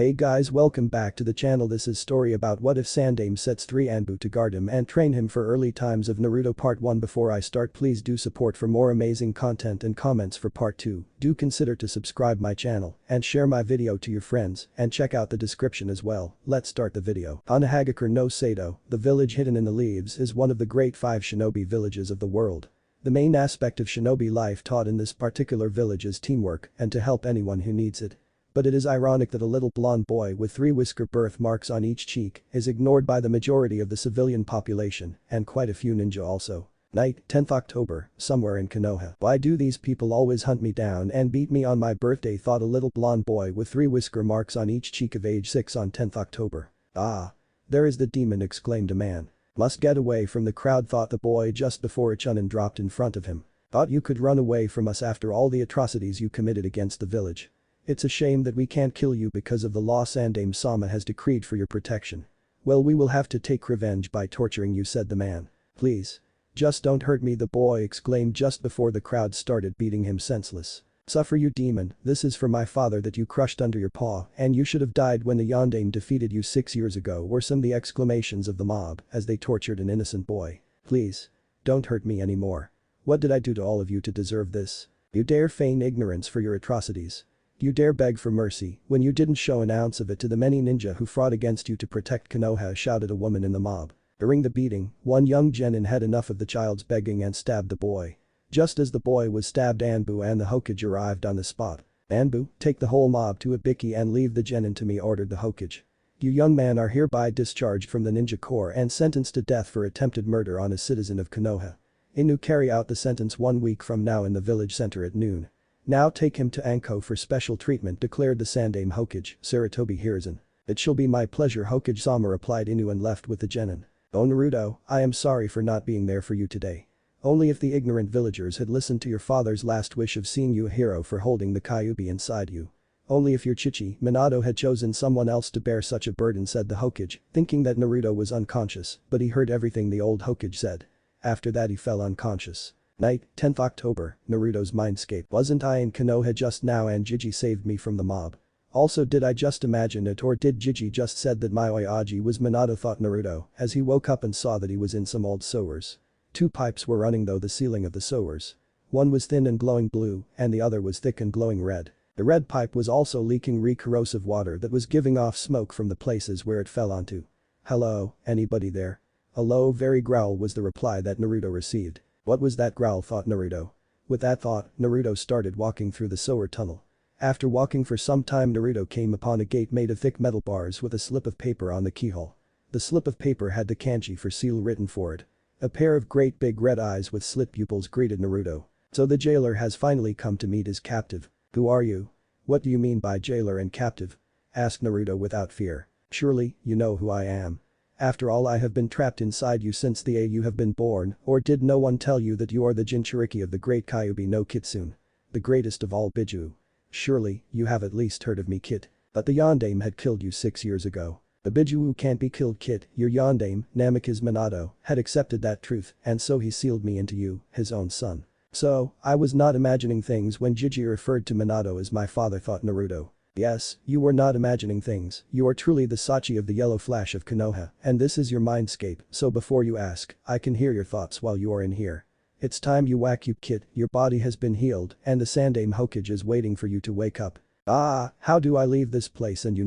Hey guys, welcome back to the channel. This is story about what if Sandaime sets 3 Anbu to guard him and train him for early times of Naruto part 1. Before I start, please do support for more amazing content and comments for part 2. Do consider to subscribe my channel and share my video to your friends and check out the description as well. Let's start the video. Anahagakure no Sato, the village hidden in the leaves, is one of the great 5 shinobi villages of the world. The main aspect of shinobi life taught in this particular village is teamwork and to help anyone who needs it. But it is ironic that a little blonde boy with 3 whisker birthmarks on each cheek is ignored by the majority of the civilian population and quite a few ninja also. Night, 10th October, somewhere in Konoha. Why do these people always hunt me down and beat me on my birthday, thought a little blonde boy with 3 whisker marks on each cheek of age 6 on 10th October. Ah. There is the demon, exclaimed a man. Must get away from the crowd, thought the boy just before a chunin dropped in front of him. Thought you could run away from us after all the atrocities you committed against the village. It's a shame that we can't kill you because of the law Sandaime-sama has decreed for your protection. Well, we will have to take revenge by torturing you, said the man. Please. Just don't hurt me, the boy exclaimed just before the crowd started beating him senseless. Suffer, you demon, this is for my father that you crushed under your paw, and you should have died when the Yondaime defeated you 6 years ago, were some of the exclamations of the mob as they tortured an innocent boy. Please. Don't hurt me anymore. What did I do to all of you to deserve this? You dare feign ignorance for your atrocities. You dare beg for mercy when you didn't show an ounce of it to the many ninja who fought against you to protect Konoha, shouted a woman in the mob. During the beating, one young genin had enough of the child's begging and stabbed the boy. Just as the boy was stabbed, Anbu and the Hokage arrived on the spot. Anbu, take the whole mob to Ibiki and leave the genin to me, ordered the Hokage. You young man are hereby discharged from the ninja corps and sentenced to death for attempted murder on a citizen of Konoha. Inu, carry out the sentence 1 week from now in the village center at noon. Now take him to Anko for special treatment, declared the Sandaime Hokage, Saratobi Hiruzen. It shall be my pleasure, Hokage-sama, replied Inu and left with the genin. Oh Naruto, I am sorry for not being there for you today. Only if the ignorant villagers had listened to your father's last wish of seeing you a hero for holding the Kyuubi inside you. Only if your Chichi, Minato, had chosen someone else to bear such a burden, said the Hokage, thinking that Naruto was unconscious, but he heard everything the old Hokage said. After that he fell unconscious. Night, 10th October, Naruto's mindscape. Wasn't I in Konoha just now and Jiji saved me from the mob? Also, did I just imagine it, or did Jiji just said that my Oyaji was Minato, thought Naruto as he woke up and saw that he was in some old sewers. 2 pipes were running though the ceiling of the sewers. One was thin and glowing blue and the other was thick and glowing red. The red pipe was also leaking corrosive water that was giving off smoke from the places where it fell onto. Hello, anybody there? A low, very growl was the reply that Naruto received. What was that growl, thought Naruto. With that thought, Naruto started walking through the sewer tunnel. After walking for some time, Naruto came upon a gate made of thick metal bars with a slip of paper on the keyhole. The slip of paper had the kanji for seal written for it. A pair of great big red eyes with slit pupils greeted Naruto. So the jailer has finally come to meet his captive. Who are you? What do you mean by jailer and captive? Asked Naruto without fear. Surely, you know who I am. After all, I have been trapped inside you since the day you have been born, or did no one tell you that you are the Jinchuriki of the great Kyuubi no Kitsune? The greatest of all Biju. Surely, you have at least heard of me, Kit. But the Yondaime had killed you 6 years ago. The Biju who can't be killed, Kit, your Yondaime, Namikaze Minato, had accepted that truth and so he sealed me into you, his own son. So, I was not imagining things when Jiji referred to Minato as my father, thought Naruto. Yes, you were not imagining things, you are truly the Sachi of the yellow flash of Konoha, and this is your mindscape, so before you ask, I can hear your thoughts while you are in here. It's time you wake up, Kit, your body has been healed and the Sandaime Hokage is waiting for you to wake up. Ah, how do I leave this place and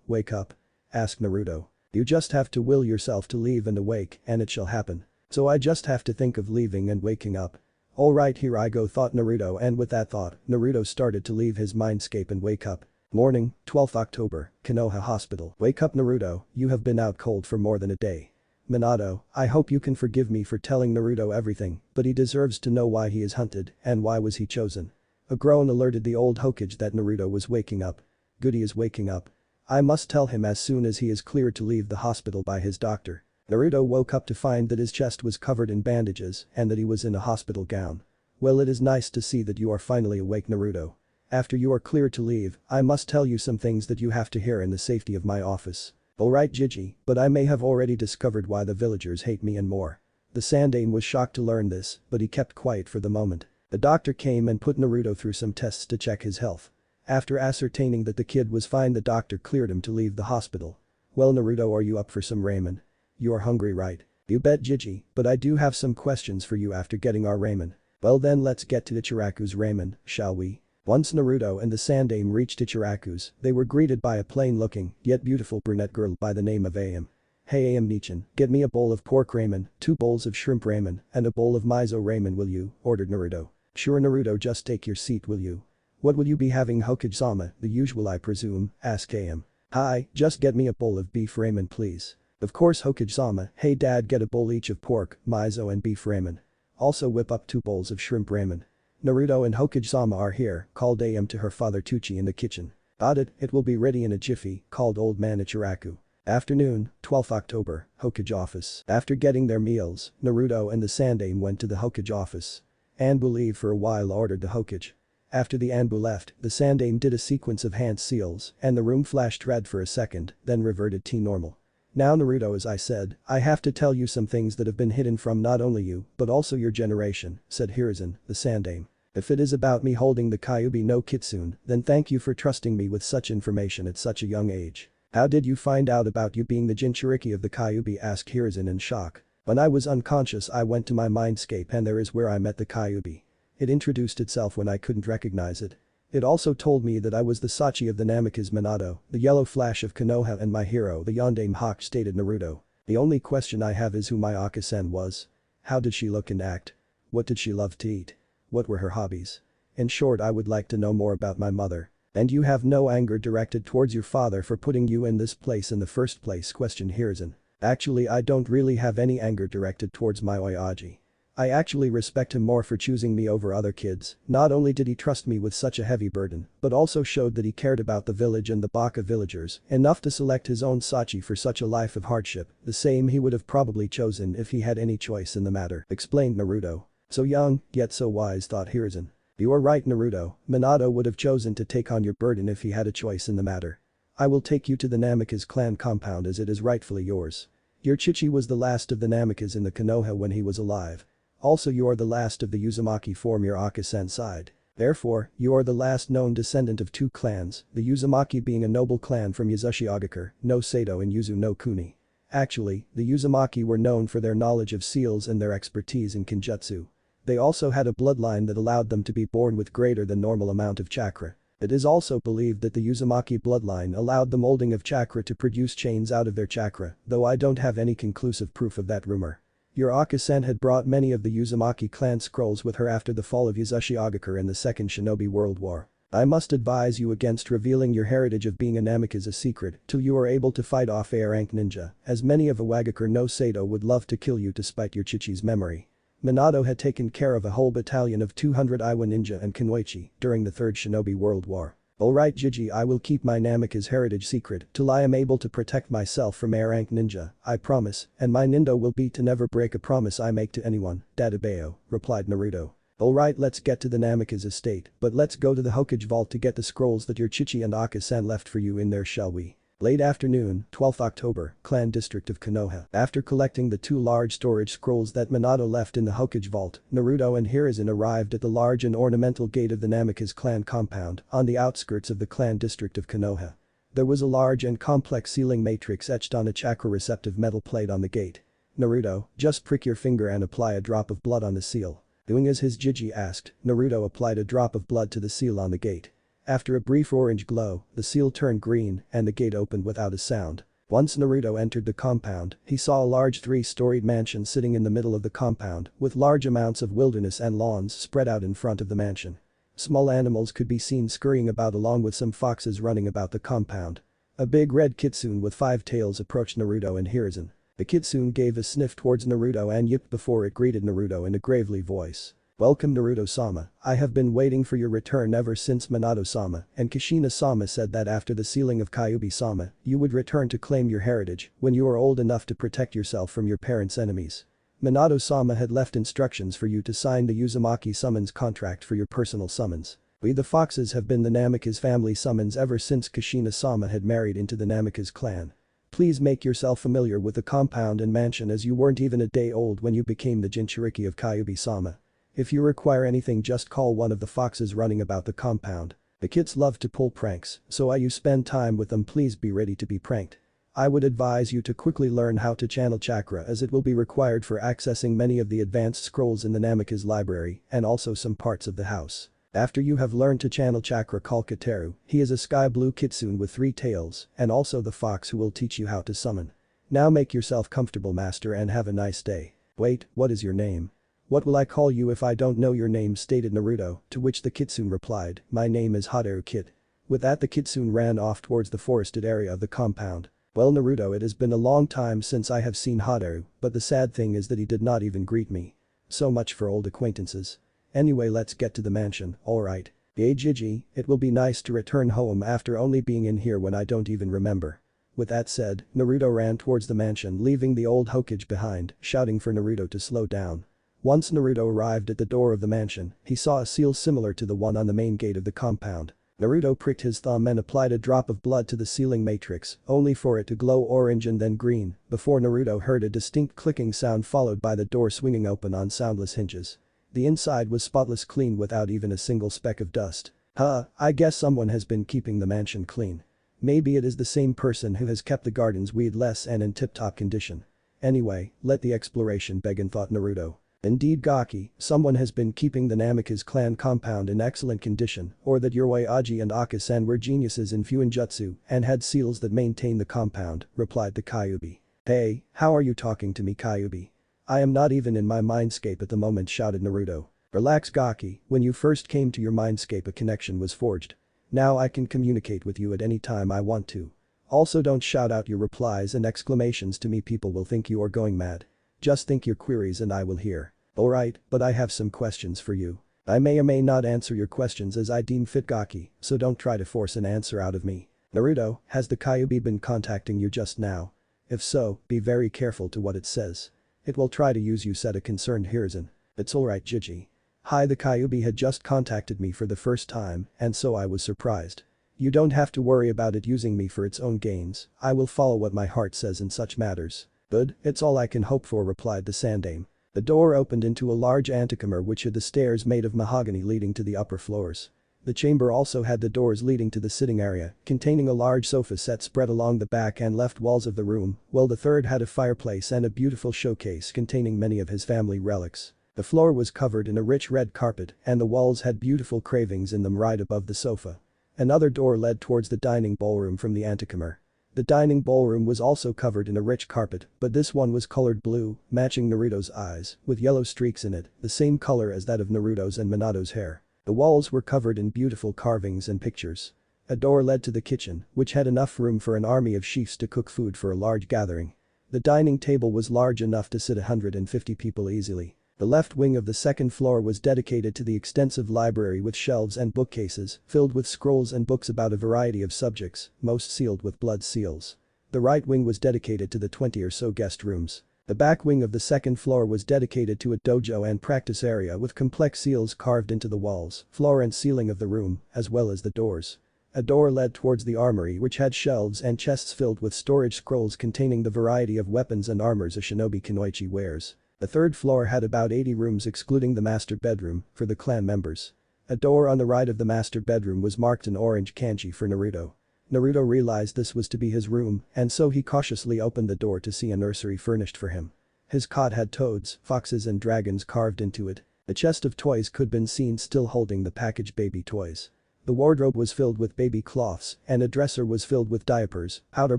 wake up? Asked Naruto. You just have to will yourself to leave and awake and it shall happen. So I just have to think of leaving and waking up. Alright, here I go, thought Naruto, and with that thought, Naruto started to leave his mindscape and wake up. Morning, 12th October, Konoha Hospital. Wake up, Naruto, you have been out cold for more than a day. Minato, I hope you can forgive me for telling Naruto everything, but he deserves to know why he is hunted and why was he chosen. A groan alerted the old Hokage that Naruto was waking up. Good, he is waking up. I must tell him as soon as he is cleared to leave the hospital by his doctor. Naruto woke up to find that his chest was covered in bandages and that he was in a hospital gown. Well, it is nice to see that you are finally awake, Naruto. After you are cleared to leave, I must tell you some things that you have to hear in the safety of my office. Alright, Jiji, but I may have already discovered why the villagers hate me and more. The Sandaime was shocked to learn this, but he kept quiet for the moment. The doctor came and put Naruto through some tests to check his health. After ascertaining that the kid was fine, the doctor cleared him to leave the hospital. Well, Naruto, are you up for some ramen? You're hungry, right? You bet, Gigi, but I do have some questions for you after getting our ramen. Well then, let's get to Ichiraku's ramen, shall we? Once Naruto and the Sandaime reached Ichiraku's, they were greeted by a plain-looking, yet beautiful brunette girl by the name of Am. Hey Am-nichan, get me a bowl of pork ramen, 2 bowls of shrimp ramen, and a bowl of miso ramen, will you? Ordered Naruto. Sure Naruto, just take your seat, will you? What will you be having, Hokage-sama? The usual, I presume, asked Am. Hi, just get me a bowl of beef ramen, please. Of course, Hokage-sama. Hey dad, get a bowl each of pork, miso and beef ramen. Also whip up 2 bowls of shrimp ramen. Naruto and Hokage-sama are here, called Am to her father Tucci in the kitchen. Got it, it will be ready in a jiffy, called old man Ichiraku. Afternoon, 12th October, Hokage office. After getting their meals, Naruto and the Sandaime went to the Hokage office. Anbu leave for a while, ordered the Hokage. After the Anbu left, the Sandaime did a sequence of hand seals and the room flashed red for a second, then reverted to normal. Now Naruto, as I said, I have to tell you some things that have been hidden from not only you, but also your generation, said Hiruzen, the Sandaime. If it is about me holding the Kyuubi no Kitsune, then thank you for trusting me with such information at such a young age. How did you find out about you being the Jinchuriki of the Kyuubi, asked Hiruzen in shock. When I was unconscious, I went to my mindscape and there is where I met the Kyuubi. It introduced itself when I couldn't recognize it. It also told me that I was the Sachi of the Namikaze Minato, the yellow flash of Konoha and my hero the Yondaime Hawk, stated Naruto. The only question I have is who my Akasen was. How did she look and act? What did she love to eat? What were her hobbies? In short, I would like to know more about my mother. And you have no anger directed towards your father for putting you in this place in the first place, questioned Hiruzen. Actually, I don't really have any anger directed towards my Oyaji. I actually respect him more for choosing me over other kids. Not only did he trust me with such a heavy burden, but also showed that he cared about the village and the Baka villagers enough to select his own Sachi for such a life of hardship, the same he would have probably chosen if he had any choice in the matter, explained Naruto. So young, yet so wise, thought Hiruzen. You are right, Naruto, Minato would have chosen to take on your burden if he had a choice in the matter. I will take you to the Namikaze clan compound as it is rightfully yours. Your Chichi was the last of the Namikaze in the Konoha when he was alive. Also, you are the last of the Uzumaki form your Akasen side. Therefore, you are the last known descendant of 2 clans, the Uzumaki being a noble clan from Yuzushiogakure, no Sato and Yuzu no Kuni. Actually, the Uzumaki were known for their knowledge of seals and their expertise in Kenjutsu. They also had a bloodline that allowed them to be born with greater than normal amount of chakra. It is also believed that the Uzumaki bloodline allowed the molding of chakra to produce chains out of their chakra, though I don't have any conclusive proof of that rumor. Your Akasen had brought many of the Uzumaki clan scrolls with her after the fall of Yuzushiogakure in the Second Shinobi World War. I must advise you against revealing your heritage of being a Namikaze a secret till you are able to fight off A-rank ninja, as many of Awagakure no Sato would love to kill you to spite your Chichi's memory. Minato had taken care of a whole battalion of 200 Iwa ninja and Kunoichi during the Third Shinobi World War. Alright Gigi, I will keep my Namikaze heritage secret till I am able to protect myself from A-rank ninja, I promise, and my nindo will be to never break a promise I make to anyone, Dadabeo, replied Naruto. Alright, let's get to the Namikaze estate, but let's go to the Hokage vault to get the scrolls that your Chichi and Akasen left for you in there, shall we? Late afternoon, 12th October, Clan District of Konoha. After collecting the 2 large storage scrolls that Minato left in the Hokage vault, Naruto and Hiruzen arrived at the large and ornamental gate of the Namikaze clan compound on the outskirts of the Clan District of Konoha. There was a large and complex sealing matrix etched on a chakra-receptive metal plate on the gate. Naruto, just prick your finger and apply a drop of blood on the seal. Doing as his Jiji asked, Naruto applied a drop of blood to the seal on the gate. After a brief orange glow, the seal turned green and the gate opened without a sound. Once Naruto entered the compound, he saw a large 3-storied mansion sitting in the middle of the compound with large amounts of wilderness and lawns spread out in front of the mansion. Small animals could be seen scurrying about along with some foxes running about the compound. A big red kitsune with 5 tails approached Naruto and Hiruzen. The kitsune gave a sniff towards Naruto and yipped before it greeted Naruto in a gravely voice. Welcome Naruto-sama, I have been waiting for your return ever since Minato-sama and Kushina-sama said that after the sealing of Kyuubi-sama, you would return to claim your heritage when you are old enough to protect yourself from your parents' enemies. Minato-sama had left instructions for you to sign the Uzumaki summons contract for your personal summons. We the Foxes have been the Namikaze family summons ever since Kushina-sama had married into the Namikaze clan. Please make yourself familiar with the compound and mansion as you weren't even a day old when you became the Jinchuriki of Kyuubi-sama. If you require anything, just call one of the foxes running about the compound. The kids love to pull pranks, so you spend time with them, please be ready to be pranked. I would advise you to quickly learn how to channel chakra as it will be required for accessing many of the advanced scrolls in the Namikaze library and also some parts of the house. After you have learned to channel chakra, call Kateru, he is a sky blue kitsune with 3 tails and also the fox who will teach you how to summon. Now make yourself comfortable, master, and have a nice day. Wait, what is your name? What will I call you if I don't know your name, stated Naruto, to which the kitsune replied, my name is Hateru Kid. With that the kitsune ran off towards the forested area of the compound. Well Naruto, it has been a long time since I have seen Hateru, but the sad thing is that he did not even greet me. So much for old acquaintances. Anyway, let's get to the mansion, alright. Yay Gigi, it will be nice to return home after only being in here when I don't even remember. With that said, Naruto ran towards the mansion, leaving the old Hokage behind, shouting for Naruto to slow down. Once Naruto arrived at the door of the mansion, he saw a seal similar to the one on the main gate of the compound. Naruto pricked his thumb and applied a drop of blood to the sealing matrix, only for it to glow orange and then green, before Naruto heard a distinct clicking sound followed by the door swinging open on soundless hinges. The inside was spotless clean without even a single speck of dust. I guess someone has been keeping the mansion clean. Maybe it is the same person who has kept the gardens weedless and in tip-top condition. Anyway, let the exploration begin, thought Naruto. Indeed Gaki, someone has been keeping the Namikaze clan compound in excellent condition, or that Yoroi Aji and Akasan were geniuses in Fuinjutsu and had seals that maintain the compound, replied the Kyuubi. Hey, how are you talking to me, Kyuubi? I am not even in my mindscape at the moment, shouted Naruto. Relax Gaki, when you first came to your mindscape a connection was forged. Now I can communicate with you at any time I want to. Also don't shout out your replies and exclamations to me, people will think you are going mad. Just think your queries and I will hear. Alright, but I have some questions for you. I may or may not answer your questions as I deem fit Gaki, so don't try to force an answer out of me. Naruto, has the Kyuubi been contacting you just now? If so, be very careful to what it says. It will try to use you, said a concerned Hiruzen. It's alright Gigi. Hi, the Kyuubi had just contacted me for the first time and so I was surprised. You don't have to worry about it using me for its own gains, I will follow what my heart says in such matters. Good, it's all I can hope for, replied the Sandaime. The door opened into a large antechamber which had the stairs made of mahogany leading to the upper floors. The chamber also had the doors leading to the sitting area, containing a large sofa set spread along the back and left walls of the room, while the third had a fireplace and a beautiful showcase containing many of his family relics. The floor was covered in a rich red carpet and the walls had beautiful carvings in them right above the sofa. Another door led towards the dining ballroom from the antechamber. The dining ballroom was also covered in a rich carpet, but this one was colored blue, matching Naruto's eyes, with yellow streaks in it, the same color as that of Naruto's and Minato's hair. The walls were covered in beautiful carvings and pictures. A door led to the kitchen, which had enough room for an army of chiefs to cook food for a large gathering. The dining table was large enough to sit 150 people easily. The left wing of the second floor was dedicated to the extensive library with shelves and bookcases filled with scrolls and books about a variety of subjects, most sealed with blood seals. The right wing was dedicated to the 20 or so guest rooms. The back wing of the second floor was dedicated to a dojo and practice area with complex seals carved into the walls, floor and ceiling of the room, as well as the doors. A door led towards the armory which had shelves and chests filled with storage scrolls containing the variety of weapons and armors a shinobi kunoichi wears. The third floor had about 80 rooms excluding the master bedroom for the clan members. A door on the right of the master bedroom was marked in orange kanji for Naruto. Naruto realized this was to be his room and so he cautiously opened the door to see a nursery furnished for him. His cot had toads, foxes and dragons carved into it. The chest of toys could been seen still holding the packaged baby toys. The wardrobe was filled with baby cloths and a dresser was filled with diapers, powder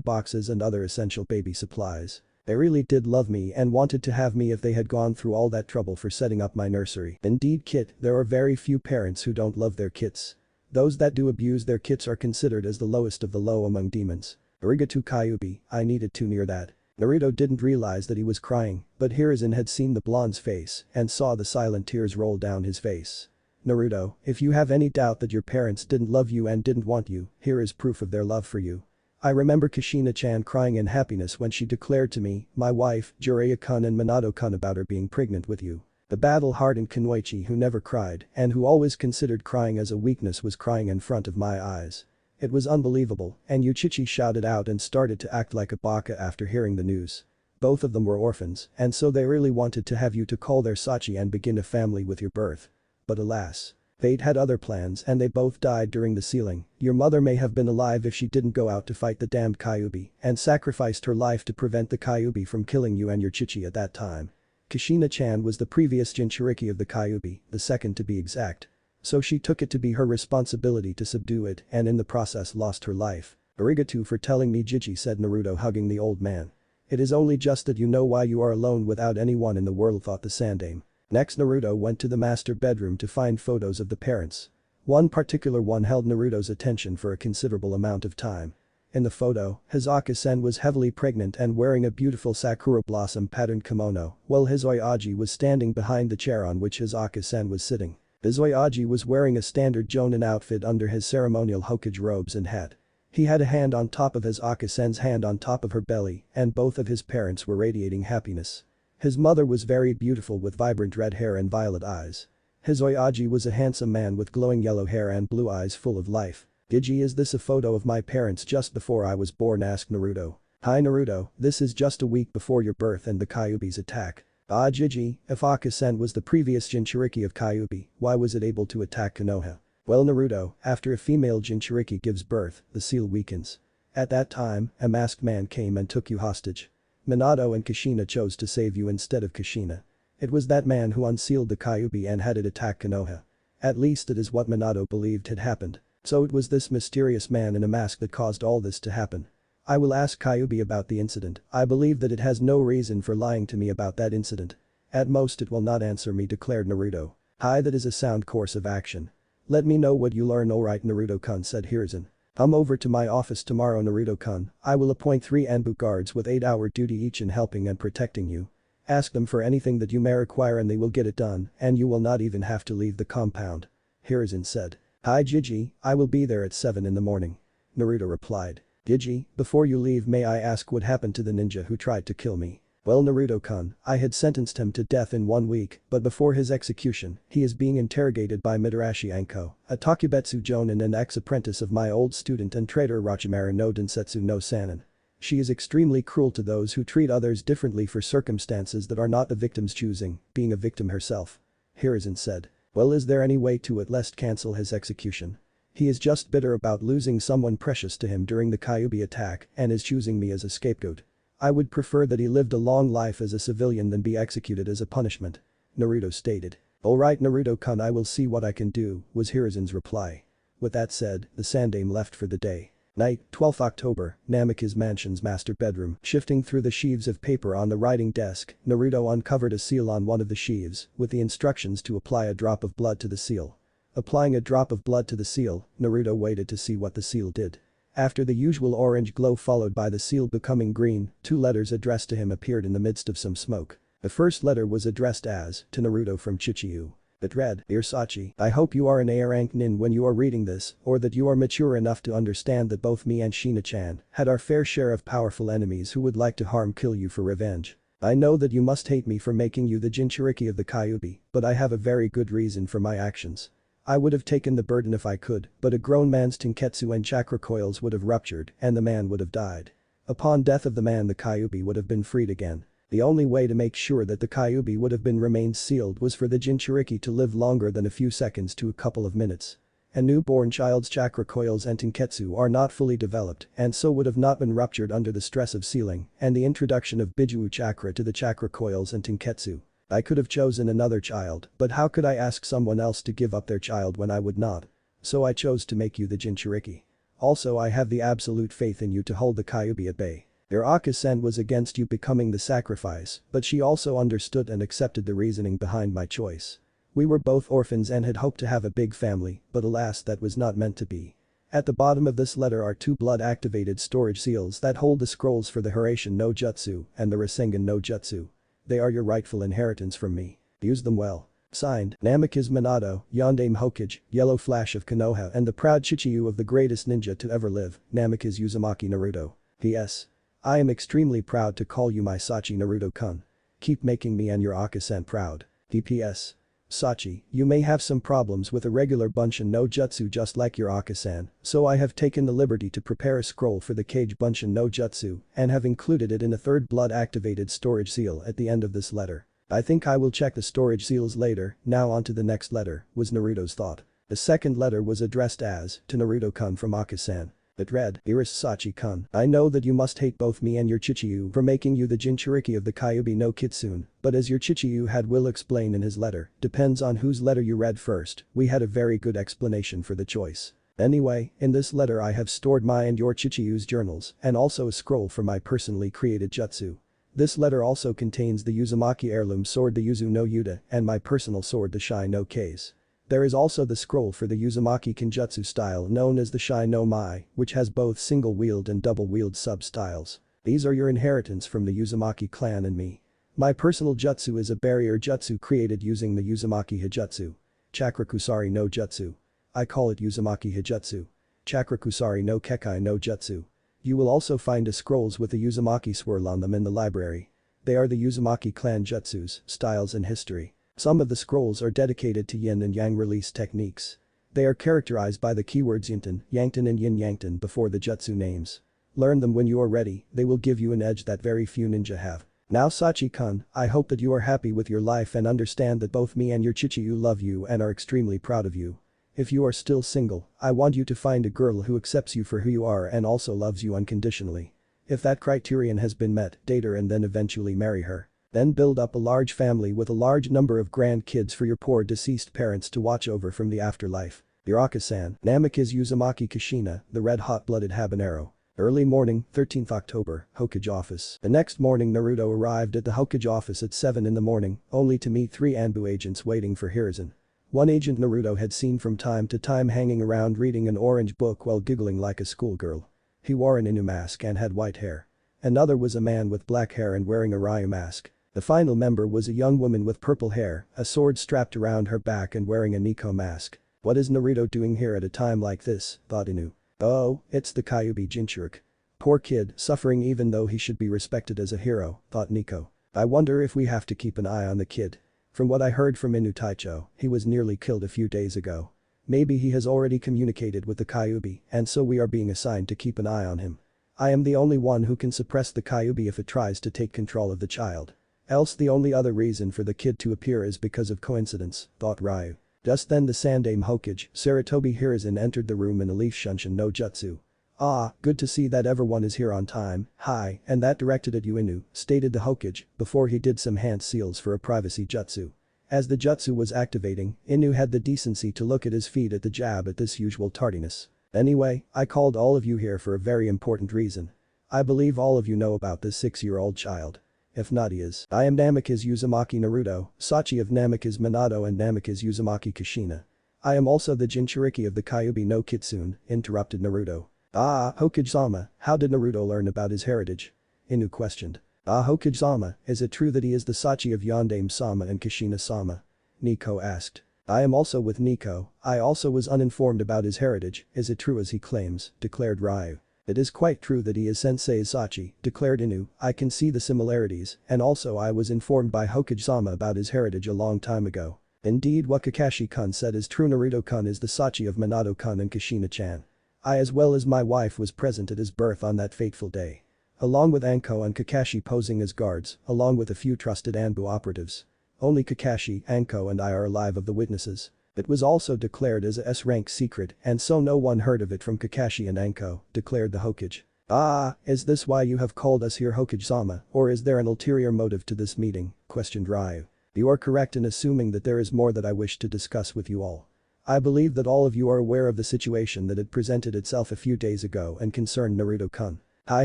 boxes and other essential baby supplies. They really did love me and wanted to have me if they had gone through all that trouble for setting up my nursery. Indeed kid, there are very few parents who don't love their kids. Those that do abuse their kids are considered as the lowest of the low among demons. Arigato Kyuubi, I needed to near that. Naruto didn't realize that he was crying, but Hiruzen had seen the blonde's face and saw the silent tears roll down his face. Naruto, if you have any doubt that your parents didn't love you and didn't want you, here is proof of their love for you. I remember Kushina-chan crying in happiness when she declared to me, my wife, Jiraiya-kun and Minato-kun about her being pregnant with you. The battle-hardened kunoichi who never cried and who always considered crying as a weakness was crying in front of my eyes. It was unbelievable and Uchiha shouted out and started to act like a baka after hearing the news. Both of them were orphans and so they really wanted to have you to call their Sachi and begin a family with your birth. But alas. They'd had other plans and they both died during the sealing. Your mother may have been alive if she didn't go out to fight the damned Kyuubi and sacrificed her life to prevent the Kyuubi from killing you and your chichi at that time. Kushina-chan was the previous Jinchuriki of the Kyuubi, the second to be exact. So she took it to be her responsibility to subdue it and in the process lost her life. Arigato for telling me, Jiji, said Naruto, hugging the old man. It is only just that you know why you are alone without anyone in the world, thought the Sandaime. Next, Naruto went to the master bedroom to find photos of the parents. One particular one held Naruto's attention for a considerable amount of time. In the photo, Hizuka-sen was heavily pregnant and wearing a beautiful sakura blossom patterned kimono, while Hizoyaji was standing behind the chair on which Hizuka-sen was sitting. Hizoyaji was wearing a standard jonin outfit under his ceremonial Hokage robes and hat. He had a hand on top of Hizuka-sen's hand on top of her belly, and both of his parents were radiating happiness. His mother was very beautiful with vibrant red hair and violet eyes. Hizoyaji was a handsome man with glowing yellow hair and blue eyes full of life. Gigi, is this a photo of my parents just before I was born, asked Naruto. Hi Naruto, this is just a week before your birth and the Kyuubi's attack. Ah Gigi, if Aka-sen was the previous Jinchuriki of Kyuubi, why was it able to attack Konoha? Well Naruto, after a female Jinchuriki gives birth, the seal weakens. At that time, a masked man came and took you hostage. Minato and Kushina chose to save you instead of Kushina. It was that man who unsealed the Kyuubi and had it attack Konoha. At least it is what Minato believed had happened. So it was this mysterious man in a mask that caused all this to happen. I will ask Kyuubi about the incident. I believe that it has no reason for lying to me about that incident. At most it will not answer me, declared Naruto. Hi, that is a sound course of action. Let me know what you learn. Alright Naruto-kun, said Hiruzen. Come over to my office tomorrow Naruto-kun. I will appoint 3 Anbu guards with 8-hour duty each in helping and protecting you. Ask them for anything that you may require and they will get it done, and you will not even have to leave the compound. Hiruzen said. Hi Gigi, I will be there at 7 in the morning. Naruto replied. Gigi, before you leave, may I ask what happened to the ninja who tried to kill me? Well Naruto-kun, I had sentenced him to death in 1 week, but before his execution, he is being interrogated by Mitarashi Anko, a Takubetsu jonin and ex-apprentice of my old student and traitor Rachimara no Densetsu no Sanin. She is extremely cruel to those who treat others differently for circumstances that are not the victim's choosing, being a victim herself. Hiruzen said. Well, is there any way to at least cancel his execution? He is just bitter about losing someone precious to him during the Kyuubi attack and is choosing me as a scapegoat. I would prefer that he lived a long life as a civilian than be executed as a punishment. Naruto stated. Alright Naruto-kun, I will see what I can do, was Hiruzen's reply. With that said, the Sandaime left for the day. Night, 12th October, Namikaze mansion's master bedroom. Shifting through the sheaves of paper on the writing desk, Naruto uncovered a seal on one of the sheaves, with the instructions to apply a drop of blood to the seal. Applying a drop of blood to the seal, Naruto waited to see what the seal did. After the usual orange glow followed by the seal becoming green, 2 letters addressed to him appeared in the midst of some smoke. The first letter was addressed as, to Naruto from Chichiyu. It read, Dear Sachi, I hope you are an A rank nin when you are reading this, or that you are mature enough to understand that both me and Shina-chan had our fair share of powerful enemies who would like to kill you for revenge. I know that you must hate me for making you the Jinchuriki of the Kyuubi, but I have a very good reason for my actions. I would have taken the burden if I could, but a grown man's tenketsu and chakra coils would have ruptured and the man would have died. Upon death of the man, the Kyuubi would have been freed again. The only way to make sure that the Kyuubi would have remained sealed was for the Jinchuriki to live longer than a few seconds to a couple of minutes. A newborn child's chakra coils and tenketsu are not fully developed and so would have not been ruptured under the stress of sealing and the introduction of Bijuu chakra to the chakra coils and tenketsu. I could have chosen another child, but how could I ask someone else to give up their child when I would not? So I chose to make you the Jinchuriki. Also, I have the absolute faith in you to hold the Kyuubi at bay. Your Aka-sen was against you becoming the sacrifice, but she also understood and accepted the reasoning behind my choice. We were both orphans and had hoped to have a big family, but alas, that was not meant to be. At the bottom of this letter are 2 blood-activated storage seals that hold the scrolls for the Hiraishin no Jutsu and the Rasengan no Jutsu. They are your rightful inheritance from me. Use them well. Signed, Namikaze Minato, Yondaime Hokage, Yellow Flash of Konoha and the proud Chichiyu of the greatest ninja to ever live, Namikaze Uzumaki Naruto. P.S. I am extremely proud to call you my Sachi Naruto-kun. Keep making me and your Aka-sen proud. DPS. Sachi, you may have some problems with a regular Bunshin no Jutsu just like your Aka-san, so I have taken the liberty to prepare a scroll for the Kage Bunshin no Jutsu and have included it in a 3rd blood-activated storage seal at the end of this letter. I think I will check the storage seals later, now on to the next letter, was Naruto's thought. The second letter was addressed as, to Naruto-kun from Aka-san. It read, Dearest Sachi-kun, I know that you must hate both me and your Chichiyu for making you the Jinchuriki of the Kyuubi no Kitsune, but as your Chichiyu had will explain in his letter, depends on whose letter you read first, we had a very good explanation for the choice. Anyway, in this letter I have stored my and your Chichiyu's journals and also a scroll for my personally created jutsu. This letter also contains the Uzumaki heirloom sword the Yuzu no Yuta and my personal sword the Shai no Kase. There is also the scroll for the Uzumaki Kenjutsu style known as the Shai no Mai, which has both single-wield and double-wield sub-styles. These are your inheritance from the Uzumaki clan and me. My personal jutsu is a barrier jutsu created using the Uzumaki Hijutsu. Chakrakusari no Jutsu. I call it Uzumaki Hijutsu. Chakrakusari no Kekai no Jutsu. You will also find the scrolls with the Uzumaki swirl on them in the library. They are the Uzumaki clan jutsus, styles and history. Some of the scrolls are dedicated to yin and yang release techniques. They are characterized by the keywords yinton, yangton and yin yangton before the jutsu names. Learn them when you are ready, they will give you an edge that very few ninja have. Now Sachi-kun, I hope that you are happy with your life and understand that both me and your Chichiyu love you and are extremely proud of you. If you are still single, I want you to find a girl who accepts you for who you are and also loves you unconditionally. If that criterion has been met, date her and then eventually marry her. Then build up a large family with a large number of grandkids for your poor deceased parents to watch over from the afterlife. Your Aka-san, Namikaze Uzumaki Kushina, the red hot-blooded habanero. Early morning, 13th October, Hokage office. The next morning Naruto arrived at the Hokage office at 7 in the morning, only to meet 3 Anbu agents waiting for Hiruzen. One agent Naruto had seen from time to time hanging around reading an orange book while giggling like a schoolgirl. He wore an Inu mask and had white hair. Another was a man with black hair and wearing a Ryu mask. The final member was a young woman with purple hair, a sword strapped around her back and wearing a Nico mask. What is Naruto doing here at a time like this, thought Inu. Oh, it's the Kyuubi Jinchuriki. Poor kid, suffering even though he should be respected as a hero, thought Nico. I wonder if we have to keep an eye on the kid. From what I heard from Inu Taicho, he was nearly killed a few days ago. Maybe he has already communicated with the Kyuubi and so we are being assigned to keep an eye on him. I am the only one who can suppress the Kyuubi if it tries to take control of the child. Else the only other reason for the kid to appear is because of coincidence, thought Ryu. Just then the Sandaime Hokage, Saratobi Hiruzen entered the room in a leaf shunshin no jutsu. Ah, good to see that everyone is here on time, hi, and that directed at you Inu, stated the Hokage, before he did some hand seals for a privacy jutsu. As the jutsu was activating, Inu had the decency to look at his feet at the jab at this usual tardiness. Anyway, I called all of you here for a very important reason. I believe all of you know about this 6-year-old child. If not he is. I am Namikaze Uzumaki Naruto, Sachi of Namikaze Minato and Namikaze Uzumaki Kushina. I am also the Jinchuriki of the Kyuubi no Kitsune, interrupted Naruto. Ah, Hokage-sama, how did Naruto learn about his heritage? Inu questioned. Ah Hokage-sama, is it true that he is the Sachi of Yondaime-sama and Kushina-sama? Nico asked. I am also with Nico, I also was uninformed about his heritage, is it true as he claims, declared Ryu. It is quite true that he is Sensei Sachi, declared Inu, I can see the similarities and also I was informed by Hokage-sama about his heritage a long time ago. Indeed what Kakashi-kun said is true Naruto-kun is the Sachi of Minato-kun and Kushina-chan. I as well as my wife was present at his birth on that fateful day. Along with Anko and Kakashi posing as guards, along with a few trusted Anbu operatives. Only Kakashi, Anko and I are alive of the witnesses. It was also declared as a S-rank secret and so no one heard of it from Kakashi and Anko, declared the Hokage. Ah, is this why you have called us here Hokage-sama or is there an ulterior motive to this meeting, questioned Ryu. You are correct in assuming that there is more that I wish to discuss with you all. I believe that all of you are aware of the situation that had presented itself a few days ago and concerned Naruto-kun. Hi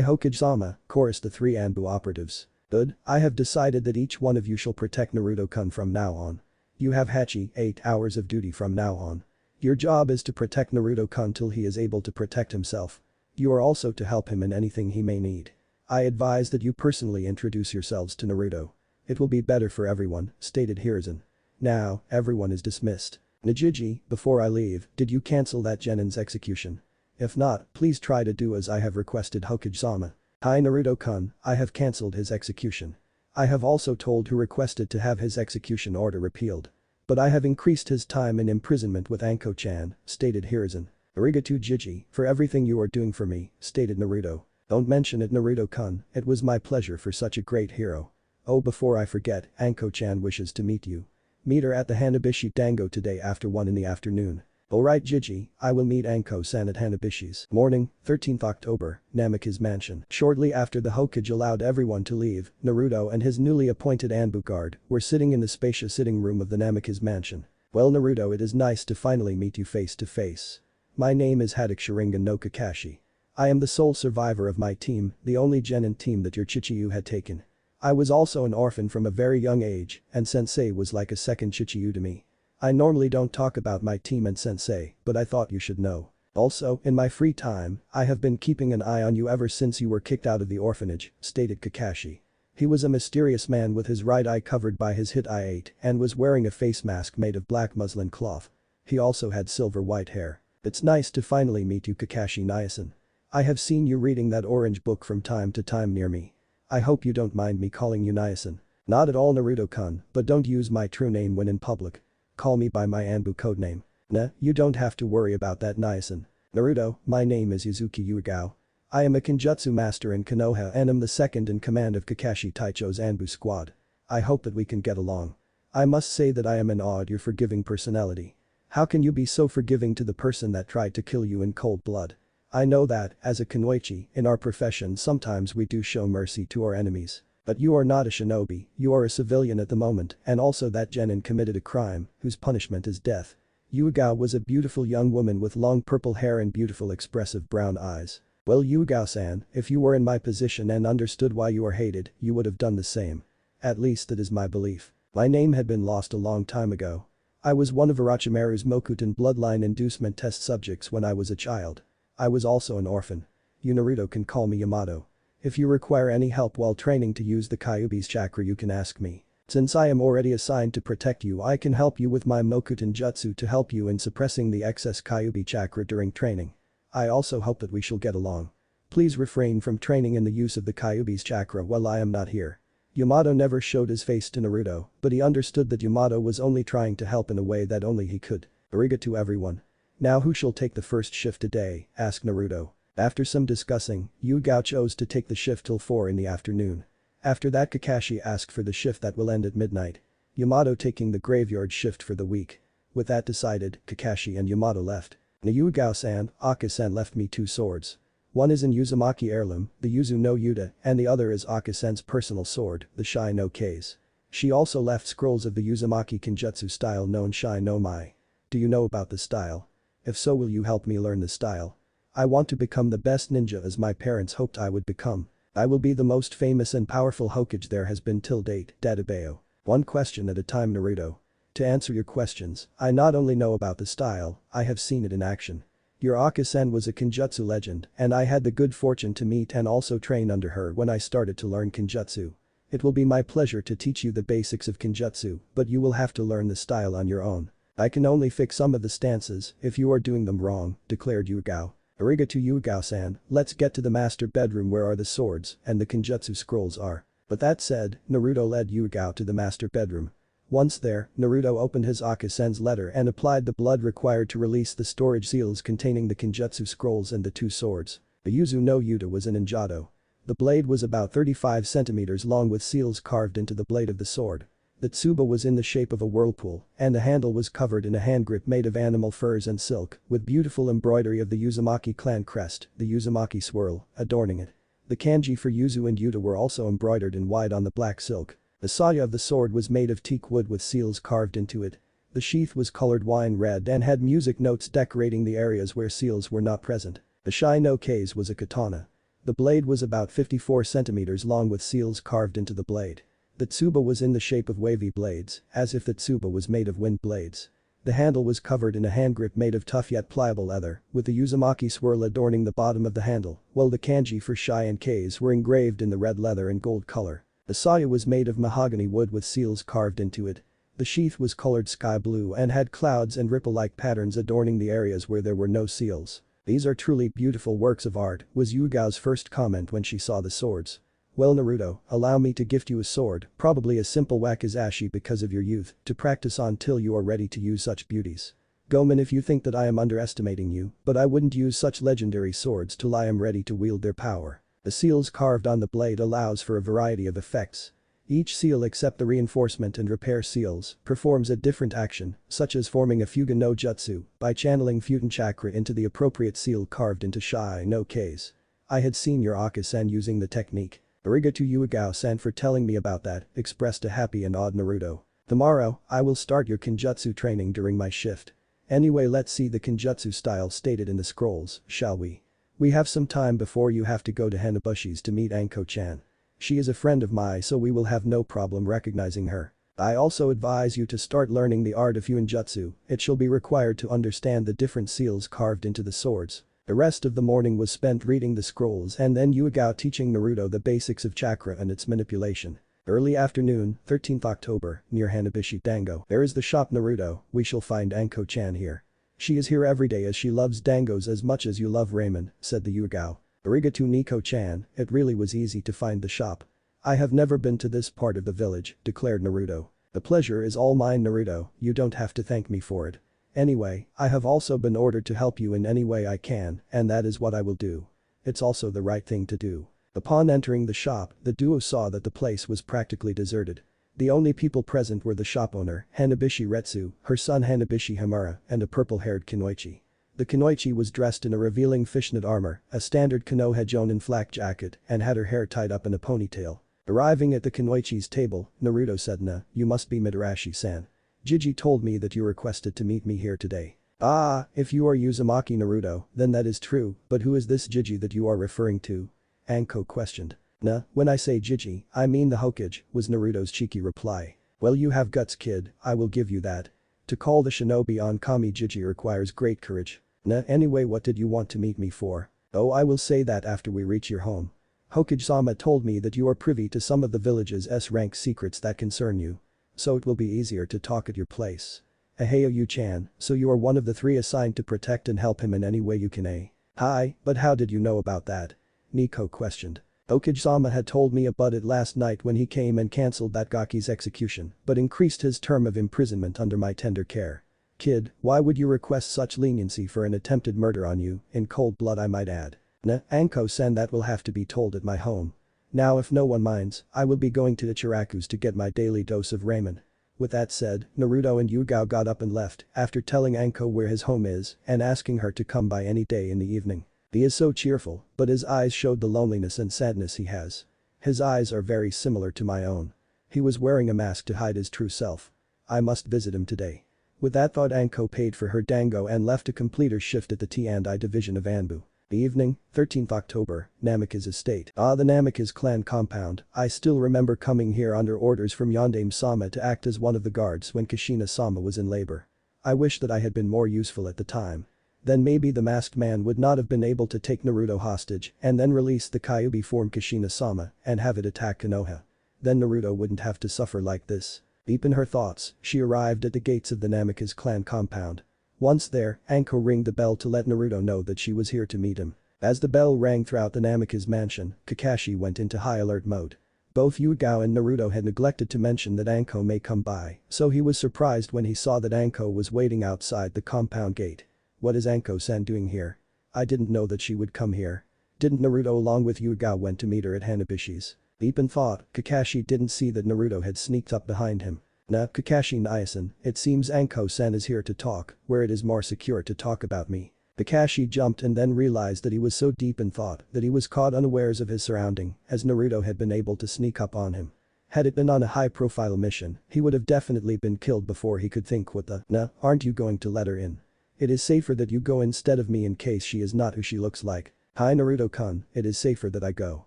Hokage-sama, chorused the 3 Anbu operatives. Good, I have decided that each one of you shall protect Naruto-kun from now on. You have Hachi, 8 hours of duty from now on. Your job is to protect Naruto-kun till he is able to protect himself. You are also to help him in anything he may need. I advise that you personally introduce yourselves to Naruto. It will be better for everyone, stated Hiruzen. Now, everyone is dismissed. Najiji, before I leave, did you cancel that Genin's execution? If not, please try to do as I have requested Hokage-sama. Hi Naruto-kun, I have cancelled his execution. I have also told who requested to have his execution order repealed. But I have increased his time in imprisonment with Anko-chan, stated Hiruzen. Arigato Jiji, for everything you are doing for me, stated Naruto. Don't mention it Naruto-kun, it was my pleasure for such a great hero. Oh before I forget, Anko-chan wishes to meet you. Meet her at the Hanabishi Dango today after 1 in the afternoon. Alright Gigi, I will meet Anko-san at Hanabishi's. Morning, 13th October, Namikaze mansion. Shortly after the Hokage allowed everyone to leave, Naruto and his newly appointed Anbu guard were sitting in the spacious sitting room of the Namikaze mansion. Well Naruto, it is nice to finally meet you face to face. My name is Haddock Sharingan no Kakashi. I am the sole survivor of my team, the only genin team that your Chichiyu had taken. I was also an orphan from a very young age, and sensei was like a second Chichiyu to me. I normally don't talk about my team and sensei, but I thought you should know. Also, in my free time, I have been keeping an eye on you ever since you were kicked out of the orphanage, stated Kakashi. He was a mysterious man with his right eye covered by his hit eye and was wearing a face mask made of black muslin cloth. He also had silver white hair. It's nice to finally meet you Kakashi Nyasan. I have seen you reading that orange book from time to time near me. I hope you don't mind me calling you Nyasan. Not at all Naruto-kun, but don't use my true name when in public. Call me by my Anbu codename. Nah, you don't have to worry about that Nyasan. Naruto, my name is Yuzuki Uegao. I am a Kenjutsu master in Konoha and am the second in command of Kakashi Taicho's Anbu squad. I hope that we can get along. I must say that I am in awe at your forgiving personality. How can you be so forgiving to the person that tried to kill you in cold blood? I know that, as a kunoichi, in our profession sometimes we do show mercy to our enemies. But you are not a shinobi, you are a civilian at the moment and also that genin committed a crime, whose punishment is death. Uegao was a beautiful young woman with long purple hair and beautiful expressive brown eyes. Well Uegao-san, if you were in my position and understood why you are hated, you would have done the same. At least that is my belief. My name had been lost a long time ago. I was one of Orochimaru's Mokuton bloodline inducement test subjects when I was a child. I was also an orphan. You Naruto can call me Yamato. If you require any help while training to use the Kyuubi's chakra you can ask me. Since I am already assigned to protect you I can help you with my Mokuton jutsu to help you in suppressing the excess Kyuubi chakra during training. I also hope that we shall get along. Please refrain from training in the use of the Kyuubi's chakra while I am not here. Yamato never showed his face to Naruto, but he understood that Yamato was only trying to help in a way that only he could. Arigato everyone. Now who shall take the first shift today, asked Naruto. After some discussing, Uegao chose to take the shift till 4 in the afternoon. After that Kakashi asked for the shift that will end at midnight. Yamato taking the graveyard shift for the week. With that decided, Kakashi and Yamato left. Uegao-san, Aka-san left me 2 swords. One is an Uzumaki heirloom, the Yuzu no Yuta, and the other is Aka-san's personal sword, the Shai no Kase. She also left scrolls of the Uzumaki Kenjutsu style known Shai no Mai. Do you know about the style? If so, will you help me learn the style? I want to become the best ninja as my parents hoped I would become. I will be the most famous and powerful Hokage there has been till date, Databeo. One question at a time Naruto. To answer your questions, I not only know about the style, I have seen it in action. Your Aka-san was a Kenjutsu legend and I had the good fortune to meet and also train under her when I started to learn Kenjutsu. It will be my pleasure to teach you the basics of Kenjutsu, but you will have to learn the style on your own. I can only fix some of the stances if you are doing them wrong, declared Uegao. Arigato Uegao-san, let's get to the master bedroom where are the swords and the Kenjutsu scrolls are. But that said, Naruto led Uegao to the master bedroom. Once there, Naruto opened his Aka-san's letter and applied the blood required to release the storage seals containing the Kenjutsu scrolls and the 2 swords. The Yuzu no Yuta was an Injado. The blade was about 35 centimeters long with seals carved into the blade of the sword. The tsuba was in the shape of a whirlpool, and the handle was covered in a hand grip made of animal furs and silk, with beautiful embroidery of the Uzumaki clan crest, the Uzumaki swirl, adorning it. The kanji for Yuzu and Yuta were also embroidered in white on the black silk. The saya of the sword was made of teak wood with seals carved into it. The sheath was colored wine red and had music notes decorating the areas where seals were not present. The Shai no Kase was a katana. The blade was about 54 centimeters long with seals carved into the blade. The tsuba was in the shape of wavy blades, as if the tsuba was made of wind blades. The handle was covered in a hand grip made of tough yet pliable leather, with the Uzumaki swirl adorning the bottom of the handle, while the kanji for Shai and Kase were engraved in the red leather and gold color. The saya was made of mahogany wood with seals carved into it. The sheath was colored sky blue and had clouds and ripple-like patterns adorning the areas where there were no seals. These are truly beautiful works of art, was Uegao's first comment when she saw the swords. Well Naruto, allow me to gift you a sword, probably a simple wakizashi because of your youth, to practice on till you are ready to use such beauties. Gomen, if you think that I am underestimating you, but I wouldn't use such legendary swords till I am ready to wield their power. The seals carved on the blade allows for a variety of effects. Each seal except the reinforcement and repair seals performs a different action, such as forming a Fuga no Jutsu by channeling Futon chakra into the appropriate seal carved into Shai no case. I had seen your Aka-san using the technique. Arigato Uegao-san for telling me about that, expressed a happy and awed Naruto. Tomorrow, I will start your Kenjutsu training during my shift. Anyway, let's see the Kenjutsu style stated in the scrolls, shall we? We have some time before you have to go to Hanabushi's to meet Anko-chan. She is a friend of mine, so we will have no problem recognizing her. I also advise you to start learning the art of Fuinjutsu. It shall be required to understand the different seals carved into the swords. The rest of the morning was spent reading the scrolls and then Uegao teaching Naruto the basics of chakra and its manipulation. Early afternoon, 13th October, near Hanabishi Dango. There is the shop Naruto, we shall find Anko-chan here. She is here every day as she loves dangos as much as you love ramen, said the Uegao. Arigato Nico-chan, it really was easy to find the shop. I have never been to this part of the village, declared Naruto. The pleasure is all mine Naruto, you don't have to thank me for it. Anyway, I have also been ordered to help you in any way I can, and that is what I will do. It's also the right thing to do. Upon entering the shop, the duo saw that the place was practically deserted. The only people present were the shop owner, Hanabishi Retsu, her son Hanabishi Hamura, and a purple-haired Kunoichi. The Kunoichi was dressed in a revealing fishnet armor, a standard Konoha Jonin flak jacket, and had her hair tied up in a ponytail. Arriving at the Kunoichi's table, Naruto said, "Na, you must be Mitarashi-san. Jiji told me that you requested to meet me here today." "Ah, if you are Uzumaki Naruto, then that is true, but who is this Jiji that you are referring to?" Anko questioned. "Nah, when I say Jiji, I mean the Hokage," was Naruto's cheeky reply. "Well, you have guts kid, I will give you that. To call the shinobi on Kami Jiji requires great courage. Nah, anyway, what did you want to meet me for?" "Oh, I will say that after we reach your home. Hokage-sama told me that you are privy to some of the village's S-rank secrets that concern you. So it will be easier to talk at your place." "Aheo Yu-chan, so you are one of the three assigned to protect and help him in any way you can, eh?" "Hi, but how did you know about that?" Nico questioned. "Hokage-sama had told me about it last night when he came and cancelled that Gaki's execution, but increased his term of imprisonment under my tender care. Kid, why would you request such leniency for an attempted murder on you, in cold blood I might add?" "Nah, Anko-san, that will have to be told at my home. Now if no one minds, I will be going to Ichiraku's to get my daily dose of ramen." With that said, Naruto and Uegao got up and left after telling Anko where his home is and asking her to come by any day in the evening. He is so cheerful, but his eyes showed the loneliness and sadness he has. His eyes are very similar to my own. He was wearing a mask to hide his true self. I must visit him today. With that thought, Anko paid for her dango and left to complete her shift at the T&I division of Anbu. The evening, 13th October, Namikaze estate. The Namikaze clan compound. I still remember coming here under orders from Yondaime-sama to act as one of the guards when Kushina-sama was in labor. I wish that I had been more useful at the time. Then maybe the masked man would not have been able to take Naruto hostage and then release the Kyuubi form Kushina-sama and have it attack Konoha. Then Naruto wouldn't have to suffer like this. Deep in her thoughts, she arrived at the gates of the Namikaze clan compound. Once there, Anko rang the bell to let Naruto know that she was here to meet him. As the bell rang throughout the Namikaze mansion, Kakashi went into high alert mode. Both Uegao and Naruto had neglected to mention that Anko may come by, so he was surprised when he saw that Anko was waiting outside the compound gate. "What is Anko-san doing here? I didn't know that she would come here." Didn't Naruto along with Uegao went to meet her at Hanabishi's? Deep in thought, Kakashi didn't see that Naruto had sneaked up behind him. "Nah, Kakashi Nyasan, it seems Anko-san is here to talk, where it is more secure to talk about me." Kakashi jumped and then realized that he was so deep in thought that he was caught unawares of his surrounding, as Naruto had been able to sneak up on him. Had it been on a high-profile mission, he would have definitely been killed before he could think what the "Nah, aren't you going to let her in? It is safer that you go instead of me in case she is not who she looks like." "Hi Naruto-kun, it is safer that I go.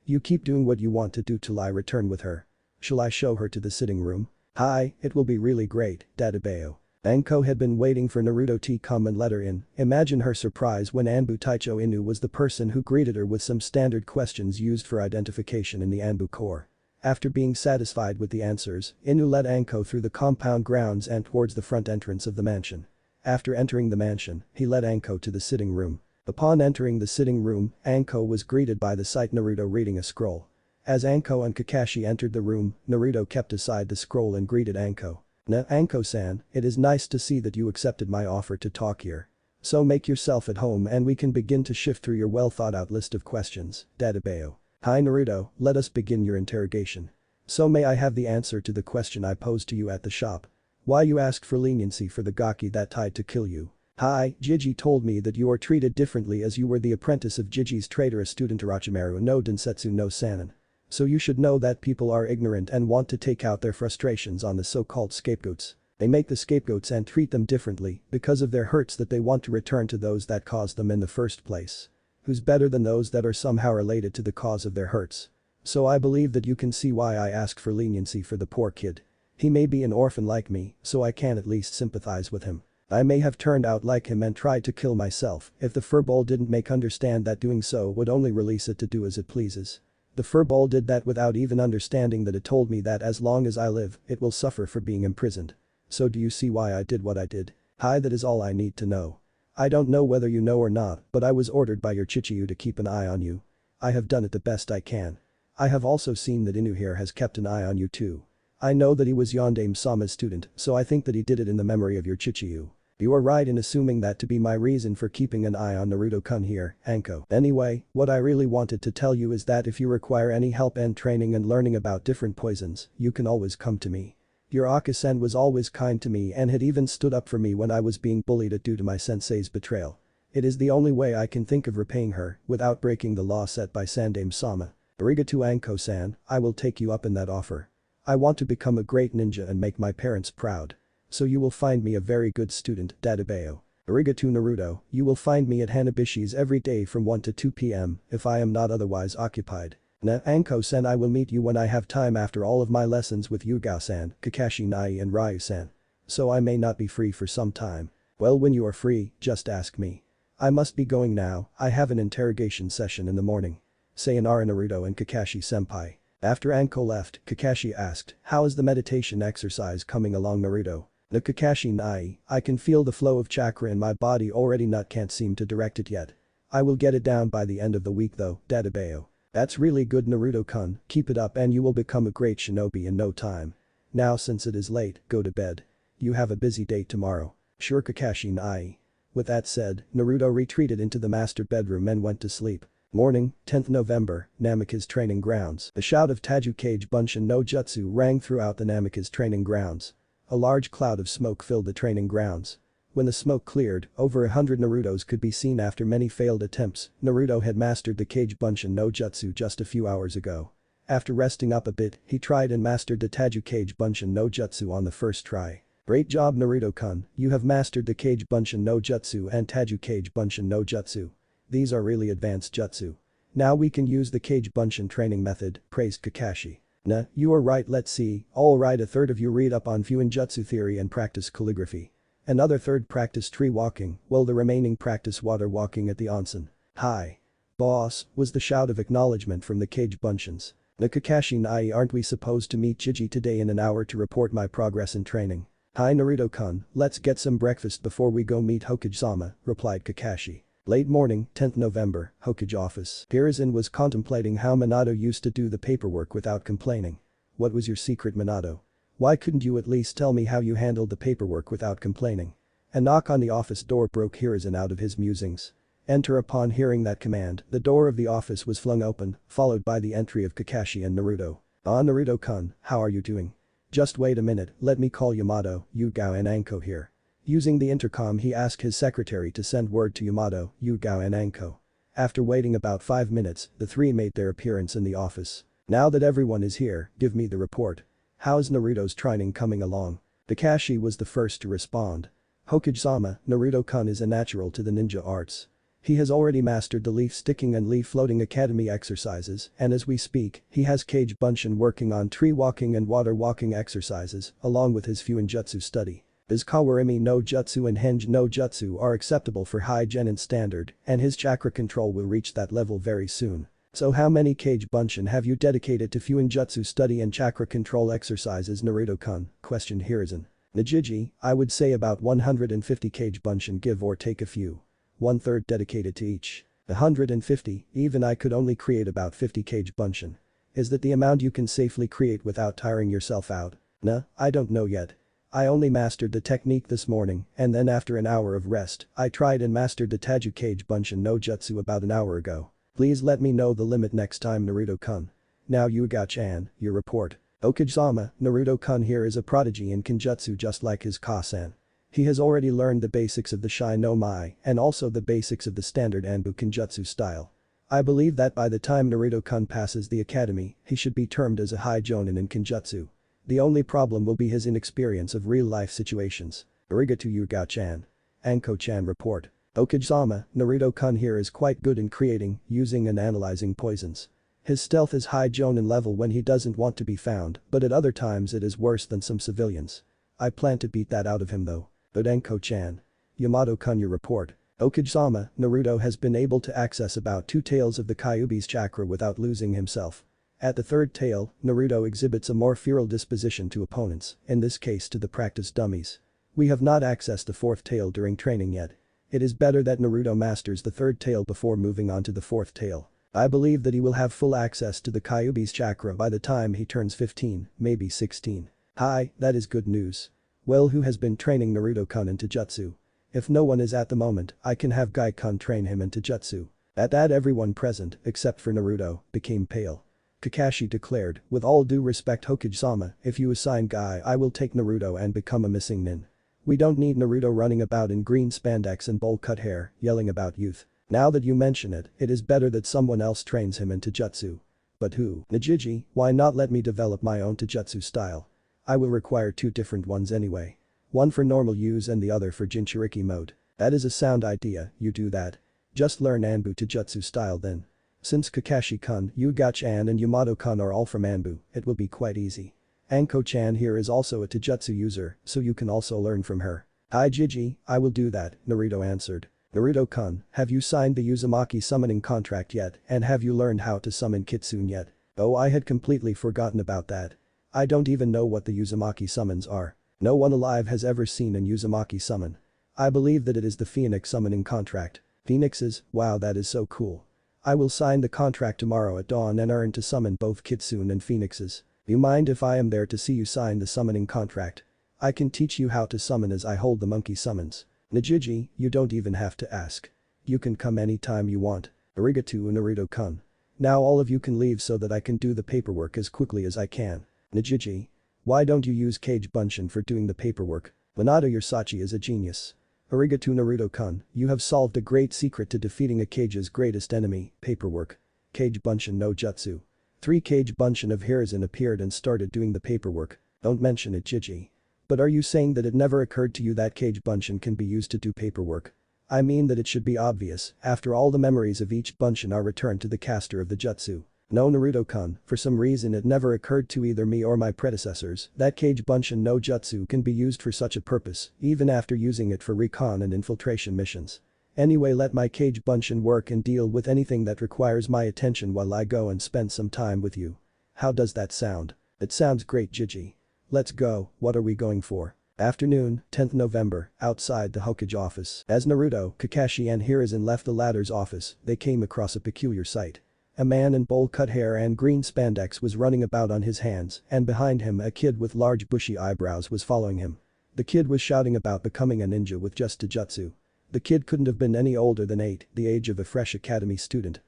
You keep doing what you want to do till I return with her. Shall I show her to the sitting room?" "Hi, it will be really great, Dadabeo." Anko had been waiting for Naruto to come and let her in. Imagine her surprise when Anbu Taicho Inu was the person who greeted her with some standard questions used for identification in the Anbu Corps. After being satisfied with the answers, Inu led Anko through the compound grounds and towards the front entrance of the mansion. After entering the mansion, he led Anko to the sitting room. Upon entering the sitting room, Anko was greeted by the sight Naruto reading a scroll. As Anko and Kakashi entered the room, Naruto kept aside the scroll and greeted Anko. "Nah, Anko-san, it is nice to see that you accepted my offer to talk here. So make yourself at home and we can begin to shift through your well-thought-out list of questions, Dadabeo." "Hi Naruto, let us begin your interrogation." So may I have the answer to the question I posed to you at the shop? Why you asked for leniency for the gaki that tried to kill you? Hi, Jiji told me that you are treated differently as you were the apprentice of Jiji's traitorous student Orochimaru no Densetsu no Sanin. So you should know that people are ignorant and want to take out their frustrations on the so-called scapegoats. They make the scapegoats and treat them differently because of their hurts that they want to return to those that caused them in the first place. Who's better than those that are somehow related to the cause of their hurts? So I believe that you can see why I asked for leniency for the poor kid. He may be an orphan like me, so I can at least sympathize with him. I may have turned out like him and tried to kill myself if the furball didn't make understand that doing so would only release it to do as it pleases. The furball did that without even understanding that it told me that as long as I live, it will suffer for being imprisoned. So do you see why I did what I did? Hi, that is all I need to know. I don't know whether you know or not, but I was ordered by your Chichiyu to keep an eye on you. I have done it the best I can. I have also seen that Inu here has kept an eye on you too. I know that he was Yondaime-sama's student, so I think that he did it in the memory of your Chichiyu. You are right in assuming that to be my reason for keeping an eye on Naruto-kun here, Anko. Anyway, what I really wanted to tell you is that if you require any help and training and learning about different poisons, you can always come to me. Your Aka-sen was always kind to me and had even stood up for me when I was being bullied due to my sensei's betrayal. It is the only way I can think of repaying her without breaking the law set by Sandaime-sama. Arigato Anko-san, I will take you up in that offer. I want to become a great ninja and make my parents proud. So you will find me a very good student, Dadabeo. Arigato Naruto, you will find me at Hanabishi's every day from 1 to 2 p.m. if I am not otherwise occupied. Anko-san, I will meet you when I have time after all of my lessons with Yugao-san, Kakashi Nai and Ryu-san. So I may not be free for some time. Well, when you are free, just ask me. I must be going now, I have an interrogation session in the morning. Sayonara Naruto and Kakashi-senpai. After Anko left, Kakashi asked, how is the meditation exercise coming along Naruto? No Kakashi Nai, I can feel the flow of chakra in my body already can't seem to direct it yet. I will get it down by the end of the week though, Dadabeo. That's really good Naruto-kun, keep it up and you will become a great shinobi in no time. Now since it is late, go to bed. You have a busy day tomorrow. Sure Kakashi Nai. With that said, Naruto retreated into the master bedroom and went to sleep. Morning, 10th November, Namikaze training grounds. The shout of Tajukage Bunshin no Jutsu rang throughout the Namikaze training grounds. A large cloud of smoke filled the training grounds. When the smoke cleared, over 100 Narutos could be seen after many failed attempts. Naruto had mastered the Kage Bunshin no Jutsu just a few hours ago. After resting up a bit, he tried and mastered the Tajukage Bunshin no Jutsu on the first try. Great job Naruto-kun, you have mastered the Kage Bunshin no Jutsu and Tajukage Bunshin no Jutsu. These are really advanced jutsu. Now we can use the Kage Bunshin training method, praised Kakashi. Nah, you are right, let's see, alright, a third of you read up on Fuinjutsu theory and practice calligraphy. Another third practice tree walking, while the remaining practice water walking at the onsen. Hi. Boss, was the shout of acknowledgement from the Kage Bunshins. The Kakashi Nai, aren't we supposed to meet Jiji today in an hour to report my progress in training? Hi Naruto-kun, let's get some breakfast before we go meet Hokage-sama, replied Kakashi. Late morning, 10th November, Hokage office. Hiruzen was contemplating how Minato used to do the paperwork without complaining. What was your secret, Minato? Why couldn't you at least tell me how you handled the paperwork without complaining? A knock on the office door broke Hiruzen out of his musings. Enter. Upon hearing that command, the door of the office was flung open, followed by the entry of Kakashi and Naruto. Ah Naruto-kun, how are you doing? Just wait a minute, let me call Yamato, Yugao and Anko here. Using the intercom he asked his secretary to send word to Yamato, Yugao and Anko. After waiting about 5 minutes, the three made their appearance in the office. Now that everyone is here, give me the report. How's Naruto's training coming along? Kakashi was the first to respond. Hokage-sama, Naruto-kun is a natural to the ninja arts. He has already mastered the leaf sticking and leaf floating academy exercises, and as we speak, he has Kage Bunshin working on tree walking and water walking exercises, along with his Fuinjutsu study. His Kawarimi no Jutsu and Henge no Jutsu are acceptable for high genin standard, and his chakra control will reach that level very soon. So how many Kage Bunshin have you dedicated to Fuinjutsu study and chakra control exercises Naruto-kun? Questioned Hiruzen. Najiji, I would say about 150 Kage Bunshin give or take a few. 1/3 dedicated to each. 150, even I could only create about 50 Kage Bunshin. Is that the amount you can safely create without tiring yourself out? Nah, I don't know yet. I only mastered the technique this morning, and then after an hour of rest, I tried and mastered the Tajukage Bunshin no Jutsu about an hour ago. Please let me know the limit next time Naruto-kun. Now Yugao-chan, your report. Okijama, Naruto-kun here is a prodigy in Kenjutsu just like his Kasen. He has already learned the basics of the Shai no Mai and also the basics of the standard Anbu Kenjutsu style. I believe that by the time Naruto-kun passes the academy, he should be termed as a high jonin in Kenjutsu. The only problem will be his inexperience of real-life situations. Arigato Yuga-chan. Anko-chan report. Okijama, Naruto-kun here is quite good in creating, using and analyzing poisons. His stealth is high jonin level when he doesn't want to be found, but at other times it is worse than some civilians. I plan to beat that out of him though. But Anko-chan. Yamato-kun your report. Okijama, Naruto has been able to access about 2 tails of the Kyuubi's chakra without losing himself. At the 3rd tail, Naruto exhibits a more feral disposition to opponents, in this case to the practice dummies. We have not accessed the 4th tail during training yet. It is better that Naruto masters the 3rd tail before moving on to the 4th tail. I believe that he will have full access to the Kyuubi's chakra by the time he turns 15, maybe 16. Hi, that is good news. Well, who has been training Naruto-kun in Taijutsu? If no one is at the moment, I can have Gai-kun train him in Taijutsu. At that everyone present, except for Naruto, became pale. Kakashi declared, with all due respect Okijama, if you assign Gai I will take Naruto and become a missing nin. We don't need Naruto running about in green spandex and bowl-cut hair, yelling about youth. Now that you mention it, it is better that someone else trains him in Taijutsu. But who? Najiji, why not let me develop my own Taijutsu style? I will require 2 different ones anyway. One for normal use and the other for Jinchuriki mode. That is a sound idea, you do that. Just learn Anbu Taijutsu style then. Since Kakashi-kun, Yuga-chan and Yamato-kun are all from Anbu, it will be quite easy. Anko-chan here is also a Taijutsu user, so you can also learn from her. Hi Jiji, I will do that, Naruto answered. Naruto-kun, have you signed the Uzumaki summoning contract yet and have you learned how to summon Kitsune yet? Oh, I had completely forgotten about that. I don't even know what the Uzumaki summons are. No one alive has ever seen an Uzumaki summon. I believe that it is the Phoenix summoning contract. Phoenixes, wow, that is so cool. I will sign the contract tomorrow at dawn and earn to summon both Kitsune and Phoenixes. You mind if I am there to see you sign the summoning contract? I can teach you how to summon as I hold the monkey summons. Najiji, you don't even have to ask. You can come anytime you want. Arigato Naruto-kun. Now all of you can leave so that I can do the paperwork as quickly as I can. Najiji. Why don't you use Kage Bunshin for doing the paperwork? Minato Yosachi is a genius. Arigato Naruto-kun, you have solved a great secret to defeating a Kage's greatest enemy, paperwork. Kage Bunshin no Jutsu. 3 Kage Bunshin of Hiruzen appeared and started doing the paperwork. Don't mention it Jiji. But are you saying that it never occurred to you that Kage Bunshin can be used to do paperwork? I mean that it should be obvious, after all the memories of each Bunshin are returned to the caster of the Jutsu. No Naruto-kun, for some reason it never occurred to either me or my predecessors that Kage Bunshin no Jutsu can be used for such a purpose, even after using it for recon and infiltration missions. Anyway, let my Kage Bunshin work and deal with anything that requires my attention while I go and spend some time with you. How does that sound? It sounds great Jiji. Let's go, what are we going for? Afternoon, 10th November, outside the Hokage office. As Naruto, Kakashi and Hiruzen left the latter's office, they came across a peculiar sight. A man in bowl-cut hair and green spandex was running about on his hands and behind him a kid with large bushy eyebrows was following him. The kid was shouting about becoming a ninja with just Taijutsu. The kid couldn't have been any older than 8, the age of a fresh academy student.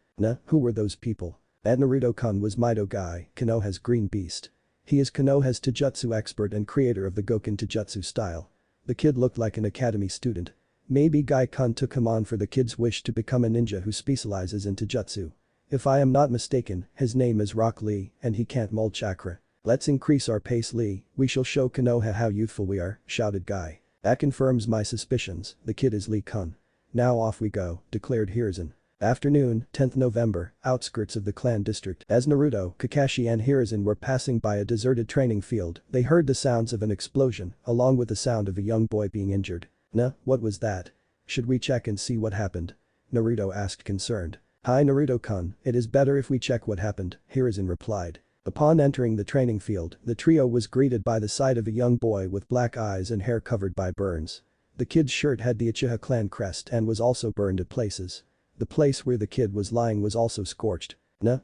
Who were those people? That Naruto-kun was Mido Guy, Konoha's green beast. He is Konoha's Taijutsu expert and creator of the Goken Taijutsu style. The kid looked like an academy student. Maybe Guy-kun took him on for the kid's wish to become a ninja who specializes in Taijutsu. If I am not mistaken, his name is Rock Lee and he can't mold chakra. Let's increase our pace Lee, we shall show Konoha how youthful we are, shouted Guy. That confirms my suspicions, the kid is Lee-kun. Now off we go, declared Hiruzen. Afternoon, 10th November, outskirts of the clan district. As Naruto, Kakashi and Hiruzen were passing by a deserted training field, they heard the sounds of an explosion, along with the sound of a young boy being injured. What was that? Should we check and see what happened? Naruto asked concerned. Hi Naruto-kun, it is better if we check what happened, Hiruzen replied. Upon entering the training field, the trio was greeted by the sight of a young boy with black eyes and hair covered by burns. The kid's shirt had the Uchiha Clan crest and was also burned at places. The place where the kid was lying was also scorched.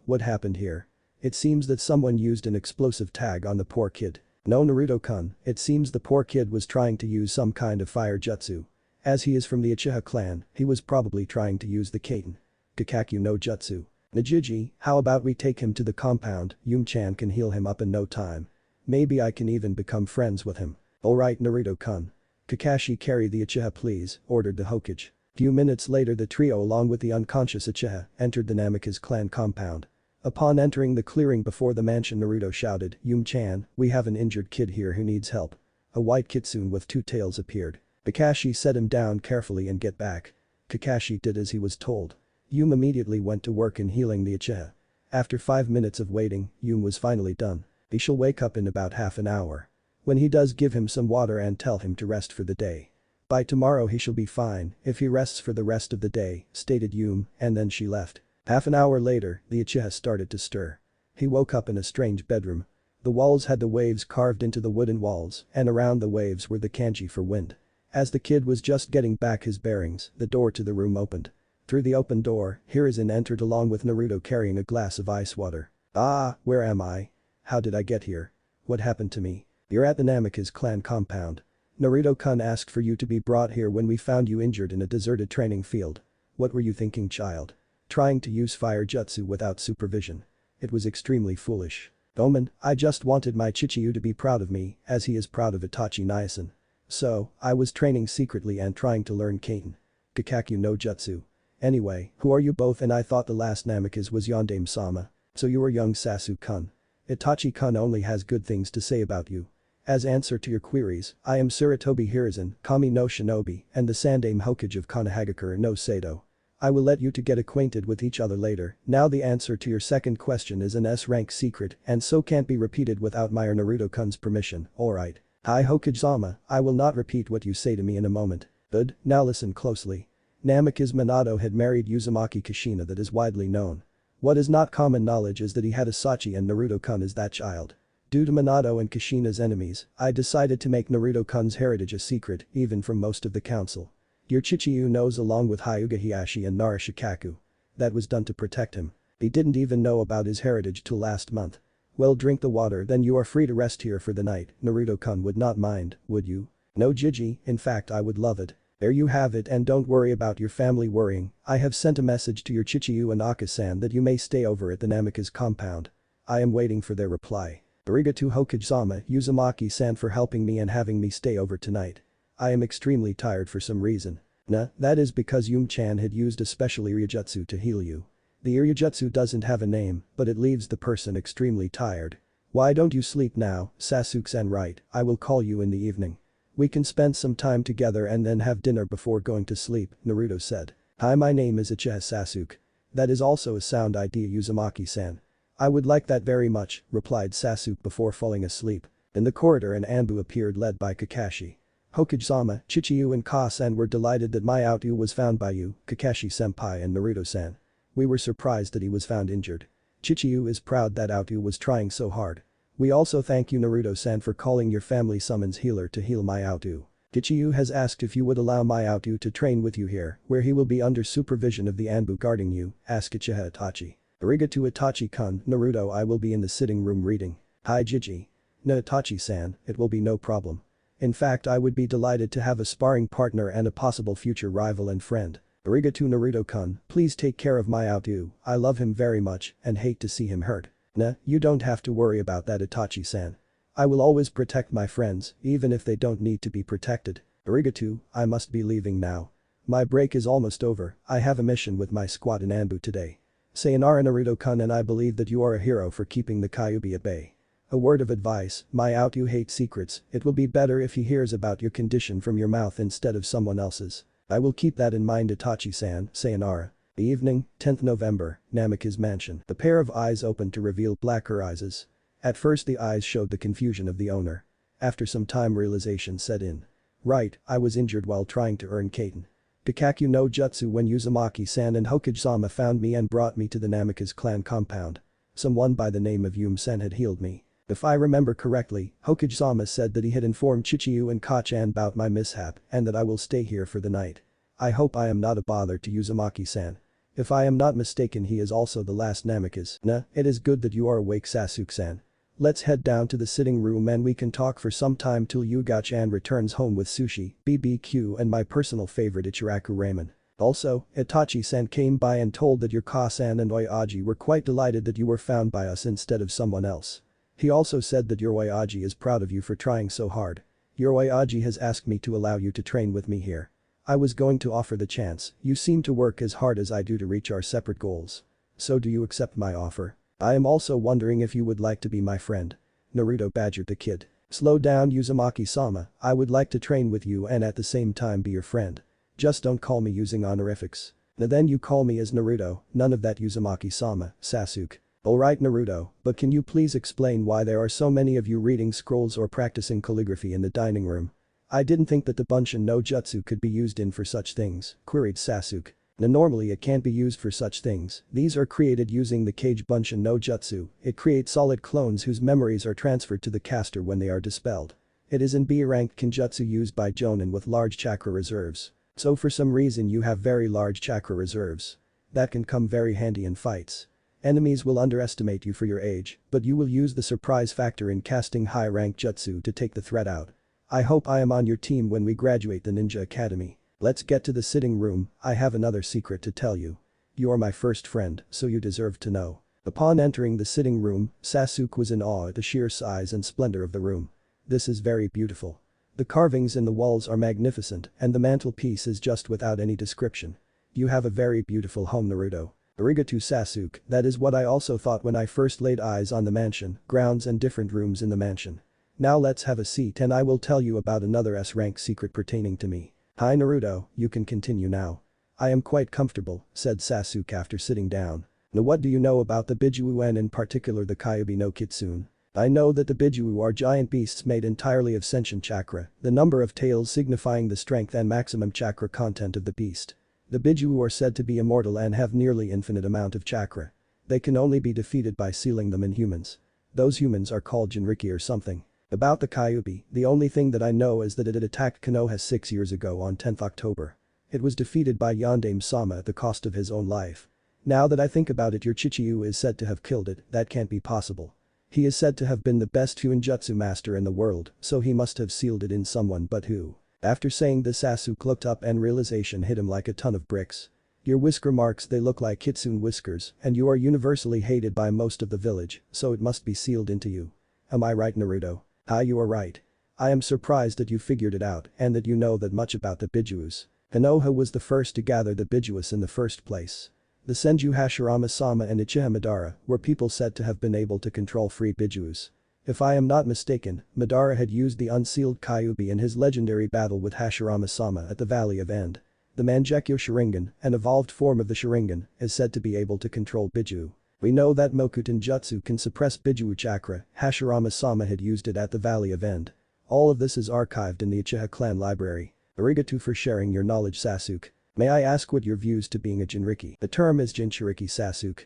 What happened here? It seems that someone used an explosive tag on the poor kid. No Naruto-kun, it seems the poor kid was trying to use some kind of fire jutsu. As he is from the Uchiha Clan, he was probably trying to use the Katen Kakaku no Jutsu. Najiji, how about we take him to the compound, Yum-chan can heal him up in no time. Maybe I can even become friends with him. Alright Naruto-kun. Kakashi carry the Uchiha please, ordered the Hokage. Few minutes later the trio along with the unconscious Uchiha entered the Namikaze clan compound. Upon entering the clearing before the mansion Naruto shouted, "Yum-chan, we have an injured kid here who needs help." A white kitsune with two tails appeared. Kakashi set him down carefully and get back. Kakashi did as he was told. Yum immediately went to work in healing the Uchiha. After 5 minutes of waiting, Yum was finally done. He shall wake up in about half an hour. When he does, give him some water and tell him to rest for the day. By tomorrow he shall be fine if he rests for the rest of the day, stated Yum, and then she left. Half an hour later, the Uchiha started to stir. He woke up in a strange bedroom. The walls had the waves carved into the wooden walls, and around the waves were the kanji for wind. As the kid was just getting back his bearings, the door to the room opened. Through the open door, Hiruzen entered along with Naruto carrying a glass of ice water. "Ah, where am I? How did I get here? What happened to me?" "You're at the Namikaze clan compound. Naruto-kun asked for you to be brought here when we found you injured in a deserted training field. What were you thinking, child? Trying to use fire jutsu without supervision. It was extremely foolish. Omen, I just wanted my Chichiyu to be proud of me, as he is proud of Itachi Nyasen. So, I was training secretly and trying to learn Kaiten Kakaku no Jutsu. Anyway, who are you both, and I thought the last Namikaze was Yondaime-sama. So you are young Sasuke-kun. Itachi-kun only has good things to say about you. As answer to your queries, I am Tsurutobi Hiruzen, Kami no Shinobi, and the Sandaime Hokage of Konohagakure no Sado. I will let you to get acquainted with each other later. Now the answer to your second question is an S-rank secret and so can't be repeated without my or Naruto-kun's permission, alright. Hi Hokage-sama, I will not repeat what you say to me in a moment. Good, now listen closely. Namikaze Minato had married Uzumaki Kushina, that is widely known. What is not common knowledge is that he had a Sachi and Naruto-kun is that child. Due to Minato and Kushina's enemies, I decided to make Naruto-kun's heritage a secret even from most of the council. Your Chichiyu knows along with Hyuga Hiashi and Nara Shikaku. That was done to protect him. He didn't even know about his heritage till last month. Well, drink the water, then you are free to rest here for the night. Naruto-kun would not mind, would you? No Jiji, in fact I would love it. There you have it, and don't worry about your family worrying. I have sent a message to your Chichiyu and Aka-san that you may stay over at the Namikaze compound. I am waiting for their reply. Arigato Hokage-sama, Uzumaki-san, for helping me and having me stay over tonight. I am extremely tired for some reason. Nah, that is because Yum-chan had used a special Iryujutsu to heal you. The Iryujutsu doesn't have a name, but it leaves the person extremely tired. Why don't you sleep now, Sasuke-san? Right, I will call you in the evening. We can spend some time together and then have dinner before going to sleep, Naruto said. Hi, my name is Uchiha Sasuke. That is also a sound idea, Uzumaki-san. I would like that very much, replied Sasuke before falling asleep. In the corridor an Anbu appeared led by Kakashi. Hokage-sama, Chichiyu and Ka-san were delighted that my Aotu was found by you, Kakashi-senpai and Naruto-san. We were surprised that he was found injured. Chichiyu is proud that Aotu was trying so hard. We also thank you, Naruto-san, for calling your family summons healer to heal my Aotu. Chichiyu has asked if you would allow my Aotu to train with you here, where he will be under supervision of the Anbu guarding you, asked Uchiha Itachi. Arigato Itachi-kun, Naruto, I will be in the sitting room reading. Hi Jiji. No Itachi-san, it will be no problem. In fact, I would be delighted to have a sparring partner and a possible future rival and friend. Arigato Naruto-kun, please take care of my Aotu, I love him very much and hate to see him hurt. Nah, you don't have to worry about that, Itachi-san. I will always protect my friends, even if they don't need to be protected. Arigato, I must be leaving now. My break is almost over, I have a mission with my squad in Anbu today. Sayonara Naruto-kun, and I believe that you are a hero for keeping the Kyuubi at bay. A word of advice, my Aotu hates secrets, it will be better if he hears about your condition from your mouth instead of someone else's. I will keep that in mind, Itachi-san, sayonara. The evening, 10th November, Namikaze mansion. The pair of eyes opened to reveal blacker eyes. At first the eyes showed the confusion of the owner. After some time realization set in. Right, I was injured while trying to earn Kaiten Kakaku no Jutsu when Uzumaki-san and Hokage-sama found me and brought me to the Namikaze clan compound. Someone by the name of Yum-sen had healed me. If I remember correctly, Hokage-sama said that he had informed Chichiyu and Ka-chan about my mishap and that I will stay here for the night. I hope I am not a bother to Uzumaki-san. If I am not mistaken, he is also the last Namikaze. Nah, it is good that you are awake, Sasuke-san. Let's head down to the sitting room and we can talk for some time till Yuga-chan returns home with sushi, BBQ and my personal favorite Ichiraku ramen. Also, Itachi-san came by and told that your Ka-san and Oyaji were quite delighted that you were found by us instead of someone else. He also said that your Aji is proud of you for trying so hard. Your Aji has asked me to allow you to train with me here. I was going to offer the chance, you seem to work as hard as I do to reach our separate goals. So do you accept my offer? I am also wondering if you would like to be my friend. Naruto badgered the kid. Slow down Uzumaki-sama, I would like to train with you and at the same time be your friend. Just don't call me using honorifics. Then you call me as Naruto, none of that Uzumaki-sama, Sasuke. Alright Naruto, but can you please explain why there are so many of you reading scrolls or practicing calligraphy in the dining room? I didn't think that the Bunshin no Jutsu could be used in for such things, queried Sasuke. Normally it can't be used for such things, these are created using the Kage Bunshin no Jutsu, it creates solid clones whose memories are transferred to the caster when they are dispelled. It is an B-ranked Kenjutsu used by Jonin with large chakra reserves. So for some reason you have very large chakra reserves. That can come very handy in fights. Enemies will underestimate you for your age, but you will use the surprise factor in casting high-ranked jutsu to take the threat out. I hope I am on your team when we graduate the Ninja Academy. Let's get to the sitting room, I have another secret to tell you. You are my first friend, so you deserve to know. Upon entering the sitting room, Sasuke was in awe at the sheer size and splendor of the room. This is very beautiful. The carvings in the walls are magnificent and the mantelpiece is just without any description. You have a very beautiful home Naruto. Arigato Sasuke, that is what I also thought when I first laid eyes on the mansion, grounds and different rooms in the mansion. Now let's have a seat and I will tell you about another S-rank secret pertaining to me. Hi Naruto, you can continue now. I am quite comfortable, said Sasuke after sitting down. Now what do you know about the Biju and in particular the Kyuubi no Kitsune? I know that the Biju are giant beasts made entirely of sentient chakra, the number of tails signifying the strength and maximum chakra content of the beast. The Biju are said to be immortal and have nearly infinite amount of chakra. They can only be defeated by sealing them in humans. Those humans are called Jinriki or something. About the Kyuubi, the only thing that I know is that it had attacked Konoha 6 years ago on 10th October. It was defeated by Yondaime-sama at the cost of his own life. Now that I think about it, your Chichiyu is said to have killed it, that can't be possible. He is said to have been the best Fuinjutsu master in the world, so he must have sealed it in someone, but who? After saying this Sasuke looked up and realization hit him like a ton of bricks. Your whisker marks, they look like kitsune whiskers and you are universally hated by most of the village, so it must be sealed into you. Am I right Naruto? You are right. I am surprised that you figured it out and that you know that much about the Bijus. Konoha was the first to gather the Bijus in the first place. The Senju Hashirama-sama and Uchiha Madara were people said to have been able to control free Bijus. If I am not mistaken, Madara had used the unsealed Kyuubi in his legendary battle with Hashirama-sama at the Valley of End. The Mangekyo Sharingan, an evolved form of the Sharingan, is said to be able to control Biju. We know that Mokuton Jutsu can suppress Biju chakra, Hashirama-sama had used it at the Valley of End. All of this is archived in the Uchiha Clan library. Arigato for sharing your knowledge Sasuke. May I ask what your views to being a Jinriki? The term is Jinchuriki Sasuke.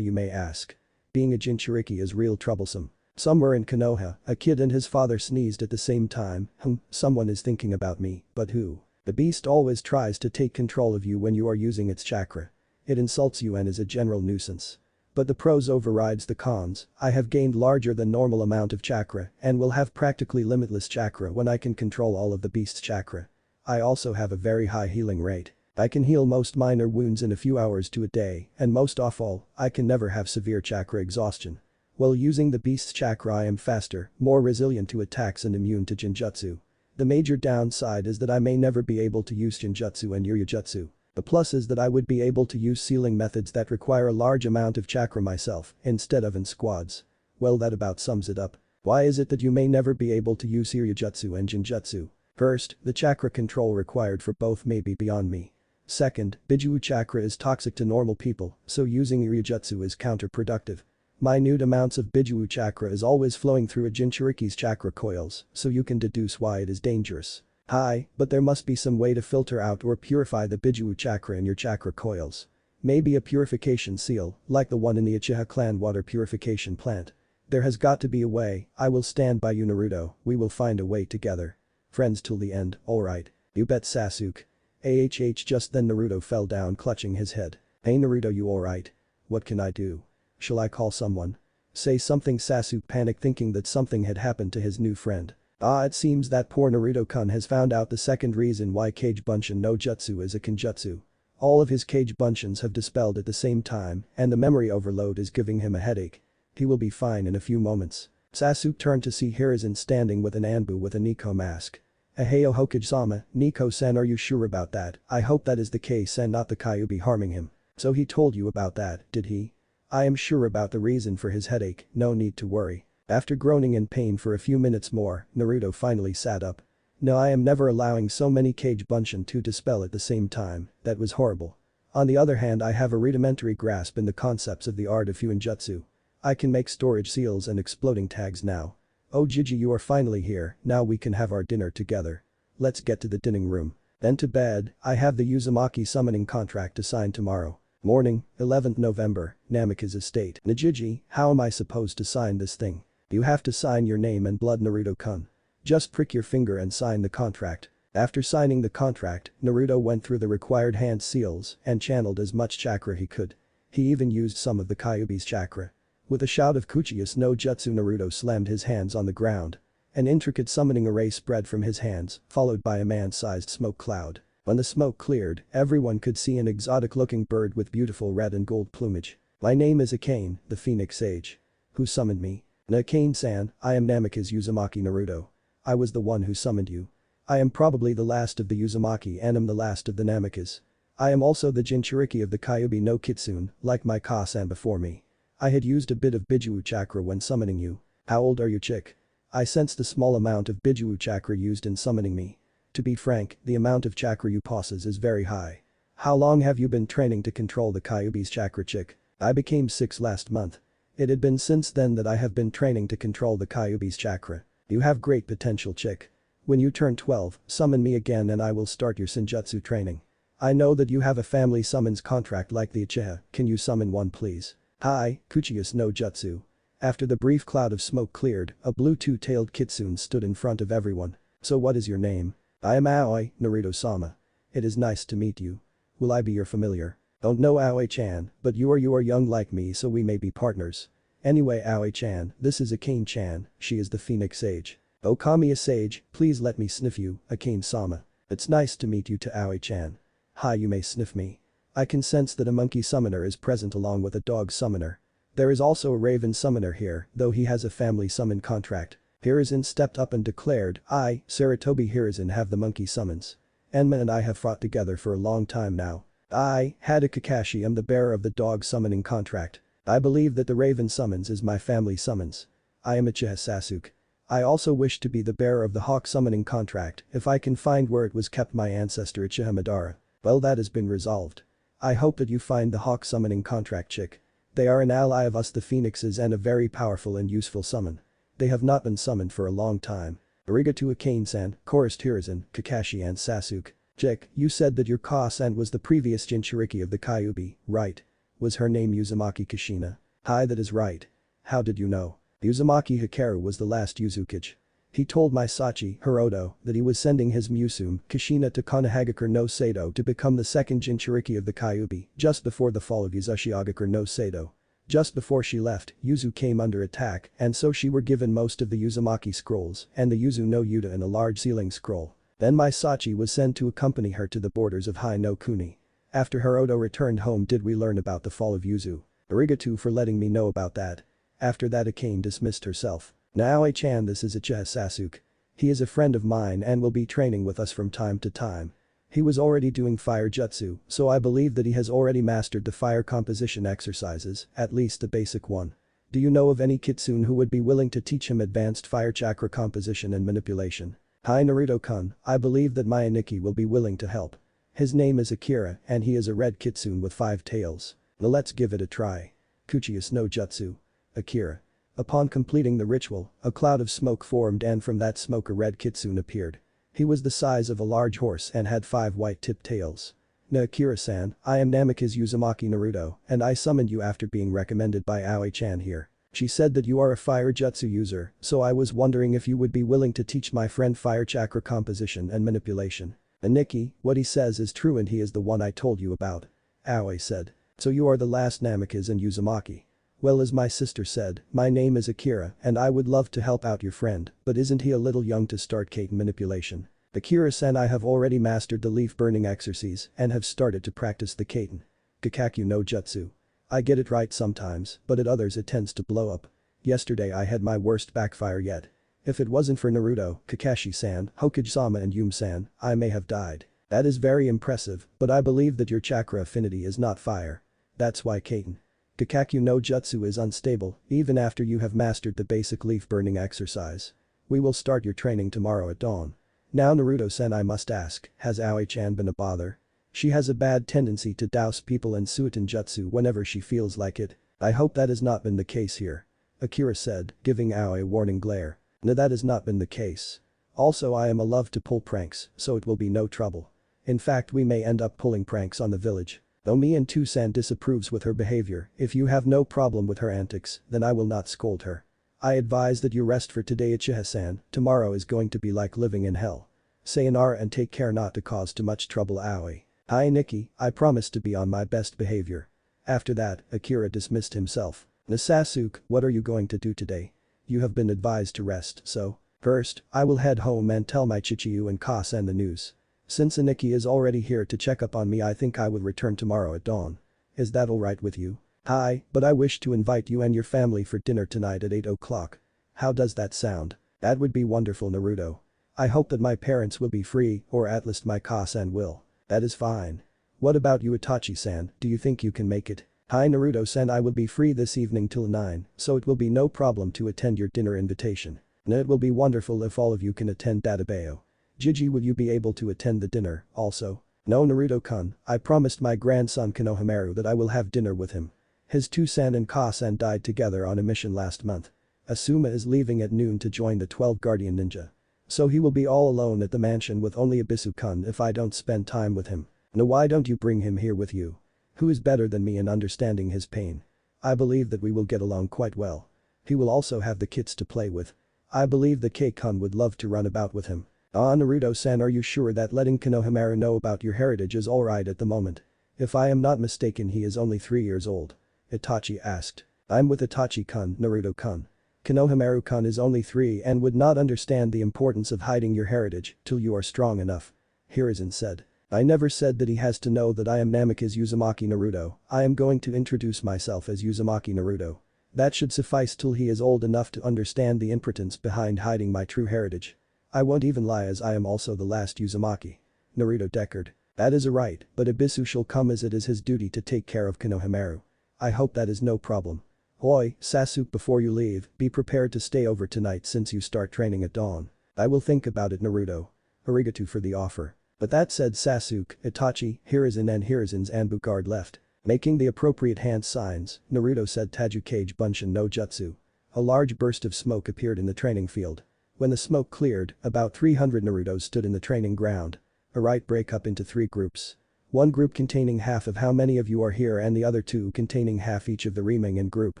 You may ask. Being a Jinchuriki is real troublesome. Somewhere in Konoha, a kid and his father sneezed at the same time, someone is thinking about me, but who? The beast always tries to take control of you when you are using its chakra. It insults you and is a general nuisance. But the pros overrides the cons, I have gained larger than normal amount of chakra and will have practically limitless chakra when I can control all of the beast's chakra. I also have a very high healing rate. I can heal most minor wounds in a few hours to a day and most of all, I can never have severe chakra exhaustion. While using the beast's chakra I am faster, more resilient to attacks and immune to Jinjutsu. The major downside is that I may never be able to use Jinjutsu and Yuryujutsu. The plus is that I would be able to use sealing methods that require a large amount of chakra myself, instead of in squads. Well that about sums it up. Why is it that you may never be able to use Yuryujutsu and Jinjutsu? First, the chakra control required for both may be beyond me. Second, Biju chakra is toxic to normal people, so using Yuryujutsu is counterproductive. Minute amounts of Biju chakra is always flowing through a Jinchuriki's chakra coils, so you can deduce why it is dangerous. But there must be some way to filter out or purify the Biju chakra in your chakra coils. Maybe a purification seal, like the one in the Uchiha Clan water purification plant. There has got to be a way, I will stand by you Naruto, we will find a way together. Friends till the end, alright. You bet Sasuke. Just then Naruto fell down clutching his head. Hey Naruto, you alright? What can I do? Shall I call someone? Say something Sasuke panicked thinking that something had happened to his new friend. It seems that poor Naruto-kun has found out the second reason why Kage Bunshin no Jutsu is a Kenjutsu. All of his Kage Bunshins have dispelled at the same time and the memory overload is giving him a headache. He will be fine in a few moments. Sasuke turned to see Hiruzen standing with an Anbu with a Nico mask. Aheo Hokage-sama, Nico-san, are you sure about that? I hope that is the case and not the Kyuubi harming him. So he told you about that, did he? I am sure about the reason for his headache, no need to worry. After groaning in pain for a few minutes more, Naruto finally sat up. No, I am never allowing so many Kage Bunshin to dispel at the same time, that was horrible. On the other hand, I have a rudimentary grasp in the concepts of the art of Fuinjutsu. I can make storage seals and exploding tags now. Oh Gigi, you are finally here, now we can have our dinner together. Let's get to the dining room. Then to bed, I have the Uzumaki summoning contract to sign tomorrow. Morning, 11th November, Namikaze estate. Najiji, how am I supposed to sign this thing? You have to sign your name and blood, Naruto-kun. Just prick your finger and sign the contract. After signing the contract, Naruto went through the required hand seals and channeled as much chakra he could. He even used some of the Kyuubi's chakra. With a shout of Uchiha no Jutsu, Naruto slammed his hands on the ground. An intricate summoning array spread from his hands, followed by a man-sized smoke cloud. When the smoke cleared, everyone could see an exotic-looking bird with beautiful red and gold plumage. My name is Akane, the Phoenix Sage. Who summoned me? Akane-san, I am Namikaze Uzumaki Naruto. I was the one who summoned you. I am probably the last of the Uzumaki and am the last of the Namikaze. I am also the Jinchuriki of the Kyuubi no Kitsune, like my Ka-san before me. I had used a bit of Bijuu chakra when summoning you. How old are you, chick? I sensed the small amount of Bijuu chakra used in summoning me. To be frank, the amount of chakra you possess is very high. How long have you been training to control the Kyuubi's chakra, chick? I became 6 last month. It had been since then that I have been training to control the Kyuubi's chakra. You have great potential, chick. When you turn 12, summon me again and I will start your Senjutsu training. I know that you have a family summons contract like the Uchiha, can you summon one please? Hi, Uchiha no Jutsu. After the brief cloud of smoke cleared, a blue two-tailed kitsune stood in front of everyone. So what is your name? I am Aoi, Naruto-sama. It is nice to meet you. Will I be your familiar? Don't know Aoi-chan, but you are young like me so we may be partners. Anyway Aoi-chan, this is Akane-chan, she is the Phoenix Sage. Oh Kamiya Sage, please let me sniff you, Akane-sama. It's nice to meet you to Aoi-chan. Hi, you may sniff me. I can sense that a monkey summoner is present along with a dog summoner. There is also a raven summoner here, though he has a family summon contract. Hiruzen stepped up and declared, I, Saratobi Hiruzen, have the monkey summons. Enma and I have fought together for a long time now. I, Hada Kakashi, am the bearer of the dog summoning contract. I believe that the raven summons is my family summons. I am Uchiha Sasuke. I also wish to be the bearer of the hawk summoning contract if I can find where it was kept my ancestor Uchiha Madara. Well, that has been resolved. I hope that you find the hawk summoning contract, chick. They are an ally of us the phoenixes and a very powerful and useful summon. They have not been summoned for a long time. Arigato Akane-san, chorused Hiruzen, Kakashi and Sasuke. Chick, you said that your Ka-san was the previous Jinchuriki of the Kyuubi, right? Was her name Uzumaki Kushina? Hi, that is right. How did you know? Uzumaki Hikaru was the last Uzukage. He told my Sachi, Hiroto, that he was sending his Musume, Kushina to Konohagakure no Sado to become the second Jinchuriki of the Kyuubi, just before the fall of Uzushiagakure no Sado. Just before she left, Yuzu came under attack and so she were given most of the Uzumaki scrolls and the Yuzu no Yuta and a large sealing scroll. Then my Sachi was sent to accompany her to the borders of Hai no Kuni. After Hiroto returned home did we learn about the fall of Yuzu. Arigato for letting me know about that. After that Akane dismissed herself. Now Ai-chan, this is Uchiha Sasuke. He is a friend of mine and will be training with us from time to time. He was already doing fire jutsu, so I believe that he has already mastered the fire composition exercises, at least the basic one. Do you know of any kitsune who would be willing to teach him advanced fire chakra composition and manipulation? Hi Naruto-kun, I believe that my Aniki will be willing to help. His name is Akira and he is a red kitsune with 5 tails. Now let's give it a try. Uchiha no Jutsu. Akira. Upon completing the ritual, a cloud of smoke formed and from that smoke a red kitsune appeared. He was the size of a large horse and had 5 white-tipped tails. Na Akira-san, I am Namikaze Uzumaki Naruto and I summoned you after being recommended by Aoi-chan here. She said that you are a fire jutsu user, so I was wondering if you would be willing to teach my friend fire chakra composition and manipulation. Aniki, what he says is true and he is the one I told you about. Aoi said. So you are the last Namikaze and Uzumaki. Well, as my sister said, my name is Akira and I would love to help out your friend, but isn't he a little young to start Katen manipulation? Akira-san, I have already mastered the leaf burning exercise and have started to practice the Katen. Kakaku no Jutsu. I get it right sometimes, but at others it tends to blow up. Yesterday I had my worst backfire yet. If it wasn't for Naruto, Kakashi-san, Hokage-sama and Yume-san, I may have died. That is very impressive, but I believe that your chakra affinity is not fire. That's why Kaiten. Kakaku no Jutsu is unstable, even after you have mastered the basic leaf burning exercise. We will start your training tomorrow at dawn. Now Naruto-san, I must ask, has Aoi-chan been a bother? She has a bad tendency to douse people in Suiton Jutsu whenever she feels like it. I hope that has not been the case here. Akira said, giving Aoi a warning glare. No, that has not been the case. Also I am a love to pull pranks, so it will be no trouble. In fact we may end up pulling pranks on the village. Though me and Two-san disapproves with her behavior, if you have no problem with her antics, then I will not scold her. I advise that you rest for today Uchiha-san, tomorrow is going to be like living in hell. Sayonara and take care not to cause too much trouble Aoi. Hi Nikki, I promise to be on my best behavior. After that, Akira dismissed himself. Sasuke, what are you going to do today? You have been advised to rest, so. First, I will head home and tell my Chichiyu and Ka-san the news. Since Aniki is already here to check up on me I think I will return tomorrow at dawn. Is that alright with you? Hi, but I wish to invite you and your family for dinner tonight at 8 o'clock. How does that sound? That would be wonderful Naruto. I hope that my parents will be free or at least my Ka-san will. That is fine. What about you Itachi-san, do you think you can make it? Hi Naruto-san, I will be free this evening till 9, so it will be no problem to attend your dinner invitation. And it will be wonderful if all of you can attend Dadabayo. Gigi, will you be able to attend the dinner, also? No Naruto-kun, I promised my grandson Konohamaru that I will have dinner with him. His Two-san and Ka-san died together on a mission last month. Asuma is leaving at noon to join the 12 Guardian Ninja. So he will be all alone at the mansion with only Abisu-kun if I don't spend time with him. Now why don't you bring him here with you? Who is better than me in understanding his pain? I believe that we will get along quite well. He will also have the kids to play with. I believe that Kei-kun would love to run about with him. Ah Naruto-san, are you sure that letting Konohamaru know about your heritage is alright at the moment? If I am not mistaken he is only 3 years old. Itachi asked. I'm with Itachi-kun, Naruto-kun. Konohamaru-kun is only 3 and would not understand the importance of hiding your heritage till you are strong enough. Hiruzen said. I never said that he has to know that I am Namikaze Uzumaki Naruto, I am going to introduce myself as Uzumaki Naruto. That should suffice till he is old enough to understand the importance behind hiding my true heritage. I won't even lie as I am also the last Uzumaki. Naruto declared. That is right, but Abisu shall come as it is his duty to take care of Konohamaru. I hope that is no problem. Oi, Sasuke, before you leave, be prepared to stay over tonight since you start training at dawn. I will think about it Naruto. Arigato for the offer. But that said Sasuke, Itachi, Hiruzen and Hiruzen's Anbu guard left. Making the appropriate hand signs, Naruto said Tajukage Bunshin no Jutsu. A large burst of smoke appeared in the training field. When the smoke cleared, about 300 Narutos stood in the training ground. Alright, break up into 3 groups. One group containing half of how many of you are here and the other 2 containing half each of the Rasengan group.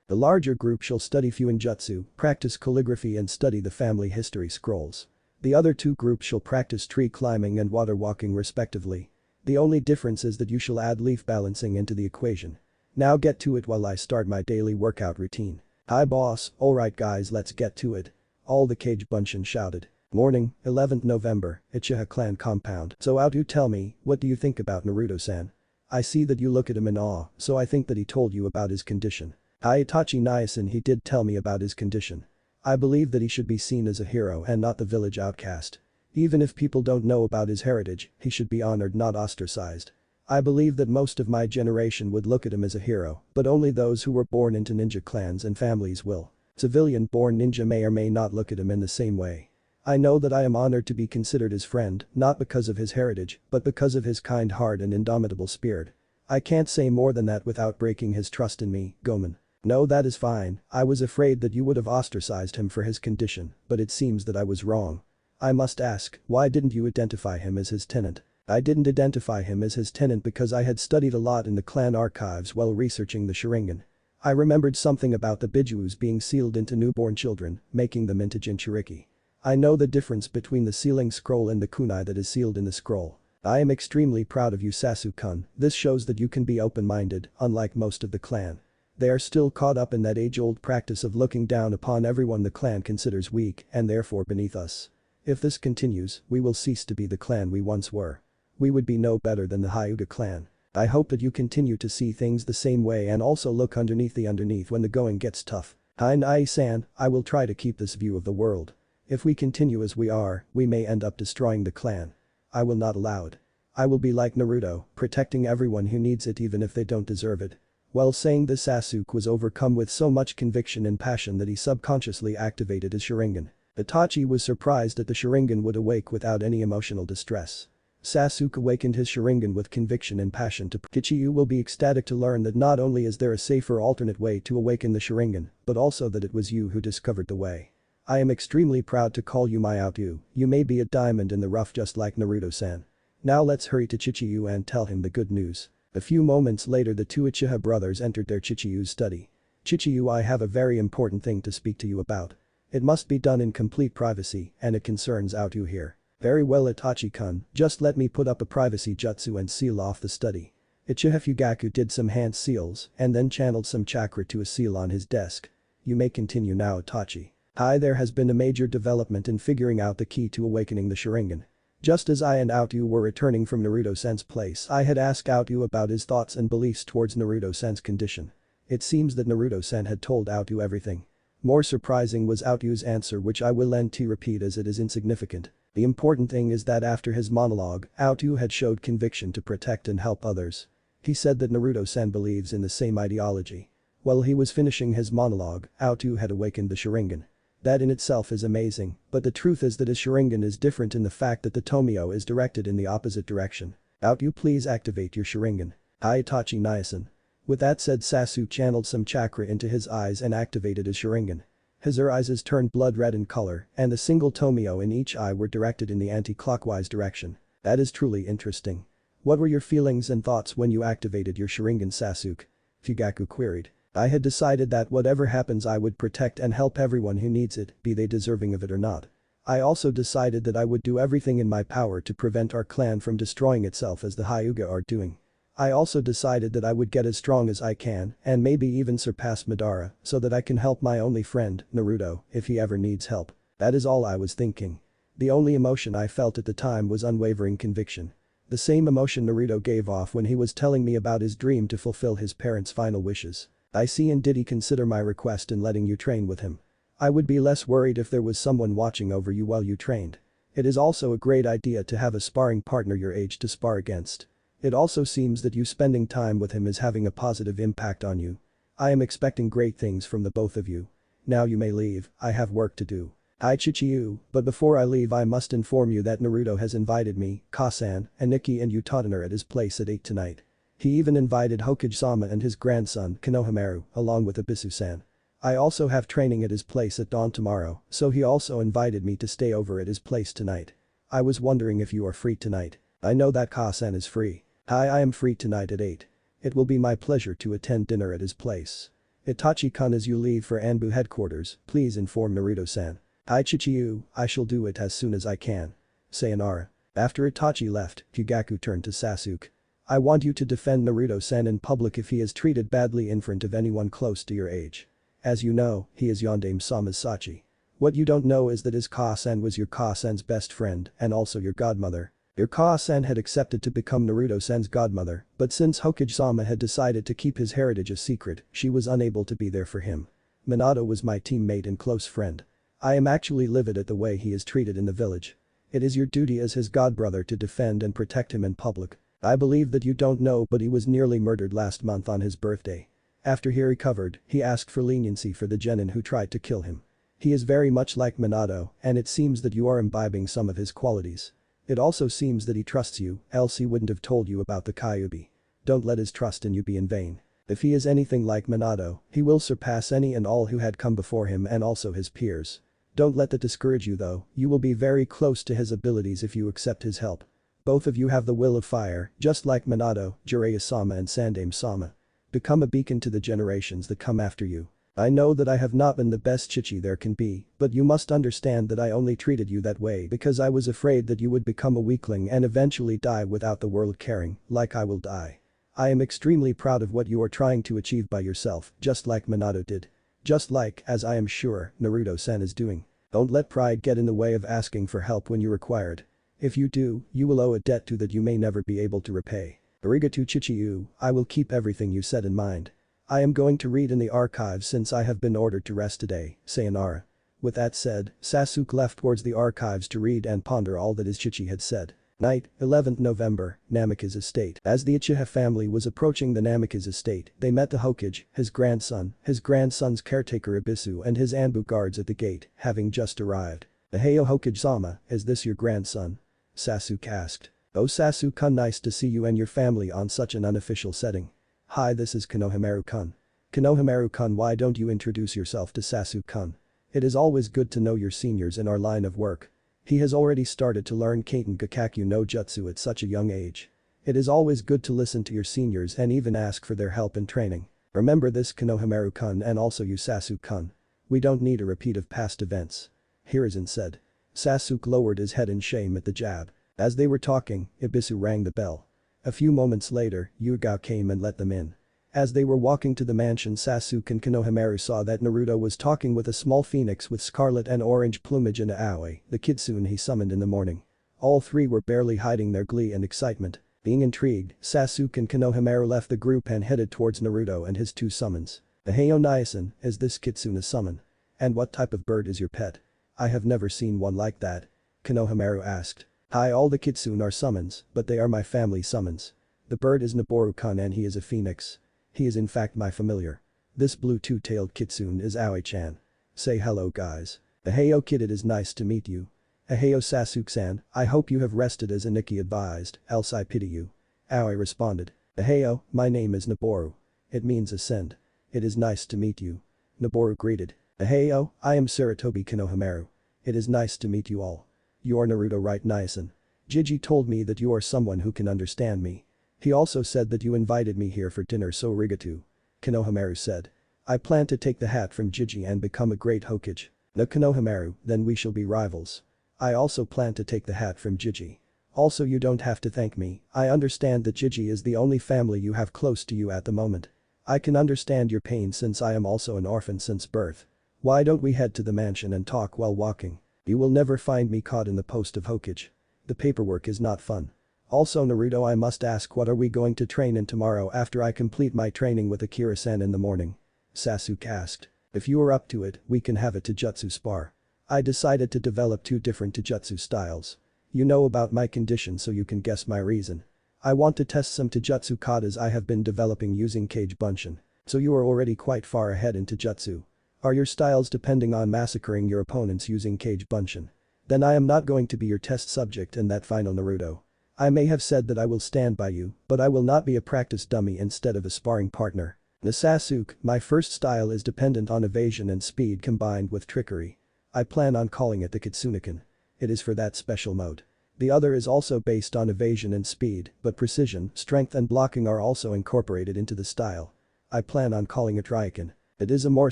The larger group shall study Fuinjutsu, practice calligraphy and study the family history scrolls. The other 2 groups shall practice tree climbing and water walking respectively. The only difference is that you shall add leaf balancing into the equation. Now get to it while I start my daily workout routine. Hi boss, alright guys, let's get to it. All the Kage Bunshin shouted. Morning, 11th November, Uchiha Clan compound. So out you tell me, what do you think about Naruto-san? I see that you look at him in awe, so I think that he told you about his condition. Hi Itachi Nyasan, he did tell me about his condition. I believe that he should be seen as a hero and not the village outcast. Even if people don't know about his heritage, he should be honored not ostracized. I believe that most of my generation would look at him as a hero, but only those who were born into ninja clans and families will. Civilian-born ninja may or may not look at him in the same way. I know that I am honored to be considered his friend, not because of his heritage, but because of his kind heart and indomitable spirit. I can't say more than that without breaking his trust in me, Gomen. No, that is fine, I was afraid that you would have ostracized him for his condition, but it seems that I was wrong. I must ask, why didn't you identify him as his tenant? I didn't identify him as his tenant because I had studied a lot in the clan archives while researching the Sharingan. I remembered something about the Bijus being sealed into newborn children, making them into Jinchuriki. I know the difference between the sealing scroll and the kunai that is sealed in the scroll. I am extremely proud of you Sasuke-kun, this shows that you can be open-minded, unlike most of the clan. They are still caught up in that age-old practice of looking down upon everyone the clan considers weak and therefore beneath us. If this continues, we will cease to be the clan we once were. We would be no better than the Hyuga clan. I hope that you continue to see things the same way and also look underneath when the going gets tough. Nai-san, I will try to keep this view of the world. If we continue as we are, we may end up destroying the clan. I will not allow it. I will be like Naruto, protecting everyone who needs it even if they don't deserve it. While saying this, Sasuke was overcome with so much conviction and passion that he subconsciously activated his Sharingan. Itachi was surprised that the Sharingan would awake without any emotional distress. Sasuke awakened his Sharingan with conviction and passion to Kichiyu will be ecstatic to learn that not only is there a safer alternate way to awaken the Sharingan, but also that it was you who discovered the way. I am extremely proud to call you my Outyu, you may be a diamond in the rough just like Naruto-san. Now let's hurry to Chichiyu and tell him the good news. A few moments later the two Uchiha brothers entered their Chichiyu's study. Chichiyu, I have a very important thing to speak to you about. It must be done in complete privacy and it concerns Outyu here. Very well Itachi-kun, just let me put up a privacy jutsu and seal off the study. Uchiha Fugaku did some hand seals and then channeled some chakra to a seal on his desk. You may continue now Itachi. There has been a major development in figuring out the key to awakening the Sharingan. Just as I and Outyu were returning from Naruto-sen's place, I had asked Outyu about his thoughts and beliefs towards Naruto-sen's condition. It seems that Naruto-sen had told Outyu everything. More surprising was Outyu's answer, which I will lend to repeat as it is insignificant. The important thing is that after his monologue, Outyu had showed conviction to protect and help others. He said that Naruto-sen believes in the same ideology. While he was finishing his monologue, Outyu had awakened the Sharingan. That in itself is amazing, but the truth is that his Sharingan is different in the fact that the Tomio is directed in the opposite direction. Outyu, please activate your Sharingan. Itachi Nyasan. With that said, Sasuke channeled some chakra into his eyes and activated his Sharingan. His eyes turned blood red in color and the single Tomio in each eye were directed in the anti-clockwise direction. That is truly interesting. What were your feelings and thoughts when you activated your Sharingan, Sasuke? Fugaku queried. I had decided that whatever happens I would protect and help everyone who needs it, be they deserving of it or not. I also decided that I would do everything in my power to prevent our clan from destroying itself as the Hyuga are doing. I also decided that I would get as strong as I can and maybe even surpass Madara so that I can help my only friend, Naruto, if he ever needs help. That is all I was thinking. The only emotion I felt at the time was unwavering conviction. The same emotion Naruto gave off when he was telling me about his dream to fulfill his parents' final wishes. I see, and did he consider my request in letting you train with him? I would be less worried if there was someone watching over you while you trained. It is also a great idea to have a sparring partner your age to spar against. It also seems that you spending time with him is having a positive impact on you. I am expecting great things from the both of you. Now you may leave, I have work to do. Chichiyu, but before I leave I must inform you that Naruto has invited me, Kasan, and Nikki and Utatana at his place at 8 tonight. He even invited Hokage-sama and his grandson, Konohamaru, along with Abisu-san. I also have training at his place at dawn tomorrow, so he also invited me to stay over at his place tonight. I was wondering if you are free tonight. I know that Kasan is free. I am free tonight at 8. It will be my pleasure to attend dinner at his place. Itachi-kun, as you leave for Anbu headquarters, please inform Naruto-san. Chichiyu, I shall do it as soon as I can. Sayonara. After Itachi left, Fugaku turned to Sasuke. I want you to defend Naruto-san in public if he is treated badly in front of anyone close to your age. As you know, he is Yondaime-sama's Sachi. What you don't know is that his Kasan was your Kasan's best friend and also your godmother. Your Kasan had accepted to become Naruto-san's godmother, but since Hokage-sama had decided to keep his heritage a secret, she was unable to be there for him. Minato was my teammate and close friend. I am actually livid at the way he is treated in the village. It is your duty as his godbrother to defend and protect him in public. I believe that you don't know, but he was nearly murdered last month on his birthday. After he recovered, he asked for leniency for the genin who tried to kill him. He is very much like Minato, and it seems that you are imbibing some of his qualities. It also seems that he trusts you, else he wouldn't have told you about the Kyuubi. Don't let his trust in you be in vain. If he is anything like Minato, he will surpass any and all who had come before him and also his peers. Don't let that discourage you though, you will be very close to his abilities if you accept his help. Both of you have the will of fire, just like Minato, Jiraiya-sama and Sandaime-sama. Become a beacon to the generations that come after you. I know that I have not been the best chichi there can be, but you must understand that I only treated you that way because I was afraid that you would become a weakling and eventually die without the world caring, like I will die. I am extremely proud of what you are trying to achieve by yourself, just like Minato did. Just like, as I am sure, Naruto-san is doing. Don't let pride get in the way of asking for help when you require it. If you do, you will owe a debt to that you may never be able to repay. Arigato Chichiyu, I will keep everything you said in mind. I am going to read in the archives since I have been ordered to rest today, sayonara. With that said, Sasuke left towards the archives to read and ponder all that Itachi had said. Night, 11th November, Namikaze estate. As the Uchiha family was approaching the Namikaze estate, they met the Hokage, his grandson's caretaker Ibisu and his Anbu guards at the gate, having just arrived. "Heyo Hokage-sama, is this your grandson?" Sasuke asked. "Oh Sasuke-kun, nice to see you and your family on such an unofficial setting. Hi, this is Konohamaru-kun." "Konohamaru-kun, why don't you introduce yourself to Sasuke-kun? It is always good to know your seniors in our line of work. He has already started to learn Kaiten Gakakyu no Jutsu at such a young age. It is always good to listen to your seniors and even ask for their help in training. Remember this Konohamaru-kun and also you Sasuke-kun. We don't need a repeat of past events." Hiruzen said. Sasuke lowered his head in shame at the jab. As they were talking, Ibisu rang the bell. A few moments later, Yuga came and let them in. As they were walking to the mansion, Sasuke and Konohamaru saw that Naruto was talking with a small phoenix with scarlet and orange plumage and Aoi, the kitsune he summoned in the morning. All three were barely hiding their glee and excitement. Being intrigued, Sasuke and Konohamaru left the group and headed towards Naruto and his two summons. "Heyo Nyasan, is this kitsune a summon? And what type of bird is your pet? I have never seen one like that." Konohamaru asked. "Hi, all the kitsune are summons, but they are my family summons. The bird is Naboru-kun and he is a phoenix. He is in fact my familiar. This blue two-tailed kitsune is Aoi-chan. Say hello guys. Heyo kid, it is nice to meet you. Heyo Sasuke-san, I hope you have rested as Aniki advised, else I pity you." Aoi responded. "Heyo, my name is Naboru. It means ascend. It is nice to meet you." Naboru greeted. "Heyo, I am Saratobi Konohamaru. It is nice to meet you all. You are Naruto, right Nyasan? Jiji told me that you are someone who can understand me. He also said that you invited me here for dinner, so arigato." Konohamaru said. "I plan to take the hat from Jiji and become a great Hokage." "No Konohamaru, then we shall be rivals. I also plan to take the hat from Jiji. Also you don't have to thank me, I understand that Jiji is the only family you have close to you at the moment. I can understand your pain since I am also an orphan since birth. Why don't we head to the mansion and talk while walking? You will never find me caught in the post of Hokage. The paperwork is not fun. Also Naruto, I must ask, what are we going to train in tomorrow after I complete my training with Akira-san in the morning?" Sasuke asked. "If you are up to it, we can have a Taijutsu spar. I decided to develop 2 different Taijutsu styles. You know about my condition so you can guess my reason. I want to test some Taijutsu katas I have been developing using Kage Bunshin. So you are already quite far ahead in Taijutsu. Are your styles depending on massacring your opponents using Kage Bunshin? Then I am not going to be your test subject in that final Naruto. I may have said that I will stand by you, but I will not be a practice dummy instead of a sparring partner. The Sasuke, my first style is dependent on evasion and speed combined with trickery. I plan on calling it the Kitsunekin. It is for that special mode. The other is also based on evasion and speed, but precision, strength and blocking are also incorporated into the style. I plan on calling it Ryokan. It is a more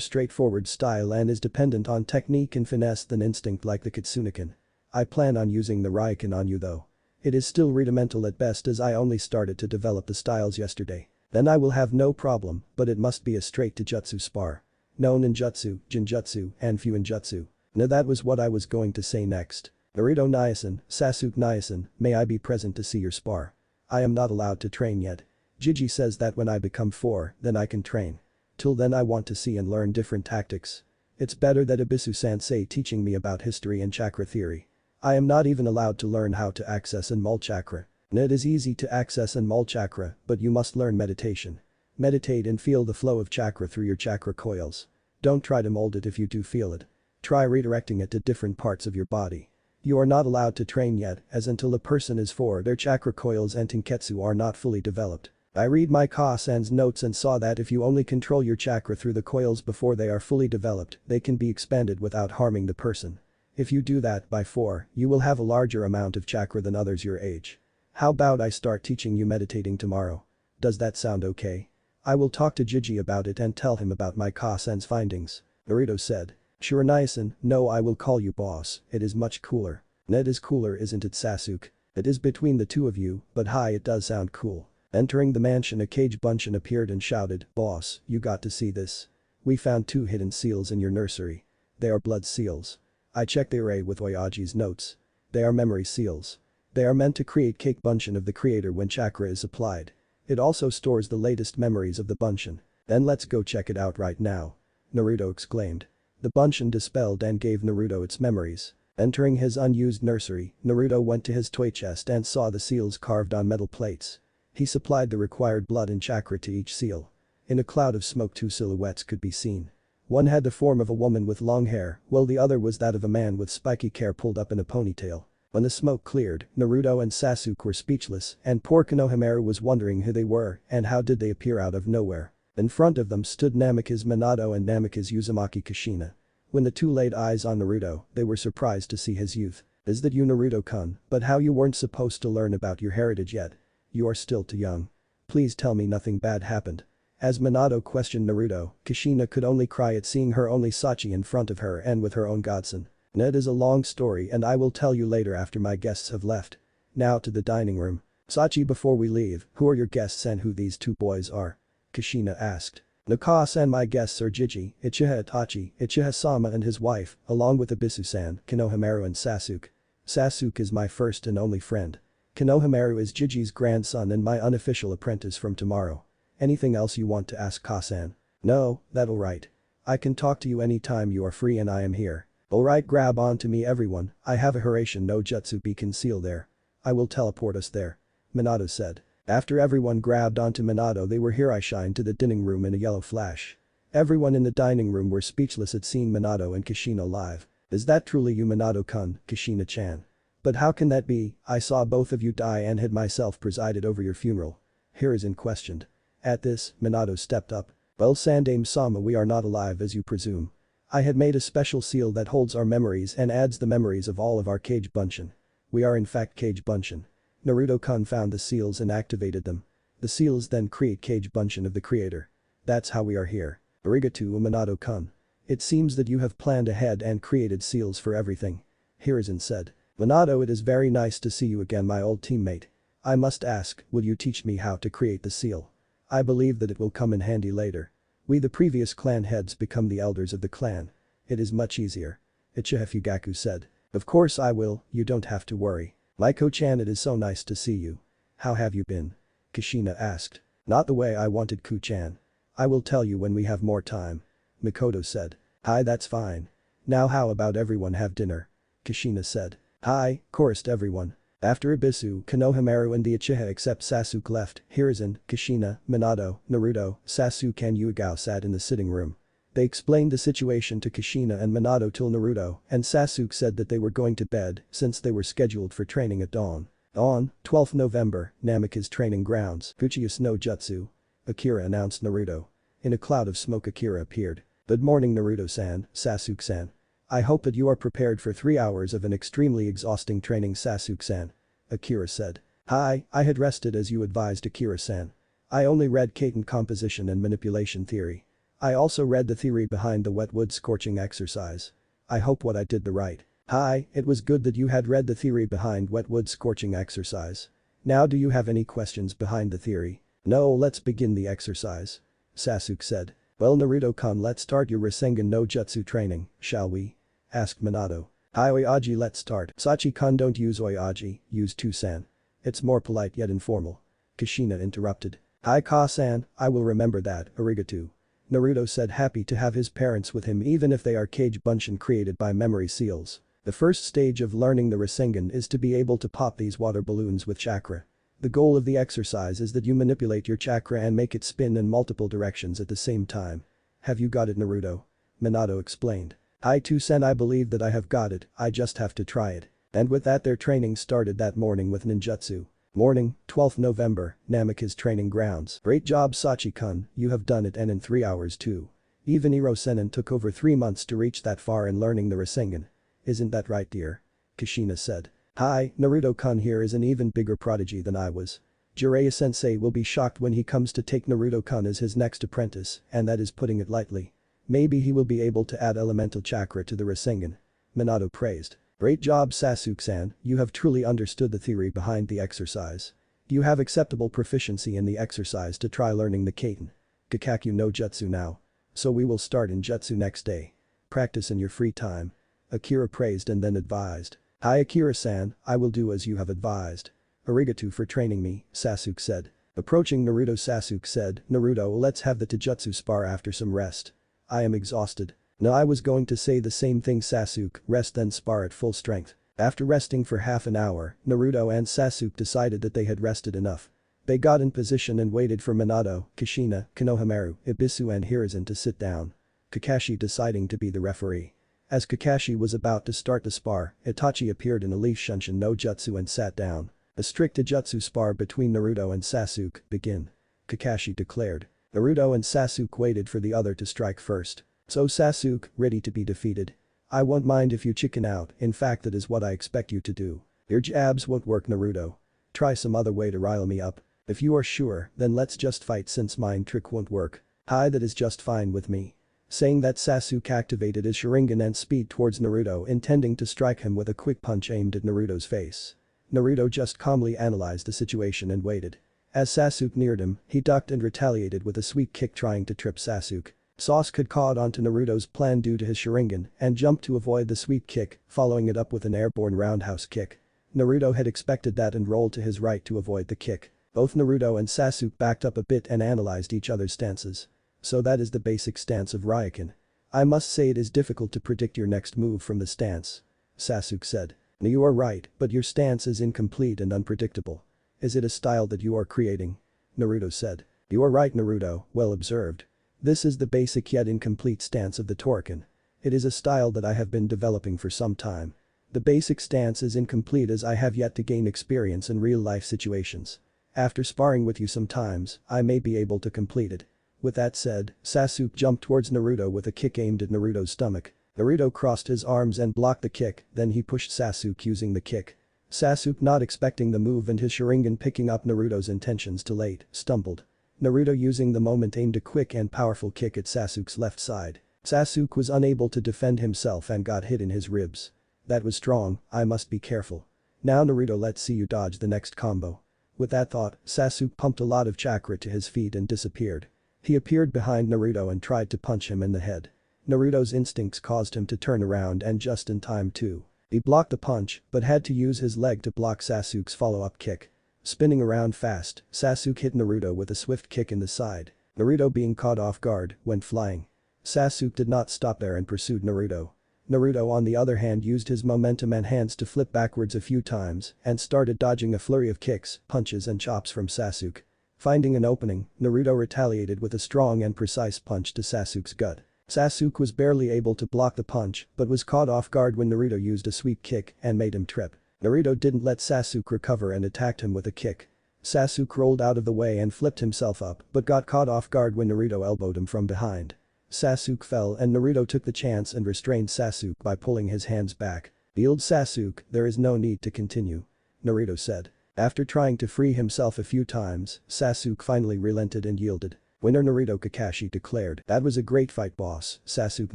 straightforward style and is dependent on technique and finesse than instinct like the Kitsunekin. I plan on using the Ryokan on you though. It is still rudimental at best as I only started to develop the styles yesterday. Then I will have no problem, but it must be a straight Taijutsu spar. No ninjutsu, jinjutsu, and fuinjutsu. Now that was what I was going to say next. Naruto Nyasan, Sasuke Nyasan, may I be present to see your spar? I am not allowed to train yet. Jiji says that when I become 4, then I can train. Till then I want to see and learn different tactics. It's better that Ibisu-sensei teaching me about history and chakra theory. I am not even allowed to learn how to access and mull chakra. And it is easy to access and mull chakra, but you must learn meditation. Meditate and feel the flow of chakra through your chakra coils. Don't try to mold it if you do feel it. Try redirecting it to different parts of your body. You are not allowed to train yet, as until a person is 4 their chakra coils and tenketsu are not fully developed. I read my Ka-san's notes and saw that if you only control your chakra through the coils before they are fully developed, they can be expanded without harming the person. If you do that by 4, you will have a larger amount of chakra than others your age. How about I start teaching you meditating tomorrow? Does that sound okay? I will talk to Jiji about it and tell him about my Ka-san's findings. Naruto said. Sure Nyasan, no I will call you boss, it is much cooler. It is cooler isn't it Sasuke? It is between the two of you, but hi it does sound cool. Entering the mansion a Kage Bunshin appeared and shouted, "Boss, you got to see this. We found 2 hidden seals in your nursery. They are blood seals." I checked the array with Oyaji's notes. They are memory seals. They are meant to create Kage Bunshin of the creator when chakra is applied. It also stores the latest memories of the Bunshin. Then let's go check it out right now. Naruto exclaimed. The Bunshin dispelled and gave Naruto its memories. Entering his unused nursery, Naruto went to his toy chest and saw the seals carved on metal plates. He supplied the required blood and chakra to each seal. In a cloud of smoke 2 silhouettes could be seen. One had the form of a woman with long hair, while the other was that of a man with spiky hair pulled up in a ponytail. When the smoke cleared, Naruto and Sasuke were speechless, and poor Konohamaru was wondering who they were and how did they appear out of nowhere. In front of them stood Namikaze Minato and Namikaze Uzumaki Kushina. When the two laid eyes on Naruto, they were surprised to see his youth. Is that you, Naruto-kun? But how you weren't supposed to learn about your heritage yet? You are still too young. Please tell me nothing bad happened. As Minato questioned Naruto, Kushina could only cry at seeing her only Sachi in front of her and with her own godson. It is a long story and I will tell you later after my guests have left. Now to the dining room. Sachi, before we leave, who are your guests and who these two boys are? Kushina asked. Nakase and my guests are Jiji, Uchiha Itachi, Uchiha-sama and his wife, along with Abisu-san, Konohamaru and Sasuke. Sasuke is my first and only friend. Konohamaru is Jiji's grandson and my unofficial apprentice from tomorrow. Anything else you want to ask Kasan? No, that'll right. I can talk to you anytime you are free and I am here. Alright, grab on to me everyone, I have a Hiraishin no Jutsu beacon seal there. I will teleport us there. Minato said. After everyone grabbed onto Minato they were Hiraishin to the dining room in a yellow flash. Everyone in the dining room were speechless at seeing Minato and Kushina live. Is that truly you, Minato-kun, Kushina-chan? But how can that be? I saw both of you die and had myself presided over your funeral. Hiruzen questioned. At this, Minato stepped up. Well, Sandaime-sama, we are not alive as you presume. I had made a special seal that holds our memories and adds the memories of all of our Kage Bunshin. We are in fact Kage Bunshin. Naruto-kun found the seals and activated them. The seals then create Kage Bunshin of the creator. That's how we are here. Arigato, Minato-kun. It seems that you have planned ahead and created seals for everything. Hiruzen said. Minato, it is very nice to see you again, my old teammate. I must ask, will you teach me how to create the seal? I believe that it will come in handy later. We the previous clan heads become the elders of the clan. It is much easier. Uchiha Fugaku said. Of course I will, you don't have to worry. Maiko-chan, it is so nice to see you. How have you been? Kushina asked. Not the way I wanted, Ku-chan. I will tell you when we have more time. Mikoto said. Hi, that's fine. Now how about everyone have dinner? Kushina said. Hi, chorused everyone. After Ibisu, Konohamaru and the Uchiha except Sasuke left, Hiruzen, Kushina, Minato, Naruto, Sasuke and Yugao sat in the sitting room. They explained the situation to Kushina and Minato till Naruto and Sasuke said that they were going to bed since they were scheduled for training at dawn. On 12th November, Namikaze training grounds, Uchiha no Jutsu. Akira announced Naruto. In a cloud of smoke Akira appeared. Good morning, Naruto-san, Sasuke-san. I hope that you are prepared for 3 hours of an extremely exhausting training, Sasuke-san. Akira said. Hi, I had rested as you advised, Akira-san. I only read Kaiten composition and manipulation theory. I also read the theory behind the wet wood scorching exercise. I hope what I did the right. Hi, it was good that you had read the theory behind wet wood scorching exercise. Now do you have any questions behind the theory? No, let's begin the exercise. Sasuke said. Well, Naruto-kun, let's start your Rasengan no Jutsu training, shall we? Asked Minato. Hi Oyaji, let's start. Sachi-kun, don't use Oyaji, use Tu-san. It's more polite yet informal. Kushina interrupted. Hi Ka-san, I will remember that, arigato. Naruto said, happy to have his parents with him even if they are Kage Bunshin created by memory seals. The first stage of learning the Rasengan is to be able to pop these water balloons with chakra. The goal of the exercise is that you manipulate your chakra and make it spin in multiple directions at the same time. Have you got it, Naruto? Minato explained. Hi Tu-san, I believe that I have got it, I just have to try it. And with that their training started that morning with ninjutsu. Morning, 12th November, Namikaze training grounds. Great job Sachi-kun, you have done it and in 3 hours too. Even Iro-senin took over 3 months to reach that far in learning the Rasengan. Isn't that right, dear? Kushina said. Hi, Naruto-kun here is an even bigger prodigy than I was. Jiraiya-sensei will be shocked when he comes to take Naruto-kun as his next apprentice, and that is putting it lightly. Maybe he will be able to add elemental chakra to the Rasengan. Minato praised. Great job Sasuke-san, you have truly understood the theory behind the exercise. You have acceptable proficiency in the exercise to try learning the Kaiten Gakkaku no Jutsu now. So we will start in Jutsu next day. Practice in your free time. Akira praised and then advised. Hi Akira-san, I will do as you have advised. Arigato for training me, Sasuke said. Approaching Naruto, Sasuke said, "Naruto, let's have the Taijutsu spar after some rest. I am exhausted." "No, I was going to say the same thing, Sasuke, rest then spar at full strength." After resting for half an hour, Naruto and Sasuke decided that they had rested enough. They got in position and waited for Minato, Kushina, Konohamaru, Ibisu and Hiruzen to sit down. Kakashi deciding to be the referee. As Kakashi was about to start the spar, Itachi appeared in a leaf Shunshin no Jutsu and sat down. A strict Taijutsu spar between Naruto and Sasuke, begin. Kakashi declared. Naruto and Sasuke waited for the other to strike first. So Sasuke, ready to be defeated. "I won't mind if you chicken out, in fact that is what I expect you to do. Your jabs won't work, Naruto. Try some other way to rile me up. If you are sure, then let's just fight since mine trick won't work." "Hi, that is just fine with me." Saying that, Sasuke activated his Sharingan and speed towards Naruto, intending to strike him with a quick punch aimed at Naruto's face. Naruto just calmly analyzed the situation and waited. As Sasuke neared him, he ducked and retaliated with a sweep kick trying to trip Sasuke. Sasuke had caught onto Naruto's plan due to his Sharingan and jumped to avoid the sweep kick, following it up with an airborne roundhouse kick. Naruto had expected that and rolled to his right to avoid the kick. Both Naruto and Sasuke backed up a bit and analyzed each other's stances. "So that is the basic stance of Rasengan. I must say it is difficult to predict your next move from the stance," Sasuke said. "You are right, but your stance is incomplete and unpredictable. Is it a style that you are creating?" Naruto said. "You are right, Naruto, well observed. This is the basic yet incomplete stance of the Torken. It is a style that I have been developing for some time. The basic stance is incomplete as I have yet to gain experience in real-life situations. After sparring with you sometimes, I may be able to complete it." With that said, Sasuke jumped towards Naruto with a kick aimed at Naruto's stomach. Naruto crossed his arms and blocked the kick, then he pushed Sasuke using the kick. Sasuke, not expecting the move and his Sharingan picking up Naruto's intentions too late, stumbled. Naruto using the moment aimed a quick and powerful kick at Sasuke's left side. Sasuke was unable to defend himself and got hit in his ribs. "That was strong, I must be careful. Now Naruto, let's see you dodge the next combo." With that thought, Sasuke pumped a lot of chakra to his feet and disappeared. He appeared behind Naruto and tried to punch him in the head. Naruto's instincts caused him to turn around and just in time too. He blocked the punch, but had to use his leg to block Sasuke's follow-up kick. Spinning around fast, Sasuke hit Naruto with a swift kick in the side. Naruto, being caught off guard, went flying. Sasuke did not stop there and pursued Naruto. Naruto, on the other hand, used his momentum and hands to flip backwards a few times and started dodging a flurry of kicks, punches and chops from Sasuke. Finding an opening, Naruto retaliated with a strong and precise punch to Sasuke's gut. Sasuke was barely able to block the punch but was caught off guard when Naruto used a sweep kick and made him trip. Naruto didn't let Sasuke recover and attacked him with a kick. Sasuke rolled out of the way and flipped himself up but got caught off guard when Naruto elbowed him from behind. Sasuke fell and Naruto took the chance and restrained Sasuke by pulling his hands back. "Yield, Sasuke, there is no need to continue," Naruto said. After trying to free himself a few times, Sasuke finally relented and yielded. "Winner Naruto," Kakashi declared. "That was a great fight, boss, Sasuke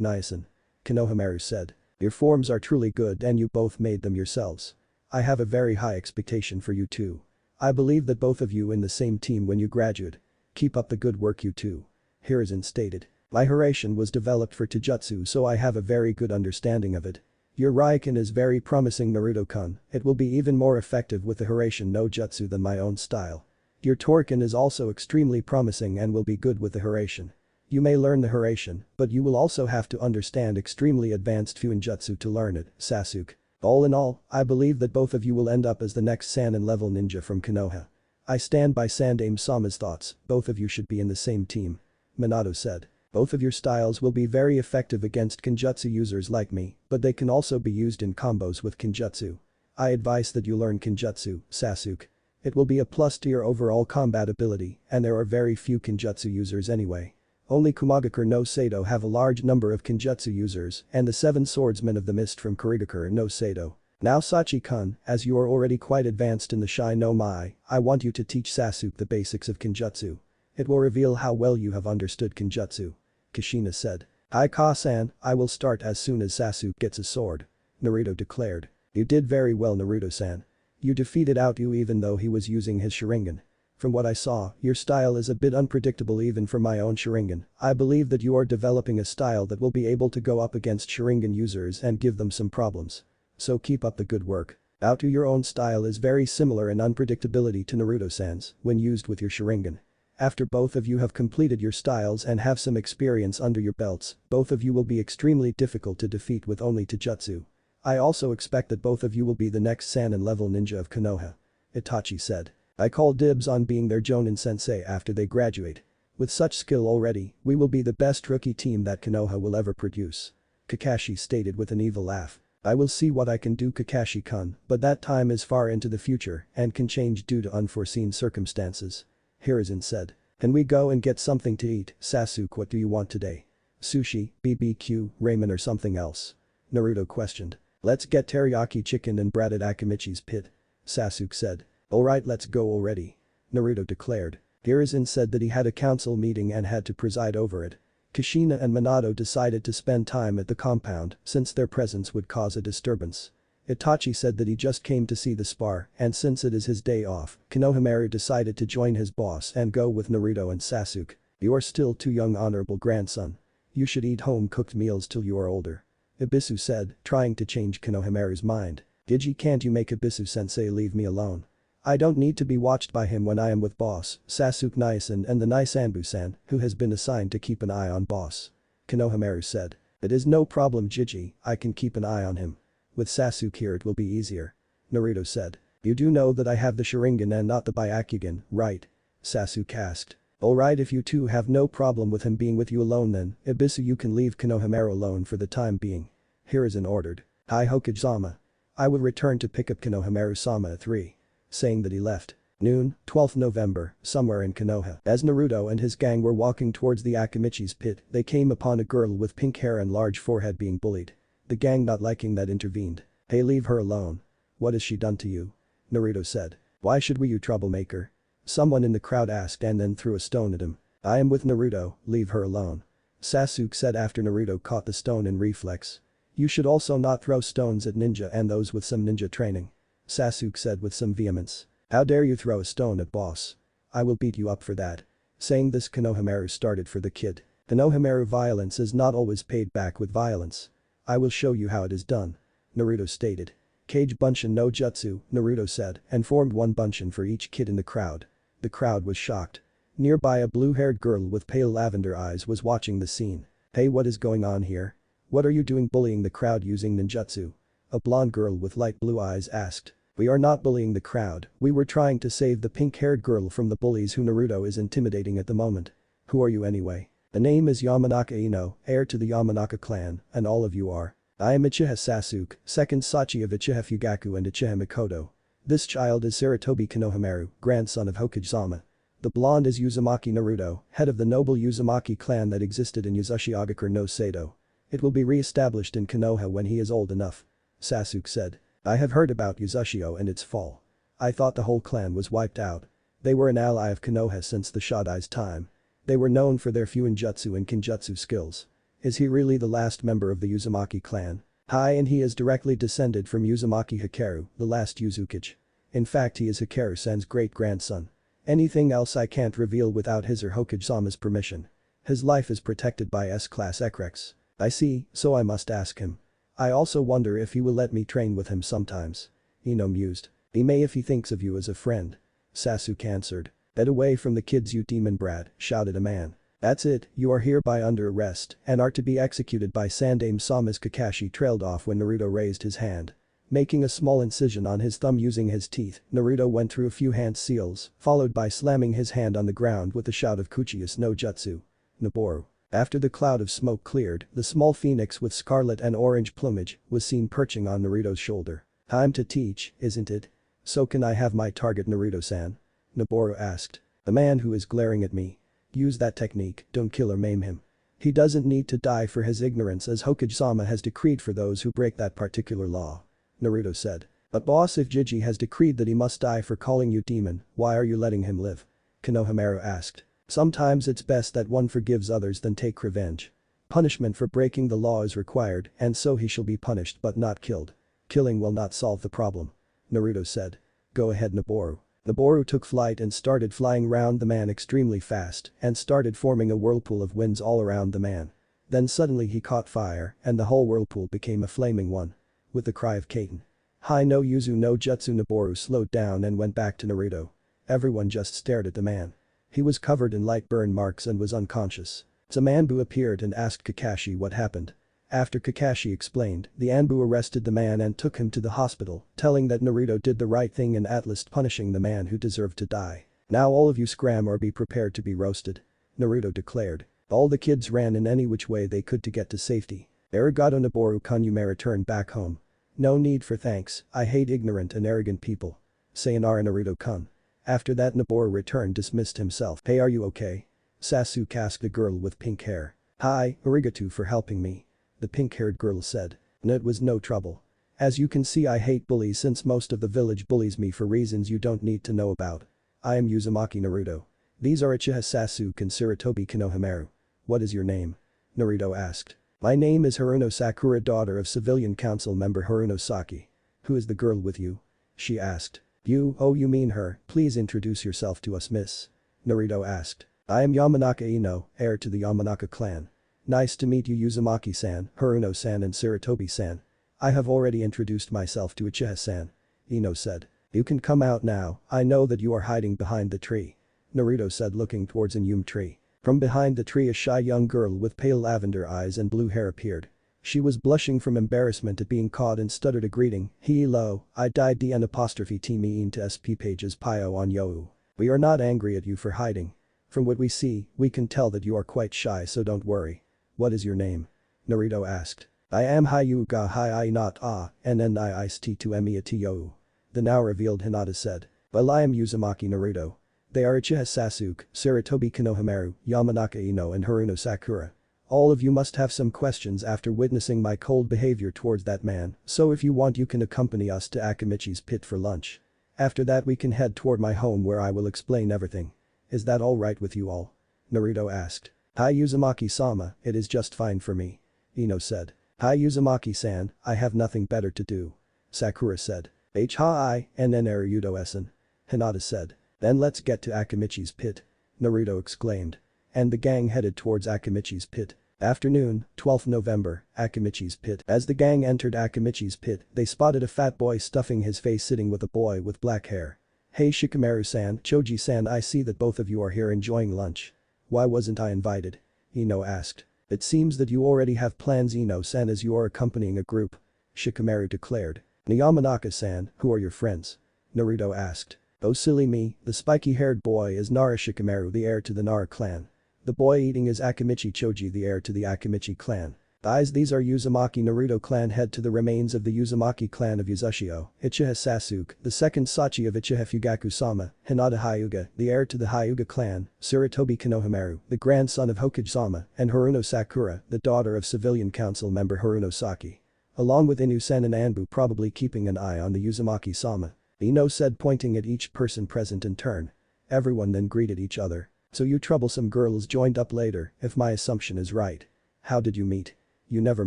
Nison," Konohamaru said. "Your forms are truly good and you both made them yourselves. I have a very high expectation for you two. I believe that both of you in the same team when you graduate. Keep up the good work, you two," Hiruzen stated. "My Hiraishin was developed for Taijutsu, so I have a very good understanding of it. Your Rasengan is very promising, Naruto-kun. It will be even more effective with the Hiraishin no Jutsu than my own style. Your Torken is also extremely promising and will be good with the Hiraishin. You may learn the Hiraishin, but you will also have to understand extremely advanced Fuinjutsu to learn it, Sasuke. All in all, I believe that both of you will end up as the next Sannin level ninja from Konoha. I stand by Sandaime-sama's thoughts, both of you should be in the same team," Minato said. "Both of your styles will be very effective against Kenjutsu users like me, but they can also be used in combos with Kenjutsu. I advise that you learn Kenjutsu, Sasuke. It will be a plus to your overall combat ability, and there are very few Kenjutsu users anyway. Only Kumagakure no Sado have a large number of Kenjutsu users and the 7 swordsmen of the mist from Kurigakure no Sado. Now Sachi-kun, as you are already quite advanced in the Shai no Mai, I want you to teach Sasuke the basics of Kenjutsu. It will reveal how well you have understood Kenjutsu," Kushina said. "Ka-san, I will start as soon as Sasuke gets a sword," Naruto declared. "You did very well, Naruto-san. You defeated Outyu even though he was using his Sharingan. From what I saw, your style is a bit unpredictable even for my own Sharingan. I believe that you are developing a style that will be able to go up against Sharingan users and give them some problems. So keep up the good work." Out to your own style is very similar in unpredictability to Naruto-san's when used with your Sharingan. After both of you have completed your styles and have some experience under your belts, both of you will be extremely difficult to defeat with only Taijutsu. I also expect that both of you will be the next Sannin level ninja of Konoha. Itachi said. I call dibs on being their Jonin sensei after they graduate. With such skill already, we will be the best rookie team that Konoha will ever produce. Kakashi stated with an evil laugh. I will see what I can do, Kakashi-kun, but that time is far into the future and can change due to unforeseen circumstances. Hiruzen said. Can we go and get something to eat, Sasuke? What do you want today? Sushi, BBQ, ramen or something else? Naruto questioned. Let's get teriyaki chicken and brat at Akimichi's pit. Sasuke said. Alright, let's go already. Naruto declared. Hiruzen said that he had a council meeting and had to preside over it. Kushina and Minato decided to spend time at the compound since their presence would cause a disturbance. Itachi said that he just came to see the Spar and since it is his day off, Konohamaru decided to join his boss and go with Naruto and Sasuke. You're still too young, honorable grandson. You should eat home-cooked meals till you are older. Ibisu said, trying to change Konohamaru's mind. Gigi, can't you make Ibisu-sensei leave me alone? I don't need to be watched by him when I am with boss, Sasuke Niasen and the nice Anbu-san, who has been assigned to keep an eye on boss. Konohamaru said. It is no problem, Gigi, I can keep an eye on him. With Sasuke here it will be easier. Naruto said. You do know that I have the Sharingan and not the Byakugan, right? Sasuke asked. Alright, if you two have no problem with him being with you alone then, Ibisu, you can leave Konohamaru alone for the time being. Hiruzen ordered. Hi Hokage-sama. I will return to pick up Konohamaru-sama at 3. Saying that he left. Noon, 12th November, somewhere in Konoha. As Naruto and his gang were walking towards the Akimichi's pit, they came upon a girl with pink hair and large forehead being bullied. The gang not liking that intervened. Hey, leave her alone. What has she done to you? Naruto said. Why should we, you troublemaker? Someone in the crowd asked and then threw a stone at him. I am with Naruto, leave her alone. Sasuke said after Naruto caught the stone in reflex. You should also not throw stones at ninja and those with some ninja training. Sasuke said with some vehemence. How dare you throw a stone at boss? I will beat you up for that. Saying this, Konohamaru started for the kid. Konohamaru violence is not always paid back with violence. I will show you how it is done. Naruto stated. Kage Bunshin no Jutsu, Naruto said, and formed one Bunshin for each kid in the crowd. The crowd was shocked. Nearby a blue-haired girl with pale lavender eyes was watching the scene. Hey, what is going on here? What are you doing bullying the crowd using ninjutsu? A blonde girl with light blue eyes asked. We are not bullying the crowd, we were trying to save the pink-haired girl from the bullies who Naruto is intimidating at the moment. Who are you anyway? The name is Yamanaka Ino, heir to the Yamanaka clan, and all of you are. I am Uchiha Sasuke, second Sachi of Uchiha Fugaku and Uchiha Mikoto. This child is Sarutobi Konohamaru, grandson of Hokage-sama. The blonde is Uzumaki Naruto, head of the noble Uzumaki clan that existed in Uzashigakure no Sado. It will be re-established in Konoha when he is old enough. Sasuke said. I have heard about Uzashio and its fall. I thought the whole clan was wiped out. They were an ally of Konoha since the Shodai's time. They were known for their Fuinjutsu and Kinjutsu skills. Is he really the last member of the Uzumaki clan? Hi, and he is directly descended from Uzumaki Hikaru, the last Uzukage. In fact, he is Hikaru-san's great-grandson. Anything else I can't reveal without his or Hokage-sama's permission. His life is protected by S-class Ekrex. I see, so I must ask him. I also wonder if he will let me train with him sometimes. Ino mused. He may if he thinks of you as a friend. Sasuke answered. Get away from the kids, you demon brat, shouted a man. That's it, you are hereby under arrest and are to be executed by Sandaime Sama's. Kakashi trailed off when Naruto raised his hand. Making a small incision on his thumb using his teeth, Naruto went through a few hand seals, followed by slamming his hand on the ground with a shout of Kuchius no Jutsu. Naboru. After the cloud of smoke cleared, the small phoenix with scarlet and orange plumage was seen perching on Naruto's shoulder. Time to teach, isn't it? So can I have my target, Naruto-san? Naboru asked. The man who is glaring at me. Use that technique, don't kill or maim him. He doesn't need to die for his ignorance as Hokage-sama has decreed for those who break that particular law. Naruto said. But boss, if Jiji has decreed that he must die for calling you demon, why are you letting him live? Konohamaru asked. Sometimes it's best that one forgives others than take revenge. Punishment for breaking the law is required and so he shall be punished but not killed. Killing will not solve the problem. Naruto said. Go ahead, Naboru. Naboru took flight and started flying round the man extremely fast and started forming a whirlpool of winds all around the man. Then suddenly he caught fire and the whole whirlpool became a flaming one. With the cry of Kaiten. Hi no Yuzu no Jutsu. Noboru slowed down and went back to Naruto. Everyone just stared at the man. He was covered in light burn marks and was unconscious. Some Anbu appeared and asked Kakashi what happened. After Kakashi explained, the Anbu arrested the man and took him to the hospital, telling that Naruto did the right thing and at least punishing the man who deserved to die. Now all of you scram or be prepared to be roasted. Naruto declared. All the kids ran in any which way they could to get to safety. Arigato Noboru-kun, you may return back home. No need for thanks, I hate ignorant and arrogant people. Sayonara Naruto-kun. After that Noboru returned dismissed himself. Hey, are you okay? Sasuke asked the girl with pink hair. Hi, arigato for helping me. The pink-haired girl said. No, it was no trouble. As you can see, I hate bullies since most of the village bullies me for reasons you don't need to know about. I am Uzumaki Naruto. These are Uchiha Sasuke and Sarutobi Konohamaru. What is your name? Naruto asked. My name is Haruno Sakura, daughter of civilian council member Haruno Saki. Who is the girl with you? She asked. You, oh you mean her, please introduce yourself to us miss. Naruto asked. I am Yamanaka Ino, heir to the Yamanaka clan. Nice to meet you Uzumaki-san, Haruno-san and Sarutobi-san. I have already introduced myself to Uchiha-san. Ino said. You can come out now, I know that you are hiding behind the tree. Naruto said looking towards a neem tree. From behind the tree a shy young girl with pale lavender eyes and blue hair appeared. She was blushing from embarrassment at being caught and stuttered a greeting. Hello, I died DN apostrophe T me into SP pages pio on you. We are not angry at you for hiding. From what we see, we can tell that you are quite shy, so don't worry. What is your name? Naruto asked. I am Hyuga Hi not NNIIST to Emiya. The now revealed Hinata said. Well, I am Uzumaki Naruto. They are Uchiha Sasuke, Sarutobi Konohamaru, Yamanaka Ino and Haruno Sakura. All of you must have some questions after witnessing my cold behavior towards that man, so if you want you can accompany us to Akimichi's pit for lunch. After that we can head toward my home where I will explain everything. Is that alright with you all? Naruto asked. Hi Uzumaki-sama, it is just fine for me. Ino said. Hi Uzumaki-san, I have nothing better to do. Sakura said. Hi Naruto-san. Hinata said. Then let's get to Akimichi's pit. Naruto exclaimed. And the gang headed towards Akimichi's pit. Afternoon, 12th November, Akimichi's pit. As the gang entered Akimichi's pit, they spotted a fat boy stuffing his face sitting with a boy with black hair. Hey Shikamaru-san, Choji-san, I see that both of you are here enjoying lunch. Why wasn't I invited? Ino asked. It seems that you already have plans Ino-san as you are accompanying a group. Shikamaru declared. Yamanaka-san, who are your friends? Naruto asked. Oh silly me, the spiky-haired boy is Nara Shikamaru, the heir to the Nara clan. The boy eating is Akimichi Choji, the heir to the Akimichi clan. These are Uzumaki Naruto clan head to the remains of the Uzumaki clan of Uzushio, Uchiha Sasuke, the second Sachi of Uchiha Fugaku-sama, Hinata Hyuga, the heir to the Hyuga clan, Sarutobi Konohamaru, the grandson of Hokage-sama, and Haruno Sakura, the daughter of civilian council member Haruno Saki. Along with Inu-san and Anbu probably keeping an eye on the Uzumaki-sama. Ino said pointing at each person present in turn. Everyone then greeted each other. So you troublesome girls joined up later, if my assumption is right. How did you meet? You never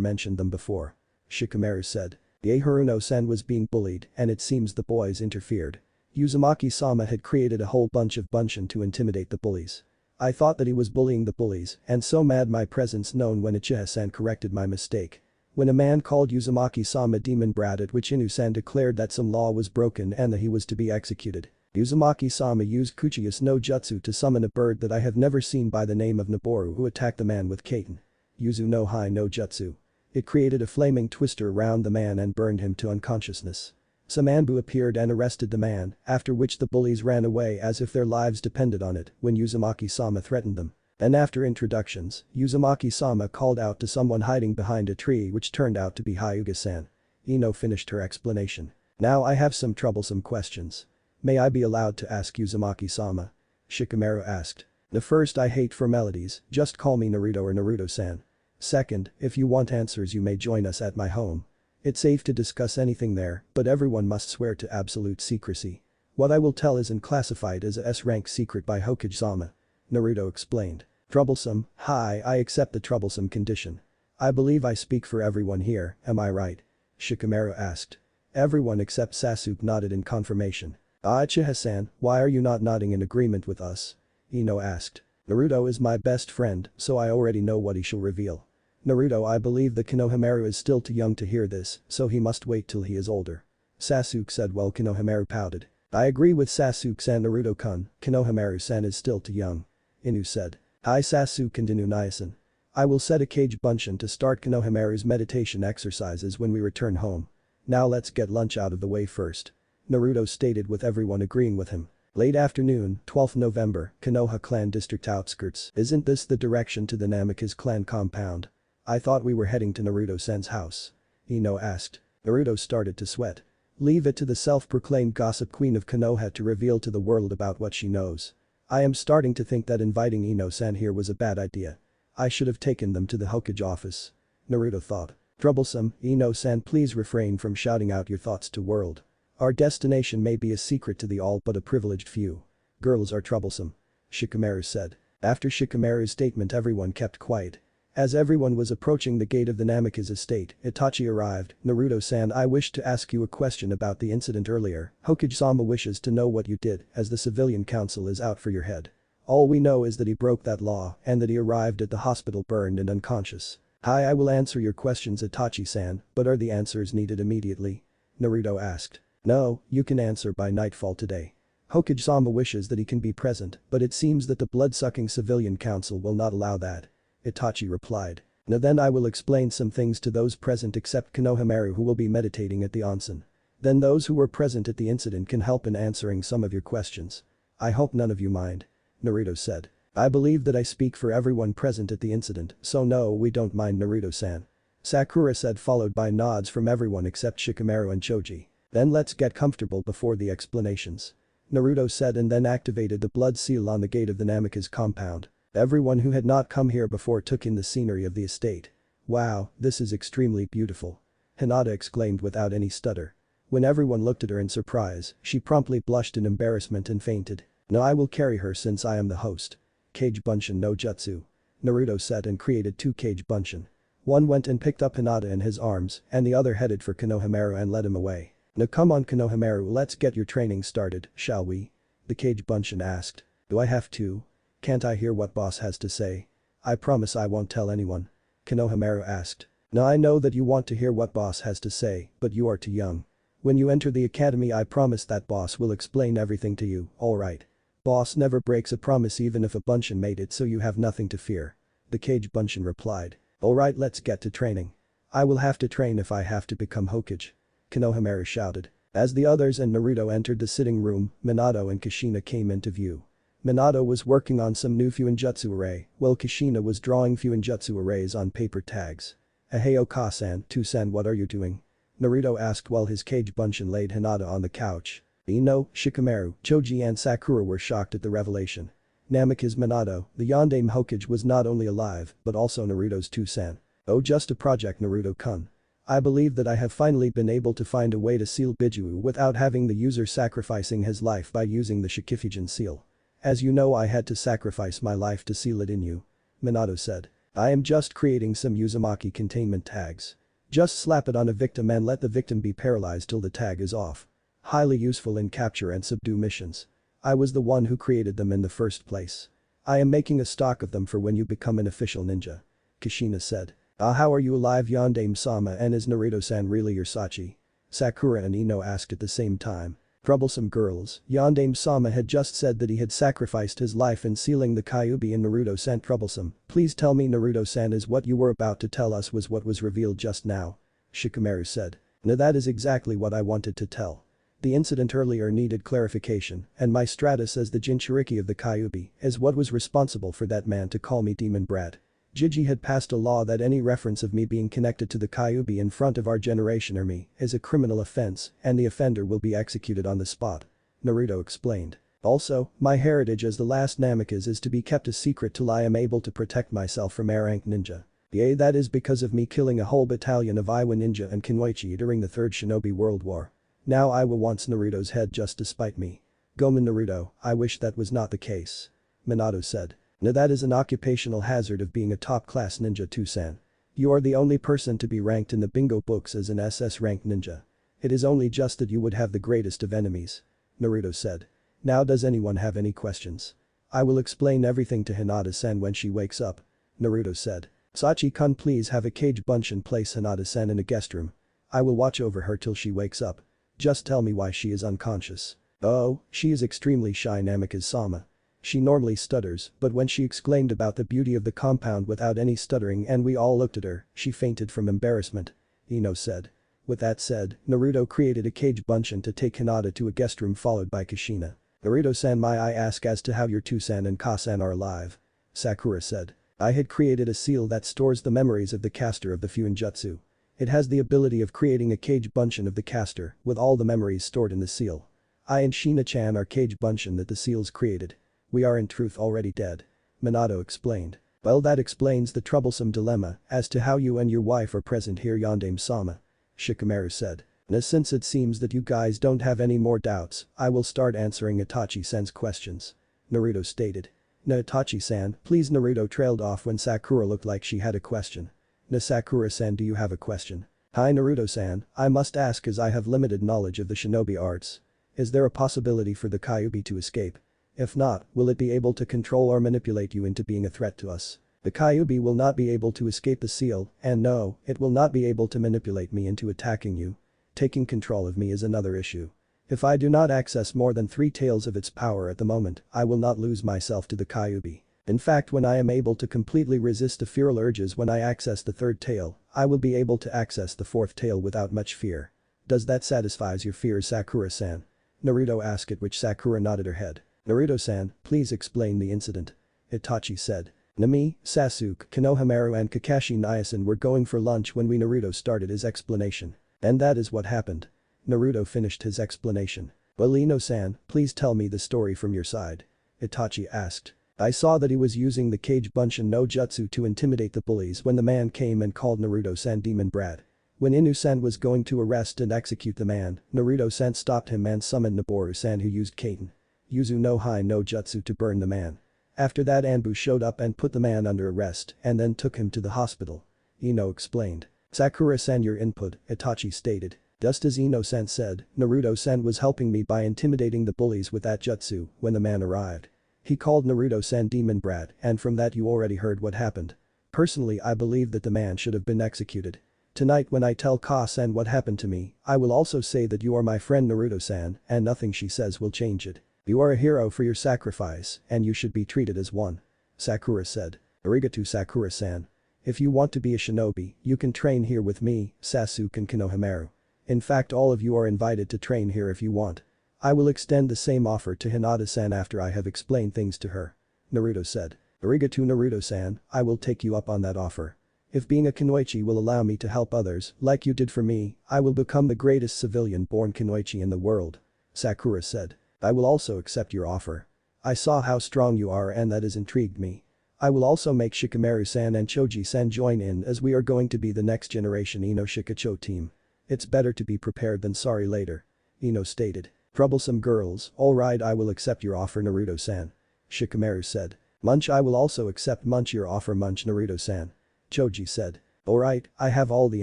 mentioned them before. Shikamaru said. Haruno-san was being bullied and it seems the boys interfered. Uzumaki-sama had created a whole bunch of bunshin to intimidate the bullies. I thought that he was bullying the bullies and so mad my presence known when Uchiha-san corrected my mistake. When a man called Uzumaki-sama demon brat at which Inu-san declared that some law was broken and that he was to be executed. Uzumaki-sama used Kuchiya's no jutsu to summon a bird that I have never seen by the name of Noboru who attacked the man with Kaiten. Yuzu no Hai no jutsu. It created a flaming twister around the man and burned him to unconsciousness. Some Anbu appeared and arrested the man, after which the bullies ran away as if their lives depended on it when Uzumaki-sama threatened them. And after introductions, Uzumaki-sama called out to someone hiding behind a tree which turned out to be Hyuga-san. Ino finished her explanation. Now I have some troublesome questions. May I be allowed to ask Uzumaki-sama? Shikamaru asked. The first, I hate formalities, just call me Naruto or Naruto-san. Second, if you want answers you may join us at my home. It's safe to discuss anything there, but everyone must swear to absolute secrecy. What I will tell isn't classified as a S-rank secret by Hokage-sama. Naruto explained. Troublesome, hi, I accept the troublesome condition. I believe I speak for everyone here, am I right? Shikamaru asked. Everyone except Sasuke nodded in confirmation. Uchiha-san, why are you not nodding in agreement with us? Ino asked. Naruto is my best friend, so I already know what he shall reveal. Naruto, I believe the Konohamaru is still too young to hear this, so he must wait till he is older. Sasuke said while Konohamaru pouted. I agree with Sasuke-san Naruto-kun, Konohamaru-san is still too young. Inu said. Hi Sasuke and Inu Naya-san. I will set a Kage Bunshin to start Konohamaru's meditation exercises when we return home. Now let's get lunch out of the way first. Naruto stated with everyone agreeing with him. Late afternoon, 12th November, Konoha Clan District outskirts. Isn't this the direction to the Namikaze clan compound? I thought we were heading to Naruto-san's house. Ino asked. Naruto started to sweat. Leave it to the self-proclaimed gossip queen of Konoha to reveal to the world about what she knows. I am starting to think that inviting Ino-san here was a bad idea. I should have taken them to the Hokage office. Naruto thought. Troublesome, Ino-san please refrain from shouting out your thoughts to world. Our destination may be a secret to the all but a privileged few. Girls are troublesome. Shikamaru said. After Shikamaru's statement everyone kept quiet. As everyone was approaching the gate of the Namikaze estate, Itachi arrived. Naruto-san I wish to ask you a question about the incident earlier. Hokage-sama wishes to know what you did as the civilian council is out for your head. All we know is that he broke that law and that he arrived at the hospital burned and unconscious. Hi I will answer your questions Itachi-san, but are the answers needed immediately? Naruto asked. No, you can answer by nightfall today. Hokage-sama wishes that he can be present, but it seems that the blood-sucking civilian council will not allow that. Itachi replied. Now then I will explain some things to those present except Konohamaru who will be meditating at the onsen. Then those who were present at the incident can help in answering some of your questions. I hope none of you mind. Naruto said. I believe that I speak for everyone present at the incident, so no we don't mind Naruto-san. Sakura said followed by nods from everyone except Shikamaru and Choji. Then let's get comfortable before the explanations. Naruto said and then activated the blood seal on the gate of the Namikaze compound. Everyone who had not come here before took in the scenery of the estate. Wow, this is extremely beautiful. Hinata exclaimed without any stutter. When everyone looked at her in surprise, she promptly blushed in embarrassment and fainted. No I will carry her since I am the host. Kage Bunshin no Jutsu. Naruto said and created 2 Kage Bunshin. One went and picked up Hinata in his arms and the other headed for Konohamaru and led him away. Now come on Konohamaru let's get your training started, shall we? The Kage Bunshin asked. Do I have to? Can't I hear what boss has to say? I promise I won't tell anyone. Konohamaru asked. Now I know that you want to hear what boss has to say, but you are too young. When you enter the academy I promise that boss will explain everything to you, alright? Boss never breaks a promise even if a Bunshin made it so you have nothing to fear. The Kage Bunshin replied. Alright let's get to training. I will have to train if I have to become Hokage. Konohamaru shouted. As the others and Naruto entered the sitting room, Minato and Kushina came into view. Minato was working on some new Fuinjutsu array, while Kushina was drawing Fuinjutsu arrays on paper tags. Hey Oka-san, Two-san what are you doing? Naruto asked while his Kage Bunshin laid Hinata on the couch. Ino, Shikamaru, Choji and Sakura were shocked at the revelation. Namikaze Minato, the Yondaime Hokage was not only alive, but also Naruto's Two-san. Oh just a project Naruto-kun. I believe that I have finally been able to find a way to seal Biju without having the user sacrificing his life by using the Shikifujin seal. As you know I had to sacrifice my life to seal it in you. Minato said. I am just creating some Uzumaki containment tags. Just slap it on a victim and let the victim be paralyzed till the tag is off. Highly useful in capture and subdue missions. I was the one who created them in the first place. I am making a stock of them for when you become an official ninja. Kushina said. How are you alive Yondaime-sama and is Naruto-san really your Sachi? Sakura and Ino asked at the same time. Troublesome girls, Yondaime-sama had just said that he had sacrificed his life in sealing the Kyuubi and Naruto-san troublesome. Please tell me Naruto-san is what you were about to tell us was what was revealed just now. Shikamaru said. Now that is exactly what I wanted to tell. The incident earlier needed clarification and my status as the Jinchuriki of the Kyuubi is what was responsible for that man to call me demon brat. Jiji had passed a law that any reference of me being connected to the Kyuubi in front of our generation army is a criminal offense and the offender will be executed on the spot. Naruto explained. Also, my heritage as the last Namikaze is to be kept a secret till I am able to protect myself from A-rank ninja. Yea that is because of me killing a whole battalion of Iwa ninja and Kunoichi during the Third Shinobi World War. Now Iwa wants Naruto's head just to spite me. Gomen Naruto, I wish that was not the case. Minato said. Now that is an occupational hazard of being a top-class ninja Two-san. You are the only person to be ranked in the bingo books as an SS-ranked ninja. It is only just that you would have the greatest of enemies. Naruto said. Now does anyone have any questions? I will explain everything to Hinata-san when she wakes up. Naruto said. Sachi-kun please have a Kage Bunshin place Hinata-san in a guest room. I will watch over her till she wakes up. Just tell me why she is unconscious. Oh, she is extremely shy, Namikaze-sama. She normally stutters, but when she exclaimed about the beauty of the compound without any stuttering and we all looked at her, she fainted from embarrassment. Ino said. With that said, Naruto created a cage bunchen to take Hinata to a guest room followed by Kushina. Naruto-san, may I ask as to how your two-san and Ka-san are alive? Sakura said. I had created a seal that stores the memories of the caster of the Fuinjutsu. It has the ability of creating a cage bunchen of the caster with all the memories stored in the seal. I and Shina-chan are cage bunchen that the seals created. We are in truth already dead. Minato explained. Well, that explains the troublesome dilemma as to how you and your wife are present here, Yondaime-sama. Shikamaru said. Now since it seems that you guys don't have any more doubts, I will start answering Itachi-san's questions. Naruto stated. Na Itachi-san, please. Naruto trailed off when Sakura looked like she had a question. Na Sakura-san, do you have a question? Hi Naruto-san, I must ask as I have limited knowledge of the shinobi arts. Is there a possibility for the Kyuubi to escape? If not, will it be able to control or manipulate you into being a threat to us? The Kyuubi will not be able to escape the seal, and no, it will not be able to manipulate me into attacking you. Taking control of me is another issue. If I do not access more than 3 taels of its power at the moment, I will not lose myself to the Kyuubi. In fact, when I am able to completely resist the feral urges when I access the 3rd tael, I will be able to access the 4th tael without much fear. Does that satisfies your fears, Sakura-san? Naruto asked, at which Sakura nodded her head. Naruto-san, please explain the incident. Itachi said. Nami, Sasuke, Konohamaru and Kakashi Nyasen were going for lunch when Naruto started his explanation. And that is what happened. Naruto finished his explanation. Well, Ino-san, please tell me the story from your side. Itachi asked. I saw that he was using the Kage Bunshin no Jutsu to intimidate the bullies when the man came and called Naruto-san demon brat. When Inu-san was going to arrest and execute the man, Naruto-san stopped him and summoned Naboru-san, who used Kaiten Yuzu no Hai no Jutsu to burn the man. After that, Anbu showed up and put the man under arrest and then took him to the hospital. Ino explained. Sakura-san, your input, Itachi stated. Just as Ino-san said, Naruto-san was helping me by intimidating the bullies with that jutsu when the man arrived. He called Naruto-san demon brat, and from that you already heard what happened. Personally, I believe that the man should have been executed. Tonight when I tell Ka-san what happened to me, I will also say that you are my friend Naruto-san and nothing she says will change it. You are a hero for your sacrifice and you should be treated as one. Sakura said. Arigato, Sakura-san. If you want to be a shinobi, you can train here with me, Sasuke and Konohamaru. In fact, all of you are invited to train here if you want. I will extend the same offer to Hinata-san after I have explained things to her. Naruto said. Arigato, Naruto-san, I will take you up on that offer. If being a kunoichi will allow me to help others, like you did for me, I will become the greatest civilian-born kunoichi in the world. Sakura said. I will also accept your offer. I saw how strong you are and that has intrigued me. I will also make Shikamaru-san and Choji-san join in as we are going to be the next generation Ino Shikacho team. It's better to be prepared than sorry later. Ino stated. Troublesome girls, alright, I will accept your offer, Naruto-san. Shikamaru said. Munch, I will also accept your offer, Munch, Naruto-san. Choji said. Alright, I have all the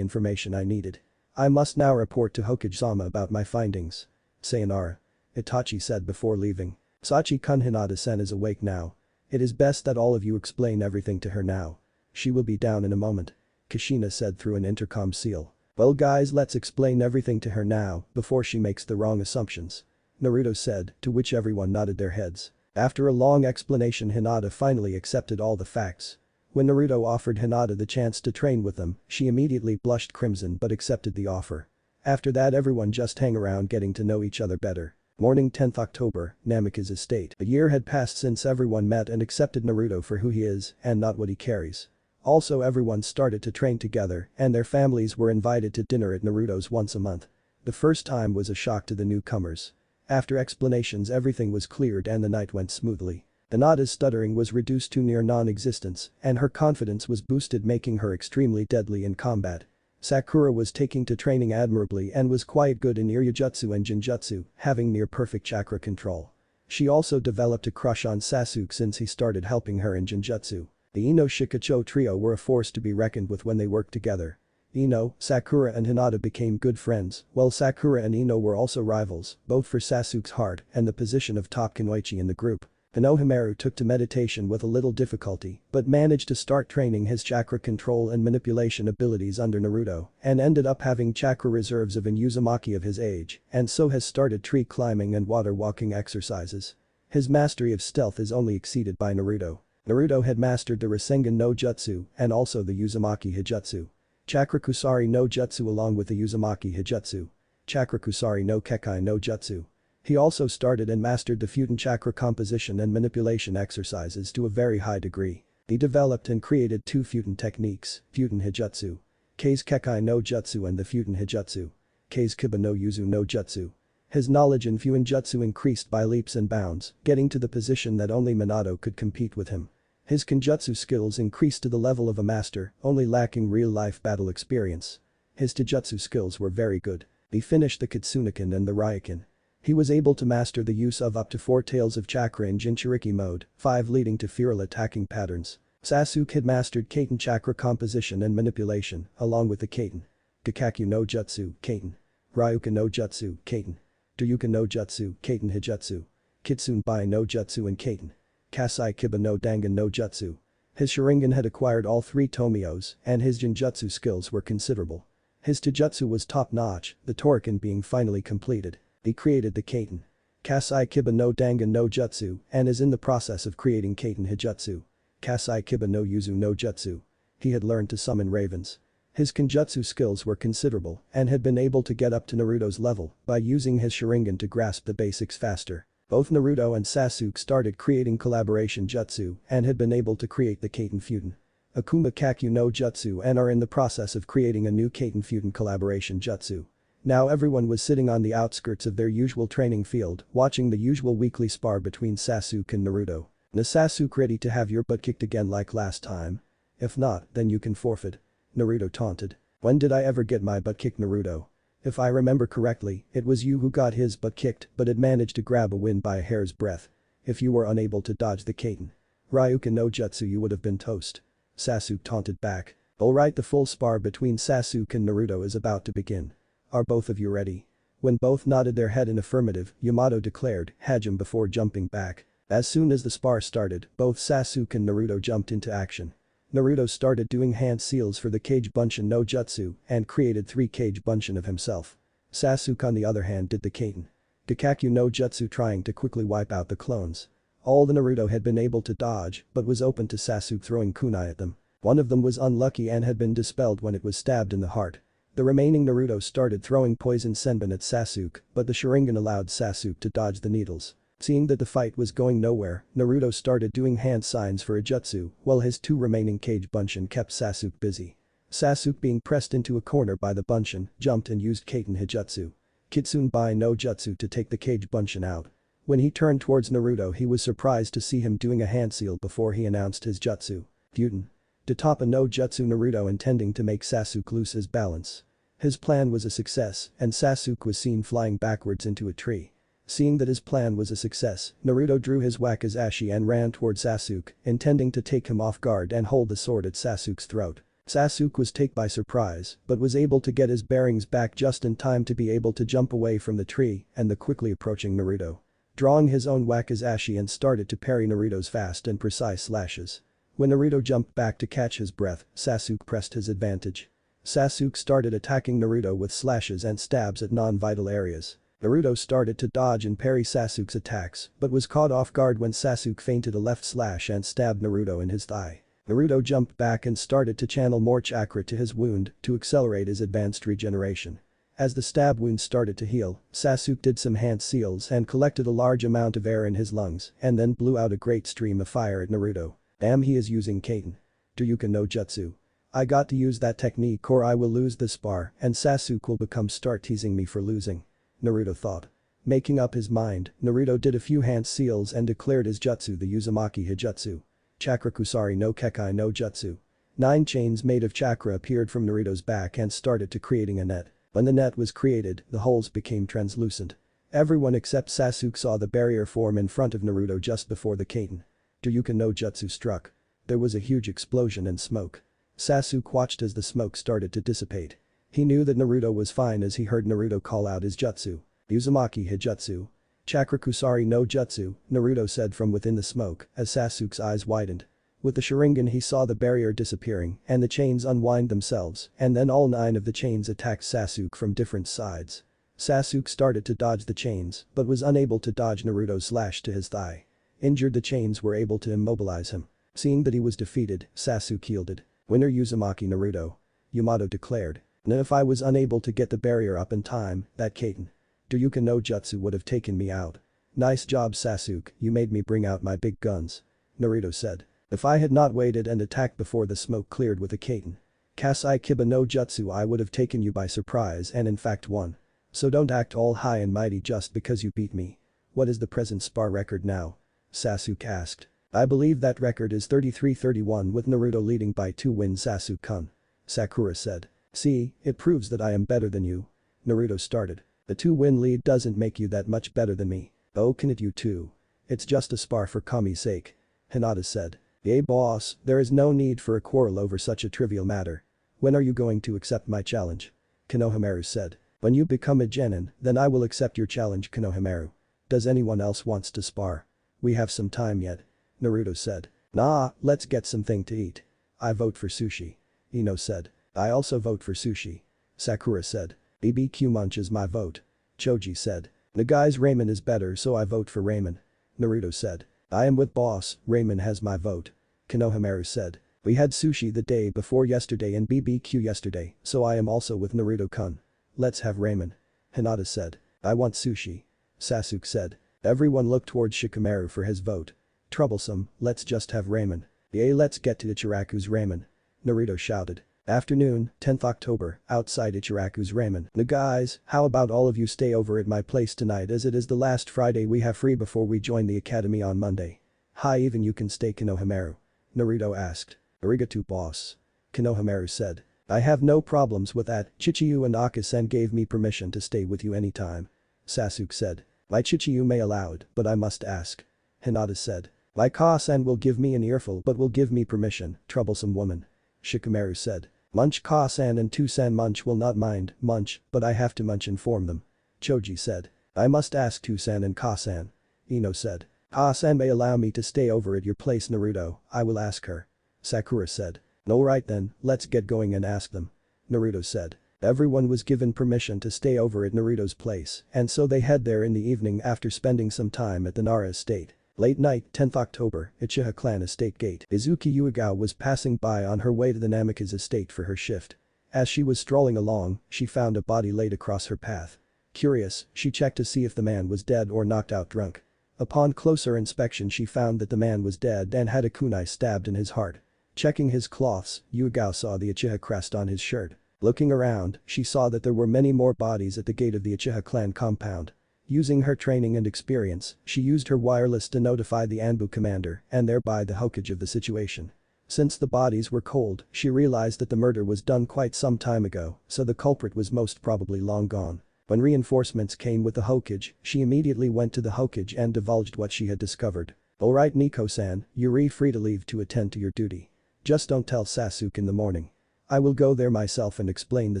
information I needed. I must now report to Hokage-sama about my findings. Sayonara. Itachi said before leaving. Sachi-kun, Hinata-san is awake now. It is best that all of you explain everything to her now. She will be down in a moment. Kushina said through an intercom seal. Well guys, let's explain everything to her now before she makes the wrong assumptions. Naruto said, to which everyone nodded their heads. After a long explanation, Hinata finally accepted all the facts. When Naruto offered Hinata the chance to train with them, she immediately blushed crimson but accepted the offer. After that, everyone just hang around getting to know each other better. Morning 10th October, Namikaze estate. A year had passed since everyone met and accepted Naruto for who he is and not what he carries. Also, everyone started to train together and their families were invited to dinner at Naruto's once a month. The first time was a shock to the newcomers. After explanations, everything was cleared and the night went smoothly. Hinata's stuttering was reduced to near non-existence and her confidence was boosted, making her extremely deadly in combat. Sakura was taking to training admirably and was quite good in Iryujutsu and Jinjutsu, having near-perfect chakra control. She also developed a crush on Sasuke since he started helping her in Jinjutsu. The Ino Shikacho trio were a force to be reckoned with when they worked together. Ino, Sakura and Hinata became good friends, while Sakura and Ino were also rivals, both for Sasuke's heart and the position of top kunoichi in the group. Konohamaru took to meditation with a little difficulty, but managed to start training his chakra control and manipulation abilities under Naruto, and ended up having chakra reserves of an Uzumaki of his age, and so has started tree climbing and water walking exercises. His mastery of stealth is only exceeded by Naruto. Naruto had mastered the Rasengan no Jutsu and also the Uzumaki Hijutsu. Chakra Kusari no Jutsu along with the Uzumaki Hijutsu. Chakra Kusari no Kekai no Jutsu. He also started and mastered the Futon chakra composition and manipulation exercises to a very high degree. He developed and created two Futon techniques, Futon Hijutsu. Kei's Kekai no Jutsu and the Futon Hijutsu. Kei's Kiba no Yuzu no Jutsu. His knowledge in Futon Jutsu increased by leaps and bounds, getting to the position that only Minato could compete with him. His Kenjutsu skills increased to the level of a master, only lacking real-life battle experience. His Taijutsu skills were very good. He finished the Kitsunekin and the Ryokan. He was able to master the use of up to 4 tails of chakra in Jinchuriki mode, 5 leading to feral attacking patterns. Sasuke had mastered Kaiten chakra composition and manipulation, along with the Kaiten. Gakakyu no Jutsu, Kaiten. Ryuka no Jutsu, Kaiten. Ryuka no Jutsu, Kaiten Hijutsu. Kitsunbai no Jutsu and Kaiten. Kasai Kiba no Dangan no Jutsu. His Sharingan had acquired all 3 Tomios, and his Jinjutsu skills were considerable. His Taijutsu was top-notch, the Torrican being finally completed. He created the Kaiten. Kasai Kiba no Dangan no Jutsu and is in the process of creating Kaiten Hijutsu. Kasai Kiba no Yuzu no Jutsu. He had learned to summon ravens. His Kenjutsu skills were considerable and had been able to get up to Naruto's level by using his Sharingan to grasp the basics faster. Both Naruto and Sasuke started creating collaboration jutsu and had been able to create the Kaiten Futon. Akuma Kakyu no Jutsu and are in the process of creating a new Kaiten Futon collaboration jutsu. Now everyone was sitting on the outskirts of their usual training field, watching the usual weekly spar between Sasuke and Naruto. "Is Sasuke ready to have your butt kicked again like last time? If not, then you can forfeit," Naruto taunted. "When did I ever get my butt kicked, Naruto? If I remember correctly, it was you who got his butt kicked but had managed to grab a win by a hair's breadth. If you were unable to dodge the Kaiten Ryukan no Jutsu, you would have been toast," Sasuke taunted back. "Alright, the full spar between Sasuke and Naruto is about to begin. Are both of you ready?" When both nodded their head in affirmative, Yamato declared, "Hajime," before jumping back. As soon as the spar started, both Sasuke and Naruto jumped into action. Naruto started doing hand seals for the Kage Bunshin no Jutsu and created 3 Kage Bunshin of himself. Sasuke on the other hand did the Kaiten Gakakyu no Jutsu, trying to quickly wipe out the clones. All the Naruto had been able to dodge but was open to Sasuke throwing kunai at them. One of them was unlucky and had been dispelled when it was stabbed in the heart. The remaining Naruto started throwing poison senbon at Sasuke, but the Sharingan allowed Sasuke to dodge the needles. Seeing that the fight was going nowhere, Naruto started doing hand signs for a jutsu, while his 2 remaining Kage Bunshin kept Sasuke busy. Sasuke, being pressed into a corner by the Bunshin, jumped and used Kaiten Hijutsu. Kitsunbai no Jutsu to take the Kage Bunshin out. When he turned towards Naruto, he was surprised to see him doing a hand seal before he announced his jutsu. Futon Totapa no Jutsu, Naruto intending to make Sasuke lose his balance. His plan was a success, and Sasuke was seen flying backwards into a tree. Seeing that his plan was a success, Naruto drew his wakizashi and ran towards Sasuke, intending to take him off guard and hold the sword at Sasuke's throat. Sasuke was taken by surprise, but was able to get his bearings back just in time to be able to jump away from the tree and the quickly approaching Naruto. Drawing his own wakizashi and started to parry Naruto's fast and precise slashes. When Naruto jumped back to catch his breath, Sasuke pressed his advantage. Sasuke started attacking Naruto with slashes and stabs at non-vital areas. Naruto started to dodge and parry Sasuke's attacks but was caught off guard when Sasuke feinted a left slash and stabbed Naruto in his thigh. Naruto jumped back and started to channel more chakra to his wound to accelerate his advanced regeneration. As the stab wound started to heal, Sasuke did some hand seals and collected a large amount of air in his lungs and then blew out a great stream of fire at Naruto. Damn, he is using Kaiten Ryukan no Jutsu. I got to use that technique or I will lose this spar and Sasuke will start teasing me for losing, Naruto thought. Making up his mind, Naruto did a few hand seals and declared his jutsu the Uzumaki Hijutsu. Chakra Kusari no Kekai no Jutsu. 9 chains made of chakra appeared from Naruto's back and started to creating a net. When the net was created, the holes became translucent. Everyone except Sasuke saw the barrier form in front of Naruto just before the Kaiten Ryukan no Jutsu struck. There was a huge explosion and smoke. Sasuke watched as the smoke started to dissipate. He knew that Naruto was fine as he heard Naruto call out his jutsu, Uzumaki Hijutsu. Chakrakusari no jutsu, Naruto said from within the smoke as Sasuke's eyes widened. With the Sharingan he saw the barrier disappearing and the chains unwind themselves and then all 9 of the chains attacked Sasuke from different sides. Sasuke started to dodge the chains but was unable to dodge Naruto's slash to his thigh. Injured, the chains were able to immobilize him. Seeing that he was defeated, Sasuke yielded. "Winner Uzumaki Naruto," Yamato declared. "Now if I was unable to get the barrier up in time, that Kaiten Ryuken no Jutsu would have taken me out." "Nice job Sasuke, you made me bring out my big guns," Naruto said. "If I had not waited and attacked before the smoke cleared with a Kaiten Kasai Kiba no Jutsu, I would have taken you by surprise and in fact won. So don't act all high and mighty just because you beat me." "What is the present Spar record now?" Sasuke asked. "I believe that record is 33-31 with Naruto leading by 2 wins Sasuke-kun," Sakura said. "See, it proves that I am better than you." Naruto started. "The 2-win lead doesn't make you that much better than me." "Oh, can it you too? It's just a spar for Kami's sake," Hinata said. "Hey boss, there is no need for a quarrel over such a trivial matter. When are you going to accept my challenge?" Konohamaru said. "When you become a genin, then I will accept your challenge Konohamaru. Does anyone else wants to spar? We have some time yet," Naruto said. "Nah, let's get something to eat." "I vote for sushi," Ino said. "I also vote for sushi," Sakura said. "BBQ munch is my vote," Choji said. "The guy's ramen is better so I vote for ramen," Naruto said. "I am with boss, ramen has my vote," Konohamaru said. "We had sushi the day before yesterday and BBQ yesterday, so I am also with Naruto-kun. Let's have ramen," Hinata said. "I want sushi," Sasuke said. Everyone looked towards Shikamaru for his vote. "Troublesome, let's just have ramen." "Yay, let's get to Ichiraku's ramen," Naruto shouted. Afternoon, 10th October, outside Ichiraku's ramen. "Now guys, how about all of you stay over at my place tonight as it is the last Friday we have free before we join the academy on Monday." "Hi, even you can stay Konohamaru?" Naruto asked. "Arigato boss," Konohamaru said. "I have no problems with that, Chichiyu and Akasen gave me permission to stay with you anytime," Sasuke said. "My Chichiyu may allowed, but I must ask," Hinata said. "My Kasen will give me an earful but will give me permission, troublesome woman," Shikamaru said. "Munch Kasen and Tusen Munch will not mind, Munch, but I have to Munch inform them," Choji said. "I must ask Tusen and Kasen," Ino said. "Kasen may allow me to stay over at your place Naruto, I will ask her," Sakura said. "Alright then, let's get going and ask them," Naruto said. Everyone was given permission to stay over at Naruto's place and so they head there in the evening after spending some time at the Nara estate. Late night, 10th October, Uchiha Clan estate gate. Izuki Uegao was passing by on her way to the Namikaze estate for her shift. As she was strolling along, she found a body laid across her path. Curious, she checked to see if the man was dead or knocked out drunk. Upon closer inspection she found that the man was dead and had a kunai stabbed in his heart. Checking his cloths, Uegao saw the Uchiha crest on his shirt. Looking around, she saw that there were many more bodies at the gate of the Uchiha Clan compound. Using her training and experience, she used her wireless to notify the Anbu commander and thereby the Hokage of the situation. Since the bodies were cold, she realized that the murder was done quite some time ago, so the culprit was most probably long gone. When reinforcements came with the Hokage, she immediately went to the Hokage and divulged what she had discovered. "Alright Nico-san, you're free to leave to attend to your duty. Just don't tell Sasuke in the morning. I will go there myself and explain the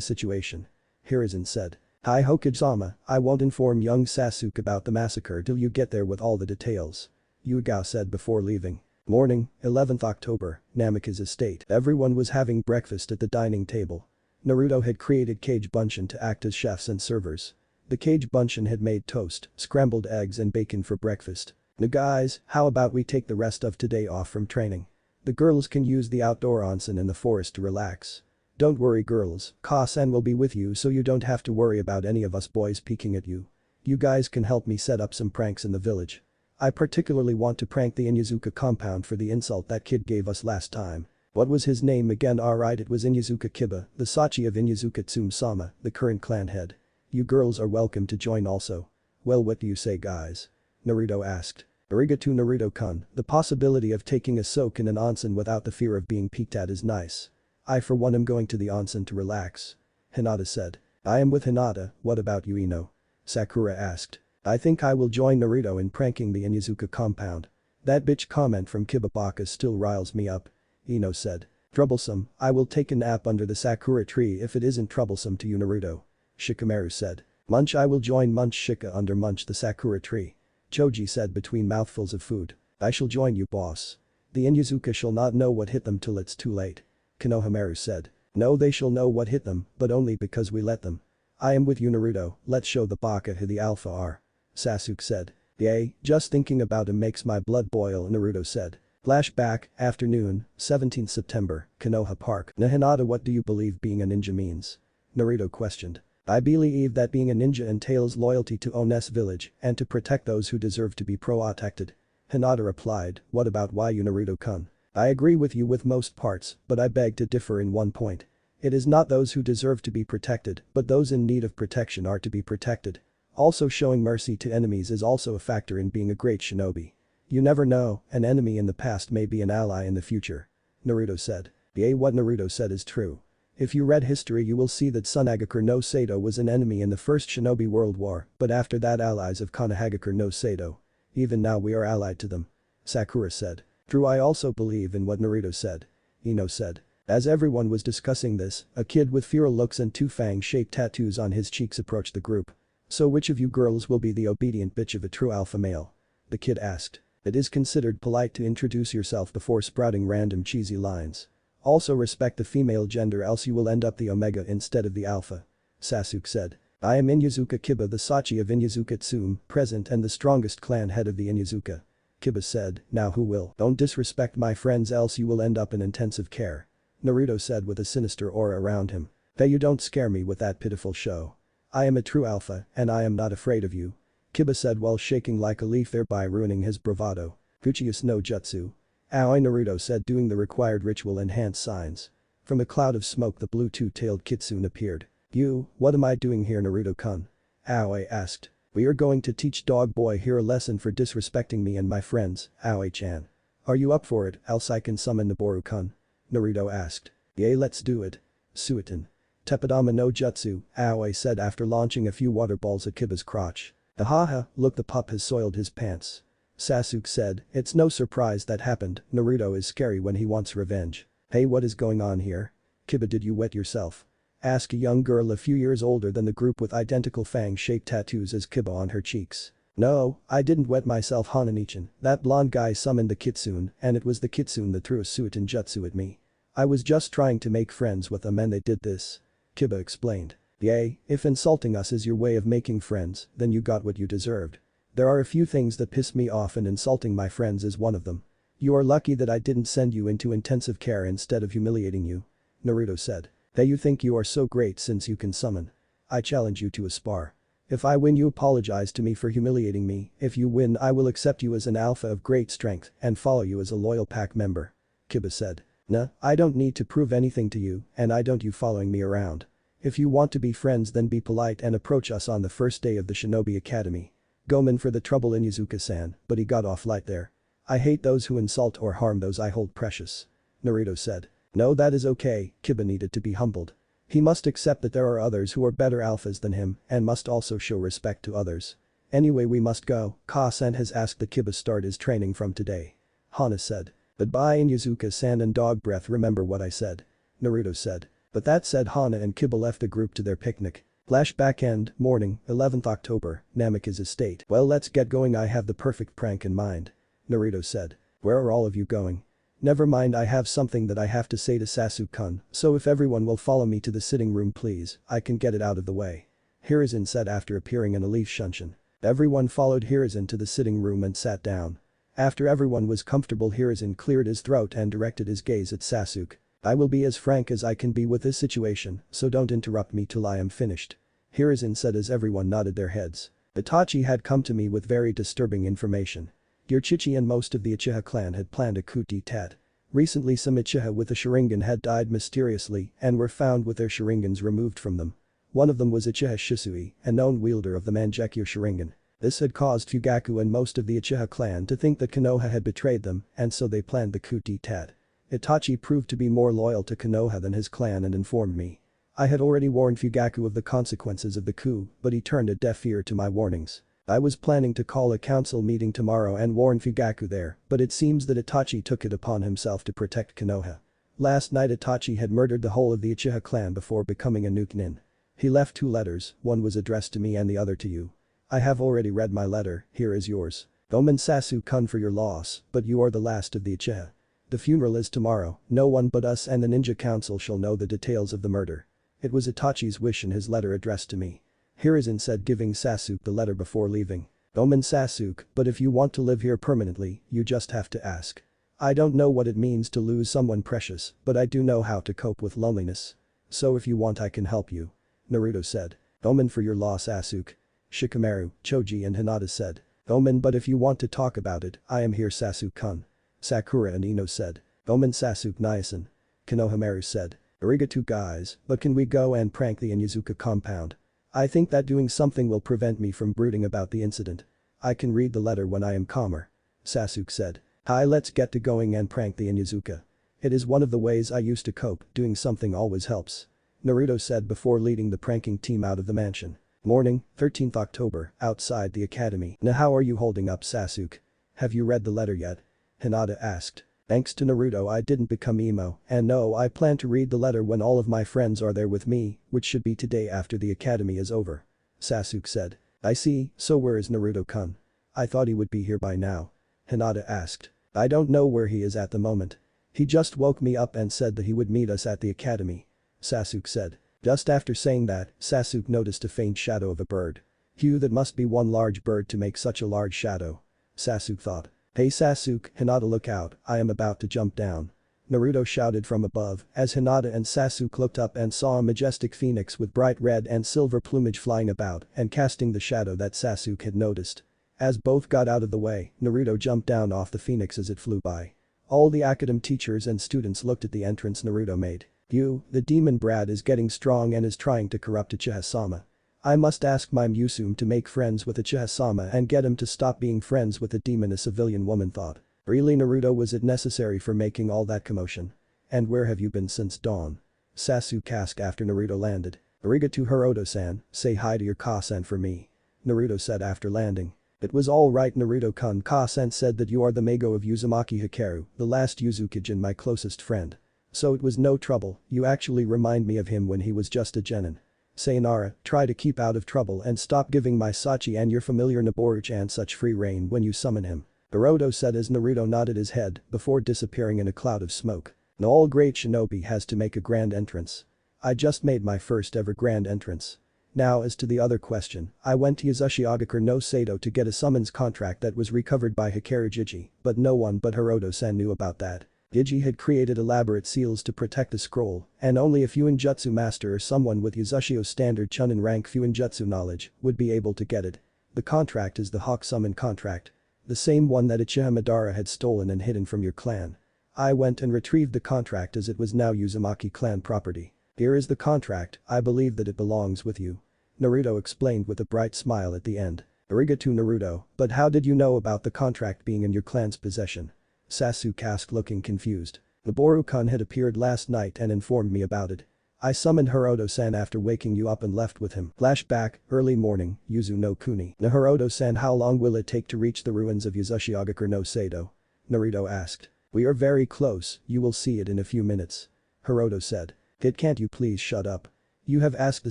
situation," Hiruzen said. "Hi Hokage-sama, I won't inform young Sasuke about the massacre till you get there with all the details," Uegao said before leaving. Morning, 11th October, Namikaze estate. Everyone was having breakfast at the dining table. Naruto had created Kage Bunshin to act as chefs and servers. The Kage Bunshin had made toast, scrambled eggs and bacon for breakfast. "Now guys, how about we take the rest of today off from training? The girls can use the outdoor onsen in the forest to relax. Don't worry girls, Kasen will be with you so you don't have to worry about any of us boys peeking at you. You guys can help me set up some pranks in the village. I particularly want to prank the Inyazuka compound for the insult that kid gave us last time. What was his name again? Alright, it was Inyazuka Kiba, the Sachi of Inyazuka Tsume-sama, the current clan head. You girls are welcome to join also." "Well, what do you say guys?" Naruto asked. "Arigato Naruto-kun, the possibility of taking a soak in an onsen without the fear of being peeked at is nice. I for one am going to the onsen to relax," Hinata said. "I am with Hinata, what about you Ino?" Sakura asked. "I think I will join Naruto in pranking the Inyazuka compound. That bitch comment from Kibabaka still riles me up," Ino said. "Troublesome, I will take a nap under the Sakura tree if it isn't troublesome to you Naruto," Shikamaru said. Munch, I will join Munch Shika under Munch the Sakura tree. Choji said between mouthfuls of food. I shall join you, boss. The Inyazuka shall not know what hit them till it's too late. Konohamaru said. No, they shall know what hit them, but only because we let them. I am with you, Naruto, let's show the baka who the alpha are. Sasuke said. Yay, just thinking about him makes my blood boil, Naruto said. Flashback, afternoon, 17th September, Konoha Park. Hinata, what do you believe being a ninja means? Naruto questioned. I believe that being a ninja entails loyalty to Ones village and to protect those who deserve to be protected. Hinata replied, what about why you, Naruto-kun? I agree with you with most parts, but I beg to differ in one point. It is not those who deserve to be protected, but those in need of protection are to be protected. Also, showing mercy to enemies is also a factor in being a great shinobi. You never know, an enemy in the past may be an ally in the future. Naruto said. Yea, what Naruto said is true. If you read history you will see that Sunagakur no Sato was an enemy in the first Shinobi World War, but after that allies of Konohagakur no Sato. Even now we are allied to them. Sakura said. True, I also believe in what Naruto said. Ino said. As everyone was discussing this, a kid with feral looks and two fang-shaped tattoos on his cheeks approached the group. So which of you girls will be the obedient bitch of a true alpha male? The kid asked. It is considered polite to introduce yourself before sprouting random cheesy lines. Also respect the female gender else you will end up the omega instead of the alpha. Sasuke said. I am Inyazuka Kiba, the Sachi of Inyazuka Tsume, present and the strongest clan head of the Inyazuka. Kiba said, now who will? Don't disrespect my friends else you will end up in intensive care. Naruto said with a sinister aura around him. Hey, you don't scare me with that pitiful show. I am a true alpha and I am not afraid of you. Kiba said while shaking like a leaf, thereby ruining his bravado. Uchiha no jutsu. Aoi, Naruto said, doing the required ritual enhanced signs. From a cloud of smoke the blue two-tailed kitsune appeared. You, what am I doing here, Naruto-kun? Aoi asked. We are going to teach Dog Boy here a lesson for disrespecting me and my friends, Aoi-chan. Are you up for it, else I can summon Naboru-kun? Naruto asked. Yay, let's do it. Suiton. Teppadama no jutsu, Aoi said after launching a few water balls at Kiba's crotch. Ahaha, look, the pup has soiled his pants. Sasuke said, it's no surprise that happened, Naruto is scary when he wants revenge. Hey, what is going on here? Kiba, did you wet yourself? Asked a young girl a few years older than the group with identical fang-shaped tattoos as Kiba on her cheeks. No, I didn't wet myself, Hananichan. That blonde guy summoned the kitsune and it was the kitsune that threw a suiton jutsu at me. I was just trying to make friends with them and they did this. Kiba explained. Yay, if insulting us is your way of making friends, then you got what you deserved. There are a few things that piss me off and insulting my friends is one of them. You are lucky that I didn't send you into intensive care instead of humiliating you. Naruto said. Hey, you think you are so great since you can summon. I challenge you to a spar. If I win you apologize to me for humiliating me, if you win I will accept you as an alpha of great strength and follow you as a loyal pack member. Kiba said. Nah, I don't need to prove anything to you and I don't you following me around. If you want to be friends then be polite and approach us on the first day of the Shinobi Academy. Gomen for the trouble in Izuka-san, but he got off light there. I hate those who insult or harm those I hold precious. Naruto said. No, that is okay, Kiba needed to be humbled. He must accept that there are others who are better alphas than him and must also show respect to others. Anyway, we must go, Ka-san has asked that Kiba start his training from today. Hana said. Goodbye Inyazuka-san and dog breath, remember what I said. Naruto said. But that said, Hana and Kiba left the group to their picnic. Flashback end, morning, 11th October, Namikaze estate. Well, let's get going, I have the perfect prank in mind. Naruto said. Where are all of you going? Never mind, I have something that I have to say to Sasuke-kun, so if everyone will follow me to the sitting room please, I can get it out of the way. Hiruzen said after appearing in a leaf shunshin. Everyone followed Hiruzen to the sitting room and sat down. After everyone was comfortable, Hiruzen cleared his throat and directed his gaze at Sasuke. I will be as frank as I can be with this situation, so don't interrupt me till I am finished. Hiruzen said as everyone nodded their heads. Itachi had come to me with very disturbing information. Your Chichi and most of the Uchiha clan had planned a coup d'etat. Recently some Uchiha with a Sharingan had died mysteriously and were found with their Sharingans removed from them. One of them was Uchiha Shisui, a known wielder of the Mangekyo Sharingan. This had caused Fugaku and most of the Uchiha clan to think that Konoha had betrayed them and so they planned the coup d'etat. Itachi proved to be more loyal to Konoha than his clan and informed me. I had already warned Fugaku of the consequences of the coup, but he turned a deaf ear to my warnings. I was planning to call a council meeting tomorrow and warn Fugaku there, but it seems that Itachi took it upon himself to protect Konoha. Last night Itachi had murdered the whole of the Uchiha clan before becoming a nuke nin. He left 2 letters, one was addressed to me and the other to you. I have already read my letter, here is yours. Omen Sasuke-kun for your loss, but you are the last of the Uchiha. The funeral is tomorrow, no one but us and the ninja council shall know the details of the murder. It was Itachi's wish in his letter addressed to me. Hiruzen said, giving Sasuke the letter before leaving. Omen Sasuke, but if you want to live here permanently, you just have to ask. I don't know what it means to lose someone precious, but I do know how to cope with loneliness. So if you want I can help you. Naruto said. Omen for your loss Sasuke. Shikamaru, Choji and Hinata said. Omen but if you want to talk about it, I am here Sasuke-kun. Sakura and Ino said. Omen Sasuke Nyasan. Konohamaru said. Arigato guys, but can we go and prank the Inyazuka compound? I think that doing something will prevent me from brooding about the incident. I can read the letter when I am calmer. Sasuke said. Hi, let's get to going and prank the Inyazuka. It is one of the ways I used to cope, doing something always helps. Naruto said before leading the pranking team out of the mansion. Morning, 13th October, outside the academy. Now how are you holding up Sasuke? Have you read the letter yet? Hinata asked. Thanks to Naruto I didn't become emo, and no I plan to read the letter when all of my friends are there with me, which should be today after the academy is over. Sasuke said. I see, so where is Naruto-kun? I thought he would be here by now. Hinata asked. I don't know where he is at the moment. He just woke me up and said that he would meet us at the academy. Sasuke said. Just after saying that, Sasuke noticed a faint shadow of a bird. Phew, that must be one large bird to make such a large shadow. Sasuke thought. Hey Sasuke, Hinata look out, I am about to jump down. Naruto shouted from above as Hinata and Sasuke looked up and saw a majestic phoenix with bright red and silver plumage flying about and casting the shadow that Sasuke had noticed. As both got out of the way, Naruto jumped down off the phoenix as it flew by. All the academy teachers and students looked at the entrance Naruto made. The demon brat is getting strong and is trying to corrupt Uchiha-sama. I must ask my Musume to make friends with Uchiha-sama and get him to stop being friends with the demon, a civilian woman thought. Really Naruto, was it necessary for making all that commotion? And where have you been since dawn? Sasuke asked after Naruto landed. Arigato Hiroto-san, say hi to your Ka-san for me. Naruto said after landing. It was alright Naruto-kun, Ka-san said that you are the Mago of Uzumaki Hikaru, the last Uzukage and my closest friend. So it was no trouble, you actually remind me of him when he was just a genin. Sayonara, try to keep out of trouble and stop giving my Sachi and your familiar Naboru-chan such free rein when you summon him. Naruto said as Naruto nodded his head before disappearing in a cloud of smoke. An all great shinobi has to make a grand entrance. I just made my first ever grand entrance. Now as to the other question, I went to Yuzashiogakur no Sato to get a summons contract that was recovered by Hikaru Jiji, but no one but Hiroto-san knew about that. Jiji had created elaborate seals to protect the scroll, and only a Fuinjutsu master or someone with Yuzashio's standard Chunin rank Fuinjutsu knowledge would be able to get it. The contract is the Hawk Summon contract. The same one that Uchiha Madara had stolen and hidden from your clan. I went and retrieved the contract as it was now Uzumaki clan property. Here is the contract, I believe that it belongs with you. Naruto explained with a bright smile at the end. Arigato Naruto, but how did you know about the contract being in your clan's possession? Sasuke asked looking confused. Naboru-kun had appeared last night and informed me about it. I summoned Hiroto-san after waking you up and left with him. Flashback, early morning, Yuzu no Kuni. Na Hiroto-san, how long will it take to reach the ruins of Yuzashiogakur no Sato? Naruto asked. We are very close, you will see it in a few minutes. Hiroto said. Kid, can't you please shut up? You have asked the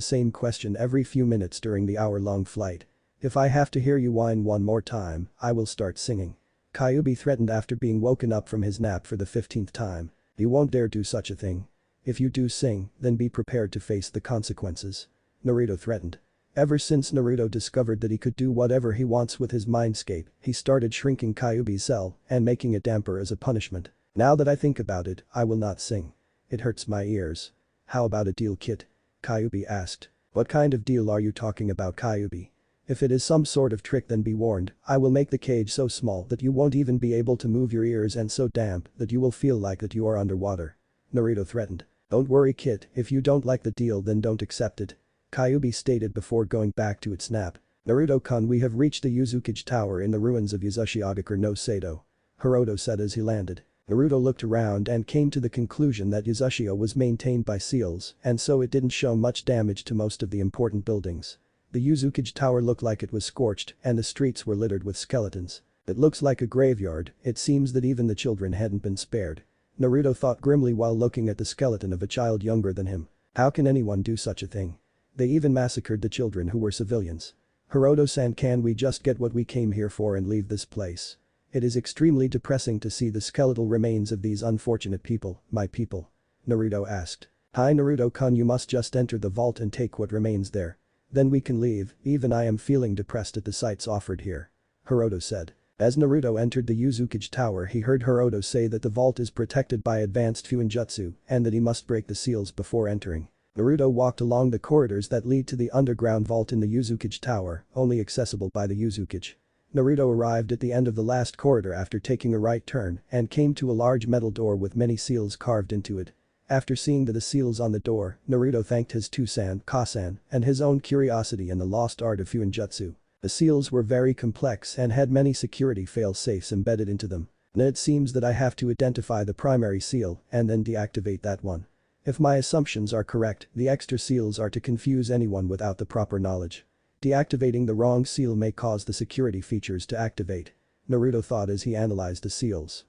same question every few minutes during the hour-long flight. If I have to hear you whine one more time, I will start singing. Kyuubi threatened after being woken up from his nap for the 15th time. You won't dare do such a thing. If you do sing, then be prepared to face the consequences. Naruto threatened. Ever since Naruto discovered that he could do whatever he wants with his mindscape, he started shrinking Kyuubi's cell and making it damper as a punishment. Now that I think about it, I will not sing. It hurts my ears. How about a deal, kid? Kyuubi asked. What kind of deal are you talking about, Kyuubi? If it is some sort of trick, then be warned, I will make the cage so small that you won't even be able to move your ears and so damp that you will feel like that you are underwater. Naruto threatened. Don't worry kid, if you don't like the deal then don't accept it. Kyuubi stated before going back to its nap. Naruto-kun, we have reached the Uzukage Tower in the ruins of Yuzashiogakur no Sato. Hiroto said as he landed. Naruto looked around and came to the conclusion that Yuzashio was maintained by seals and so it didn't show much damage to most of the important buildings. The Uzukage Tower looked like it was scorched and the streets were littered with skeletons. It looks like a graveyard, it seems that even the children hadn't been spared. Naruto thought grimly while looking at the skeleton of a child younger than him. How can anyone do such a thing? They even massacred the children who were civilians. Hiroto-san, can we just get what we came here for and leave this place? It is extremely depressing to see the skeletal remains of these unfortunate people, my people. Naruto asked. Hi Naruto-kun, you must just enter the vault and take what remains there. Then we can leave, even I am feeling depressed at the sights offered here. Hiroto said. As Naruto entered the Uzukage Tower, he heard Hiroto say that the vault is protected by advanced Fuinjutsu and that he must break the seals before entering. Naruto walked along the corridors that lead to the underground vault in the Uzukage Tower, only accessible by the Uzukage. Naruto arrived at the end of the last corridor after taking a right turn and came to a large metal door with many seals carved into it. After seeing the seals on the door, Naruto thanked his Tusan, Kasan, and his own curiosity in the lost art of Fuinjutsu. The seals were very complex and had many security fail-safes embedded into them. And it seems that I have to identify the primary seal and then deactivate that one. If my assumptions are correct, the extra seals are to confuse anyone without the proper knowledge. Deactivating the wrong seal may cause the security features to activate. Naruto thought as he analyzed the seals.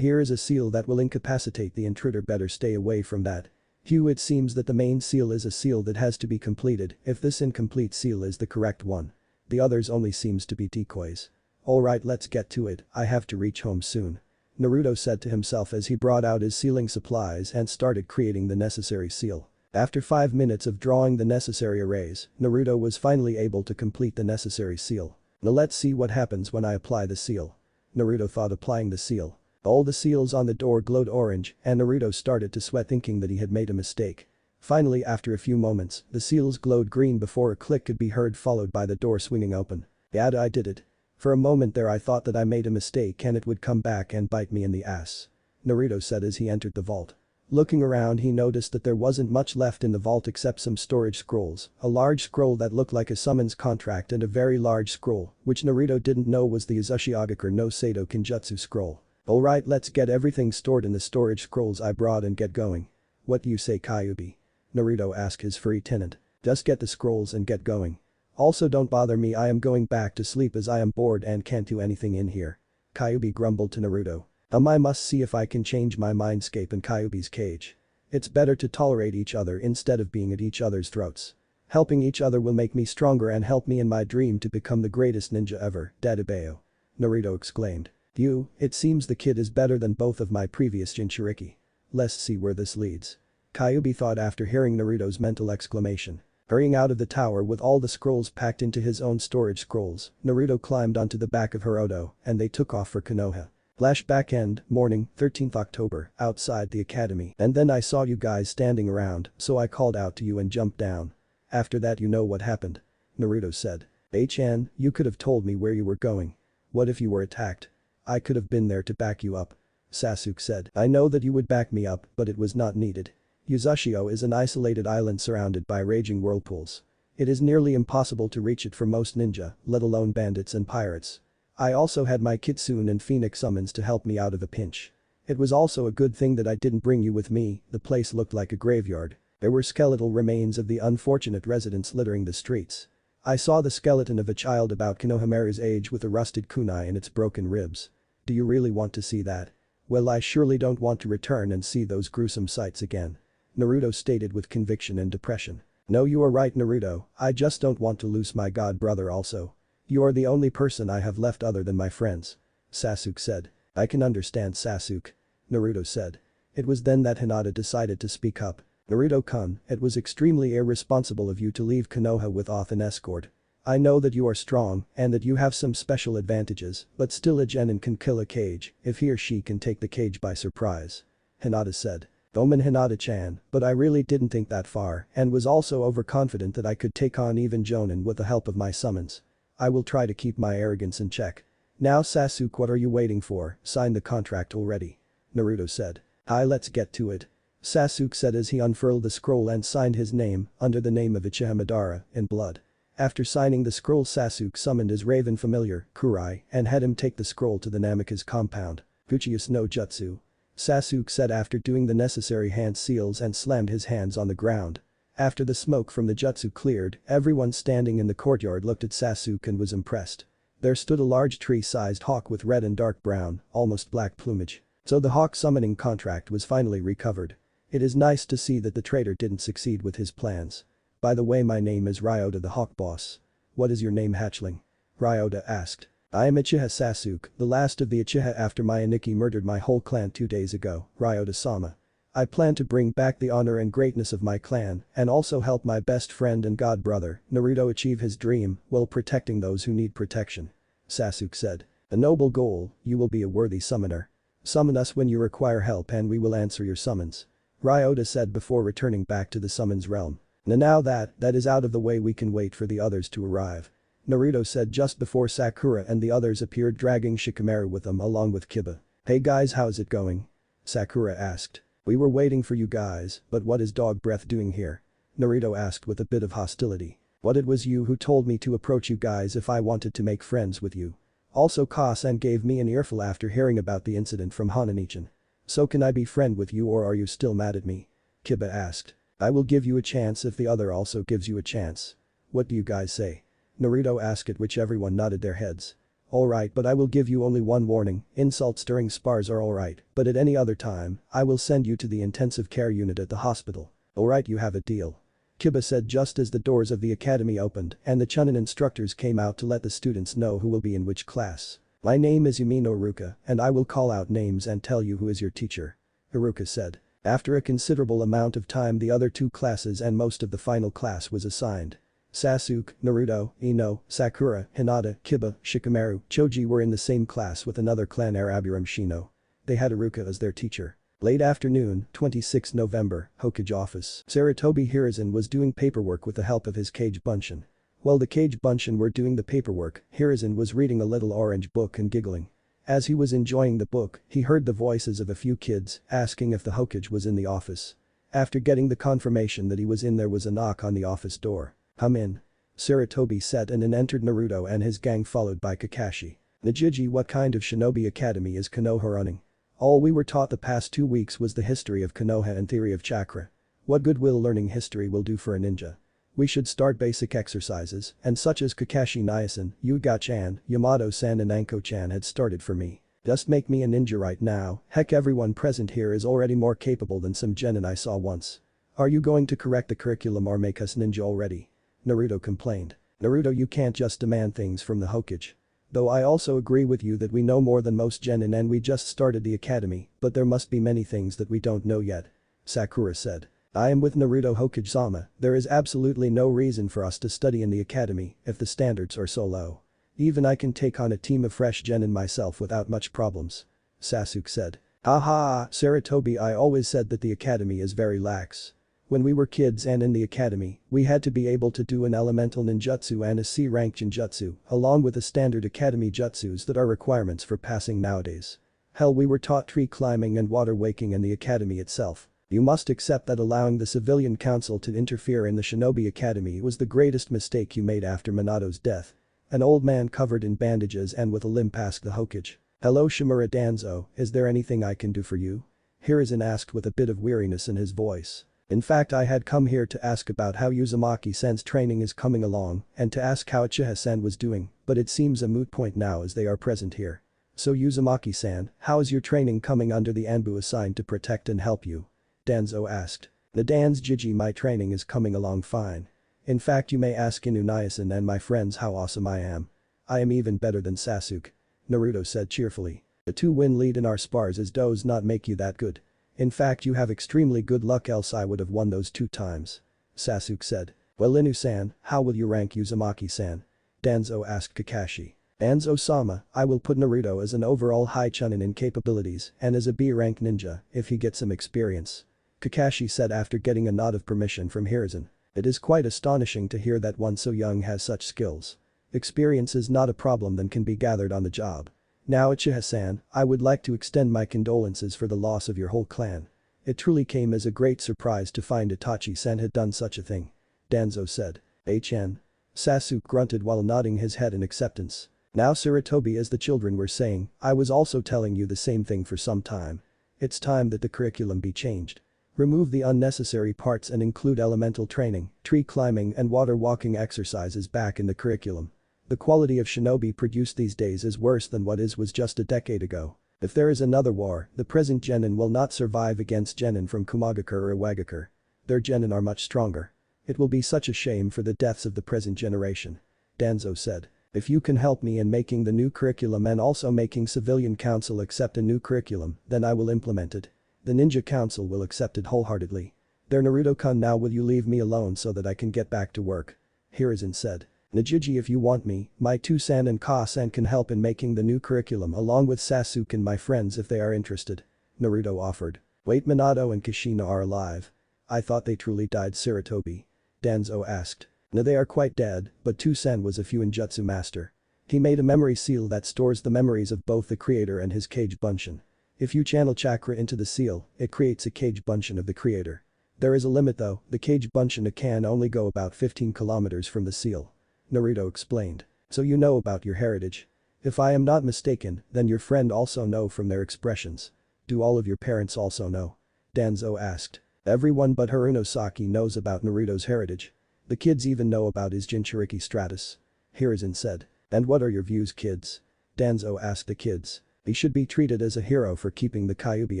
Here is a seal that will incapacitate the intruder, better stay away from that. It seems that the main seal is a seal that has to be completed if this incomplete seal is the correct one. The others only seems to be decoys. Alright, let's get to it, I have to reach home soon. Naruto said to himself as he brought out his sealing supplies and started creating the necessary seal. After 5 minutes of drawing the necessary arrays, Naruto was finally able to complete the necessary seal. Now let's see what happens when I apply the seal. Naruto thought, applying the seal. All the seals on the door glowed orange and Naruto started to sweat, thinking that he had made a mistake. Finally, after a few moments, the seals glowed green before a click could be heard, followed by the door swinging open. Yeah, I did it. For a moment there I thought that I made a mistake and it would come back and bite me in the ass. Naruto said as he entered the vault. Looking around, he noticed that there wasn't much left in the vault except some storage scrolls, a large scroll that looked like a summons contract and a very large scroll, which Naruto didn't know was the Uzushiagaku no Sato Kinjutsu scroll. Alright, let's get everything stored in the storage scrolls I brought and get going. What do you say, Kyuubi? Naruto asked his furry tenant. Just get the scrolls and get going. Also don't bother me, I am going back to sleep as I am bored and can't do anything in here. Kyuubi grumbled to Naruto. I must see if I can change my mindscape in Kyuubi's cage. It's better to tolerate each other instead of being at each other's throats. Helping each other will make me stronger and help me in my dream to become the greatest ninja ever, Dadabeo. Naruto exclaimed. It seems the kid is better than both of my previous Jinchuriki. Let's see where this leads. Kyuubi thought after hearing Naruto's mental exclamation. Hurrying out of the tower with all the scrolls packed into his own storage scrolls, Naruto climbed onto the back of Hiroto and they took off for Konoha. Flashback end, morning, 13th October, outside the academy. And then I saw you guys standing around, so I called out to you and jumped down. After that, you know what happened. Naruto said. Chan, you could have told me where you were going. What if you were attacked? I could have been there to back you up. Sasuke said. I know that you would back me up, but it was not needed. Uzushio is an isolated island surrounded by raging whirlpools. It is nearly impossible to reach it for most ninja, let alone bandits and pirates. I also had my Kitsune and Phoenix summons to help me out of a pinch. It was also a good thing that I didn't bring you with me, the place looked like a graveyard. There were skeletal remains of the unfortunate residents littering the streets. I saw the skeleton of a child about Konohamaru's age with a rusted kunai in its broken ribs. Do you really want to see that? Well, I surely don't want to return and see those gruesome sights again. Naruto stated with conviction and depression. No, you are right, Naruto, I just don't want to lose my god brother also. You are the only person I have left other than my friends. Sasuke said. I can understand, Sasuke. Naruto said. It was then that Hinata decided to speak up. Naruto-kun, it was extremely irresponsible of you to leave Konoha without an escort. I know that you are strong and that you have some special advantages, but still a genin can kill a cage if he or she can take the cage by surprise. Hinata said. Omen Hinata-chan, but I really didn't think that far and was also overconfident that I could take on even Jonin with the help of my summons. I will try to keep my arrogance in check. Now Sasuke, what are you waiting for? Sign the contract already. Naruto said. Let's get to it. Sasuke said as he unfurled the scroll and signed his name under the name of Uchiha Madara in blood. After signing the scroll, Sasuke summoned his raven familiar, Kurai, and had him take the scroll to the Namikaze compound. Uchiha no Jutsu. Sasuke said after doing the necessary hand seals and slammed his hands on the ground. After the smoke from the jutsu cleared, everyone standing in the courtyard looked at Sasuke and was impressed. There stood a large tree-sized hawk with red and dark brown, almost black plumage. So the hawk summoning contract was finally recovered. It is nice to see that the traitor didn't succeed with his plans. By the way, my name is Ryota the Hawk Boss. What is your name, hatchling? Ryota asked. I am Uchiha Sasuke, the last of the Uchiha after my Aniki murdered my whole clan 2 days ago, Ryota-sama. I plan to bring back the honor and greatness of my clan and also help my best friend and god brother, Naruto, achieve his dream while protecting those who need protection. Sasuke said. A noble goal, you will be a worthy summoner. Summon us when you require help and we will answer your summons. Ryota said before returning back to the summons realm. Now that is out of the way, we can wait for the others to arrive. Naruto said just before Sakura and the others appeared, dragging Shikamaru with them along with Kiba. Hey guys, how's it going? Sakura asked. We were waiting for you guys, but what is dog breath doing here? Naruto asked with a bit of hostility. What, it was you who told me to approach you guys if I wanted to make friends with you. Also Ka-san gave me an earful after hearing about the incident from Hananichan. So can I be friend with you or are you still mad at me? Kiba asked. I will give you a chance if the other also gives you a chance. What do you guys say? Naruto asked, at which everyone nodded their heads. Alright, but I will give you only one warning, insults during spars are alright, but at any other time, I will send you to the intensive care unit at the hospital. Alright, you have a deal. Kiba said just as the doors of the academy opened and the Chunin instructors came out to let the students know who will be in which class. My name is Yumino Iruka and I will call out names and tell you who is your teacher. Iruka said. After a considerable amount of time, the other 2 classes and most of the final class was assigned. Sasuke, Naruto, Ino, Sakura, Hinata, Kiba, Shikamaru, Choji were in the same class with another clan heir, Aburame Shino. They had Iruka as their teacher. Late afternoon, 26 November, Hokage office. Sarutobi Hiruzen was doing paperwork with the help of his Kage Bunshin. While the Kage Bunshin were doing the paperwork, Hiruzen was reading a little orange book and giggling. As he was enjoying the book, he heard the voices of a few kids asking if the Hokage was in the office. After getting the confirmation that he was in, there was a knock on the office door. Come in. Sarutobi said, and then entered Naruto and his gang followed by Kakashi. Najiji, what kind of shinobi academy is Konoha running? All we were taught the past 2 weeks was the history of Konoha and theory of chakra. What good will learning history will do for a ninja? We should start basic exercises, and such as Kakashi Nyasan, Yuga-chan, Yamato-san and Anko-chan had started for me. Just make me a ninja right now, heck, everyone present here is already more capable than some genin I saw once. Are you going to correct the curriculum or make us ninja already? Naruto complained. Naruto, you can't just demand things from the Hokage. Though I also agree with you that we know more than most genin and we just started the academy, but there must be many things that we don't know yet. Sakura said. I am with Naruto, Hokage-sama, there is absolutely no reason for us to study in the academy if the standards are so low. Even I can take on a team of fresh genin myself without much problems. Sasuke said. Haha, Sarutobi, I always said that the academy is very lax. When we were kids and in the academy, we had to be able to do an elemental ninjutsu and a C-rank genjutsu, along with the standard academy jutsus that are requirements for passing nowadays. Hell, we were taught tree climbing and water waking in the academy itself. You must accept that allowing the civilian council to interfere in the shinobi academy was the greatest mistake you made after Minato's death. An old man covered in bandages and with a limp asked the Hokage. Hello Shimura Danzo, is there anything I can do for you? Hiruzen asked with a bit of weariness in his voice. In fact, I had come here to ask about how Uzumaki-san's training is coming along and to ask how Uchiha-san was doing, but it seems a moot point now as they are present here. So Uzumaki-san, how is your training coming under the Anbu assigned to protect and help you? Danzo asked. The Dan's Jiji, my training is coming along fine. In fact, you may ask Inu Nyasan and my friends how awesome I am. I am even better than Sasuke. Naruto said cheerfully. The 2-win lead in our spars does not make you that good. In fact, you have extremely good luck, else I would have won those 2 times. Sasuke said. Well, Inu-san, how will you rank Uzumaki-san? Danzo asked Kakashi. Danzo-sama, I will put Naruto as an overall high chunin in capabilities and as a B-rank ninja if he gets some experience. Kakashi said after getting a nod of permission from Hiruzen. It is quite astonishing to hear that one so young has such skills. Experience is not a problem that can be gathered on the job. Now Uchiha-san, I would like to extend my condolences for the loss of your whole clan. It truly came as a great surprise to find Itachi-san had done such a thing. Danzo said. HN. Sasuke grunted while nodding his head in acceptance. Now Sarutobi, as the children were saying, I was also telling you the same thing for some time. It's time that the curriculum be changed. Remove the unnecessary parts and include elemental training, tree climbing and water walking exercises back in the curriculum. The quality of shinobi produced these days is worse than what was just a decade ago. If there is another war, the present genin will not survive against genin from Kumagakure or Iwagakure. Their genin are much stronger. It will be such a shame for the deaths of the present generation. Danzo said. If you can help me in making the new curriculum and also making civilian council accept a new curriculum, then I will implement it. The ninja council will accept it wholeheartedly. There Naruto-kun, now will you leave me alone so that I can get back to work? Hiruzen said. Najiji, if you want me, my two-san and Ka-san can help in making the new curriculum along with Sasuke and my friends if they are interested. Naruto offered. Wait, Minato and Kushina are alive. I thought they truly died, Sarutobi. Danzo asked. No, they are quite dead, but Two-san was a Fuinjutsu master. He made a memory seal that stores the memories of both the creator and his Kage Bunshin. If you channel chakra into the seal, it creates a Kage Bunshin of the creator. There is a limit though, the Kage Bunshin can only go about 15 kilometers from the seal. Naruto explained. So you know about your heritage. If I am not mistaken, then your friend also know from their expressions. Do all of your parents also know? Danzo asked. Everyone but Harunosaki knows about Naruto's heritage. The kids even know about his Jinchuriki stratus. Hiruzen said. And what are your views, kids? Danzo asked the kids. He should be treated as a hero for keeping the Kyuubi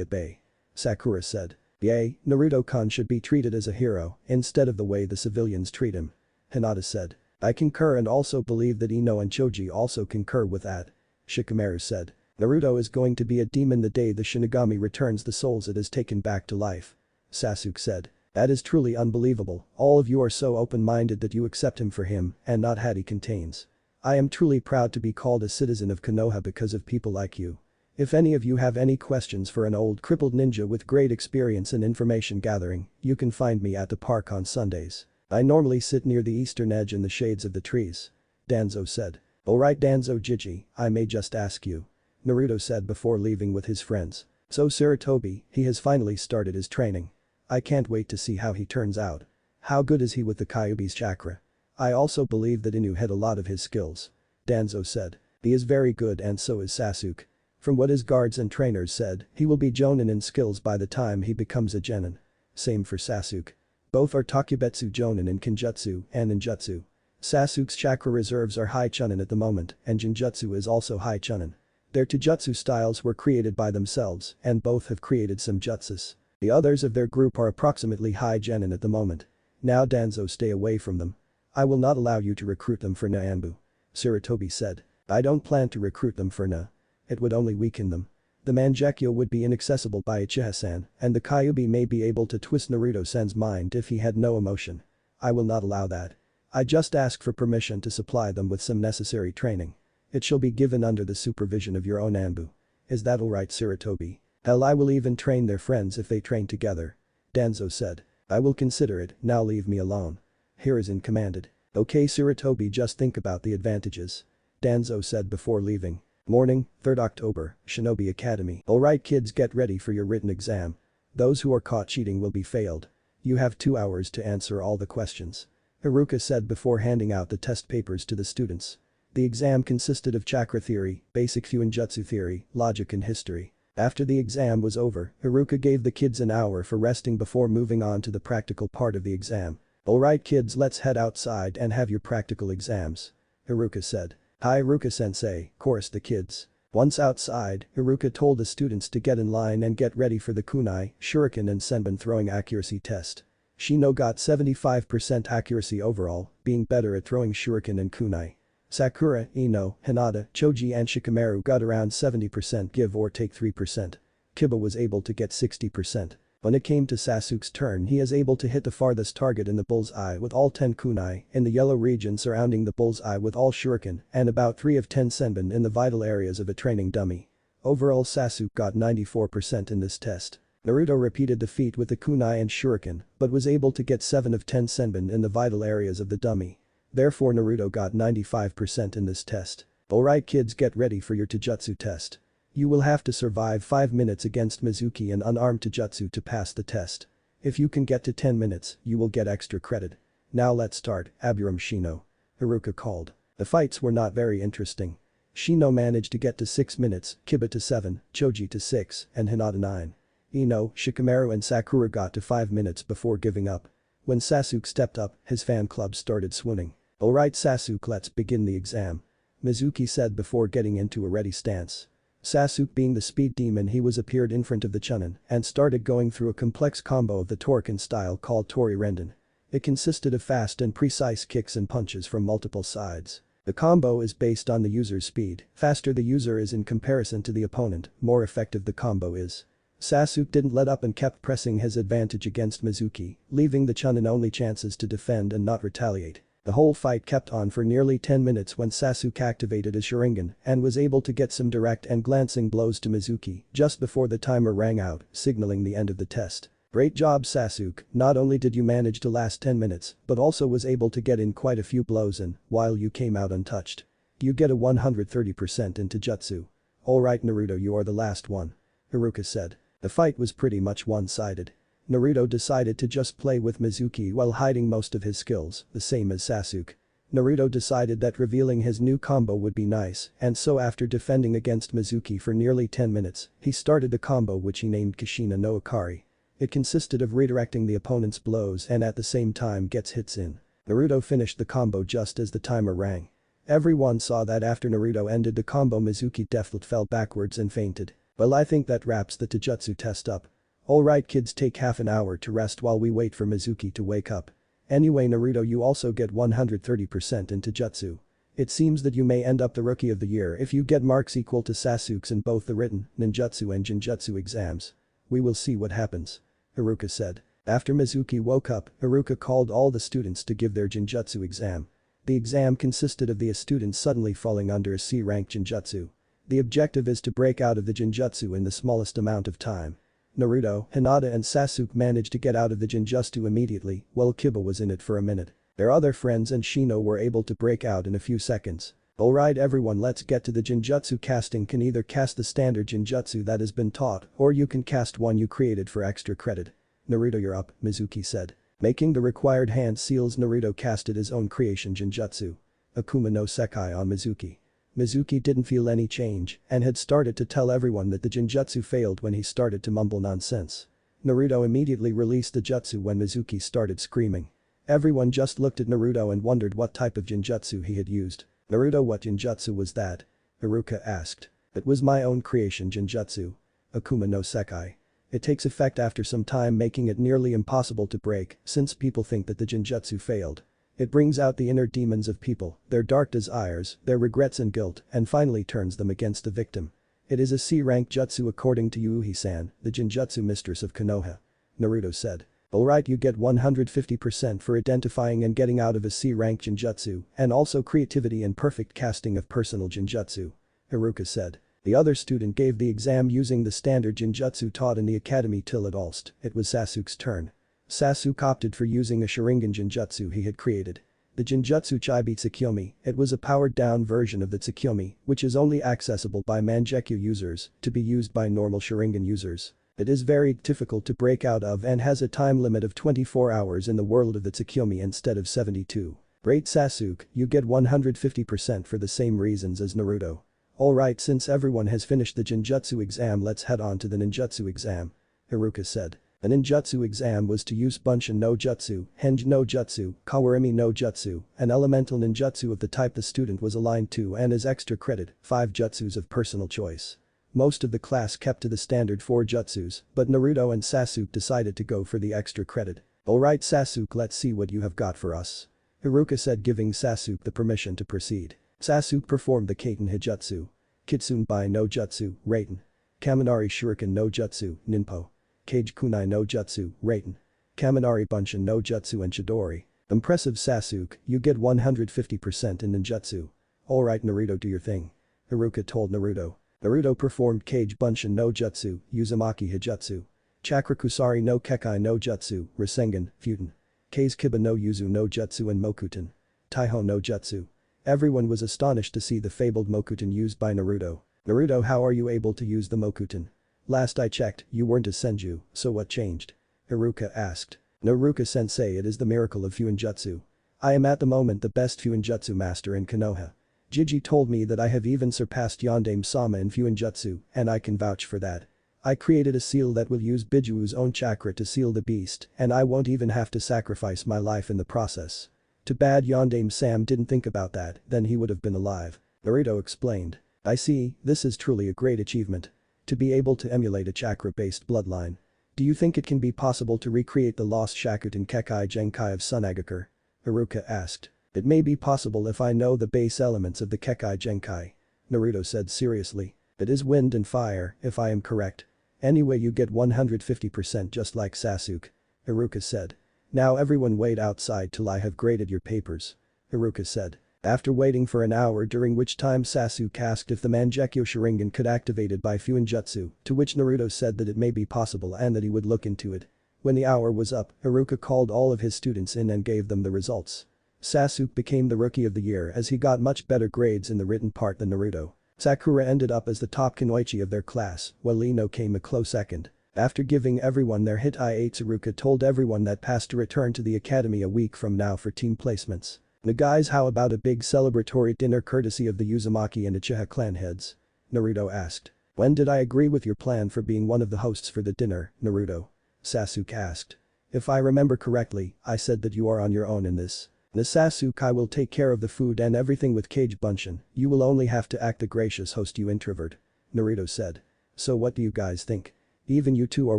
at bay. Sakura said. Yay, Naruto-kun should be treated as a hero instead of the way the civilians treat him. Hinata said. I concur and also believe that Ino and Choji also concur with that. Shikamaru said. Naruto is going to be a demon the day the Shinigami returns the souls it has taken back to life. Sasuke said. That is truly unbelievable, all of you are so open-minded that you accept him for him and not what he contains. I am truly proud to be called a citizen of Konoha because of people like you. If any of you have any questions for an old crippled ninja with great experience in information gathering, you can find me at the park on Sundays. I normally sit near the eastern edge in the shades of the trees. Danzo said. Alright Danzo Jiji, I may just ask you. Naruto said before leaving with his friends. So Sarutobi, he has finally started his training. I can't wait to see how he turns out. How good is he with the Kyuubi's chakra? I also believe that Inu had a lot of his skills. Danzo said. He is very good and so is Sasuke. From what his guards and trainers said, he will be Jonin in skills by the time he becomes a genin. Same for Sasuke. Both are Takubetsu Jonin in Kenjutsu and Ninjutsu. Sasuke's chakra reserves are high chunin at the moment and Jinjutsu is also high chunin. Their Taijutsu styles were created by themselves and both have created some jutsus. The others of their group are approximately high genin at the moment. Now Danzo, stay away from them. I will not allow you to recruit them for Anbu. Sarutobi said. I don't plan to recruit them for Na. It would only weaken them. The Mangekyo would be inaccessible by Uchiha-san and the Kyuubi may be able to twist Naruto-san's mind if he had no emotion. I will not allow that. I just ask for permission to supply them with some necessary training. It shall be given under the supervision of your own Anbu. Is that alright, Sarutobi? Hell, I will even train their friends if they train together. Danzo said. I will consider it, now leave me alone. Hiruzen commanded. Okay Sarutobi, just think about the advantages. Danzo said before leaving. Morning, 3rd October, Shinobi Academy. Alright kids, get ready for your written exam. Those who are caught cheating will be failed. You have 2 hours to answer all the questions. Haruka said before handing out the test papers to the students. The exam consisted of chakra theory, basic Fuinjutsu theory, logic and history. After the exam was over, Haruka gave the kids an hour for resting before moving on to the practical part of the exam. Alright kids, let's head outside and have your practical exams. Haruka said. Hi Haruka-sensei, chorused the kids. Once outside, Haruka told the students to get in line and get ready for the kunai, shuriken and senbon throwing accuracy test. Shino got 75% accuracy overall, being better at throwing shuriken and kunai. Sakura, Ino, Hinata, Choji and Shikamaru got around 70% give or take 3%. Kiba was able to get 60%. When it came to Sasuke's turn, he is able to hit the farthest target in the bullseye with all 10 kunai in the yellow region surrounding the bullseye with all shuriken and about 3 of 10 senbon in the vital areas of a training dummy. Overall Sasuke got 94% in this test. Naruto repeated the feat with the kunai and shuriken but was able to get 7 of 10 senbon in the vital areas of the dummy. Therefore Naruto got 95% in this test. Alright kids, get ready for your Taijutsu test. You will have to survive 5 minutes against Mizuki and unarmed Taijutsu to pass the test. If you can get to 10 minutes, you will get extra credit. Now let's start, Aburam Shino. Haruka called. The fights were not very interesting. Shino managed to get to 6 minutes, Kiba to 7, Choji to 6, and Hinata 9. Ino, Shikamaru and Sakura got to 5 minutes before giving up. When Sasuke stepped up, his fan club started swooning. Alright Sasuke, let's begin the exam. Mizuki said before getting into a ready stance. Sasuke, being the speed demon he was, appeared in front of the Chunin and started going through a complex combo of the Torken style called Tori Renden. It consisted of fast and precise kicks and punches from multiple sides. The combo is based on the user's speed. Faster the user is in comparison to the opponent, more effective the combo is. Sasuke didn't let up and kept pressing his advantage against Mizuki, leaving the Chunin only chances to defend and not retaliate. The whole fight kept on for nearly 10 minutes when Sasuke activated his Sharingan and was able to get some direct and glancing blows to Mizuki just before the timer rang out, signaling the end of the test. Great job Sasuke, not only did you manage to last 10 minutes, but also was able to get in quite a few blows in, while you came out untouched. You get a 130% in Taijutsu. Alright Naruto, you are the last one. Iruka said. The fight was pretty much one-sided. Naruto decided to just play with Mizuki while hiding most of his skills, the same as Sasuke. Naruto decided that revealing his new combo would be nice, and so after defending against Mizuki for nearly 10 minutes, he started the combo which he named Kushina no Ikari. It consisted of redirecting the opponent's blows and at the same time gets hits in. Naruto finished the combo just as the timer rang. Everyone saw that after Naruto ended the combo Mizuki deftly fell backwards and fainted. Well, I think that wraps the Taijutsu test up. Alright kids, take half an hour to rest while we wait for Mizuki to wake up. Anyway Naruto, you also get 130% in Taijutsu. It seems that you may end up the Rookie of the Year if you get marks equal to Sasuke's in both the written, ninjutsu and genjutsu exams. We will see what happens. Iruka said. After Mizuki woke up, Iruka called all the students to give their genjutsu exam. The exam consisted of the students suddenly falling under a C-rank genjutsu. The objective is to break out of the genjutsu in the smallest amount of time. Naruto, Hinata and Sasuke managed to get out of the genjutsu immediately, while Kiba was in it for a minute. Their other friends and Shino were able to break out in a few seconds. Alright everyone, let's get to the genjutsu casting. Can either cast the standard genjutsu that has been taught or you can cast one you created for extra credit. Naruto, you're up, Mizuki said. Making the required hand seals, Naruto casted his own creation genjutsu. Akuma no Sekai on Mizuki. Mizuki didn't feel any change and had started to tell everyone that the genjutsu failed when he started to mumble nonsense. Naruto immediately released the jutsu when Mizuki started screaming. Everyone just looked at Naruto and wondered what type of genjutsu he had used. Naruto, what genjutsu was that? Iruka asked. It was my own creation genjutsu. Akuma no Sekai. It takes effect after some time, making it nearly impossible to break since people think that the genjutsu failed. It brings out the inner demons of people, their dark desires, their regrets and guilt, and finally turns them against the victim. It is a C-rank jutsu according to Yuuhi-san, the genjutsu mistress of Konoha. Naruto said. Alright, you get 150% for identifying and getting out of a C-rank genjutsu, and also creativity and perfect casting of personal genjutsu. Iruka said. The other student gave the exam using the standard genjutsu taught in the academy till it alst. It was Sasuke's turn. Sasuke opted for using a Sharingan genjutsu he had created. The genjutsu Chibi Tsukuyomi, it was a powered-down version of the Tsukuyomi, which is only accessible by Mangekyo users, to be used by normal Sharingan users. It is very difficult to break out of and has a time limit of 24 hours in the world of the Tsukuyomi instead of 72. Great Sasuke, you get 150% for the same reasons as Naruto. Alright, since everyone has finished the genjutsu exam, let's head on to the ninjutsu exam. Iruka said. The ninjutsu exam was to use Bunshin no Jutsu, Henji no Jutsu, Kawarimi no Jutsu, an elemental ninjutsu of the type the student was aligned to, and as extra credit, 5 jutsus of personal choice. Most of the class kept to the standard 4 jutsus, but Naruto and Sasuke decided to go for the extra credit. Alright Sasuke, let's see what you have got for us. Iruka said, giving Sasuke the permission to proceed. Sasuke performed the Kaiten Hijutsu. Kitsunbai no Jutsu, Raiten. Kaminari Shuriken no Jutsu, Ninpo. Kage Kunai no Jutsu, Raiten. Kaminari Bunshin no Jutsu and Chidori. Impressive Sasuke, you get 150% in ninjutsu. Alright Naruto, do your thing. Iruka told Naruto. Naruto performed Kage Bunshin no Jutsu, Uzumaki Hijutsu. Chakrakusari no Kekai no Jutsu, Rasengan, Futen. Kase Kiba no Yuzu no Jutsu and Mokuton. Taiho no Jutsu. Everyone was astonished to see the fabled Mokuton used by Naruto. Naruto, how are you able to use the Mokuton? Last I checked, you weren't a senju, so what changed? Iruka asked. Naruka-sensei, it is the miracle of Fuinjutsu. I am at the moment the best Fuinjutsu master in Konoha. Jiji told me that I have even surpassed Yondaime-sama in Fuinjutsu, and I can vouch for that. I created a seal that will use Bijuu's own chakra to seal the beast, and I won't even have to sacrifice my life in the process. Too bad Yondaime-sam didn't think about that, then he would have been alive. Naruto explained. I see, this is truly a great achievement. To be able to emulate a chakra-based bloodline. Do you think it can be possible to recreate the lost Shakutin Kekai Genkai of Sunagakur? Haruka asked. It may be possible if I know the base elements of the Kekai Genkai. Naruto said seriously. It is wind and fire, if I am correct. Anyway, you get 150% just like Sasuke. Haruka said. Now everyone wait outside till I have graded your papers. Haruka said. After waiting for an hour, during which time Sasuke asked if the Mangekyo Sharingan could activated by Fuinjutsu, to which Naruto said that it may be possible and that he would look into it. When the hour was up, Haruka called all of his students in and gave them the results. Sasuke became the rookie of the year as he got much better grades in the written part than Naruto. Sakura ended up as the top kunoichi of their class, while Ino came a close second. After giving everyone their hit I-8, Haruka told everyone that passed to return to the academy a week from now for team placements. "Now guys, how about a big celebratory dinner courtesy of the Uzumaki and Uchiha Clan heads?" Naruto asked. "When did I agree with your plan for being one of the hosts for the dinner, Naruto?" Sasuke asked. "If I remember correctly, I said that you are on your own in this. The Sasuke, I will take care of the food and everything with Kage Bunshin, you will only have to act the gracious host, you introvert," Naruto said. "So what do you guys think? Even you two are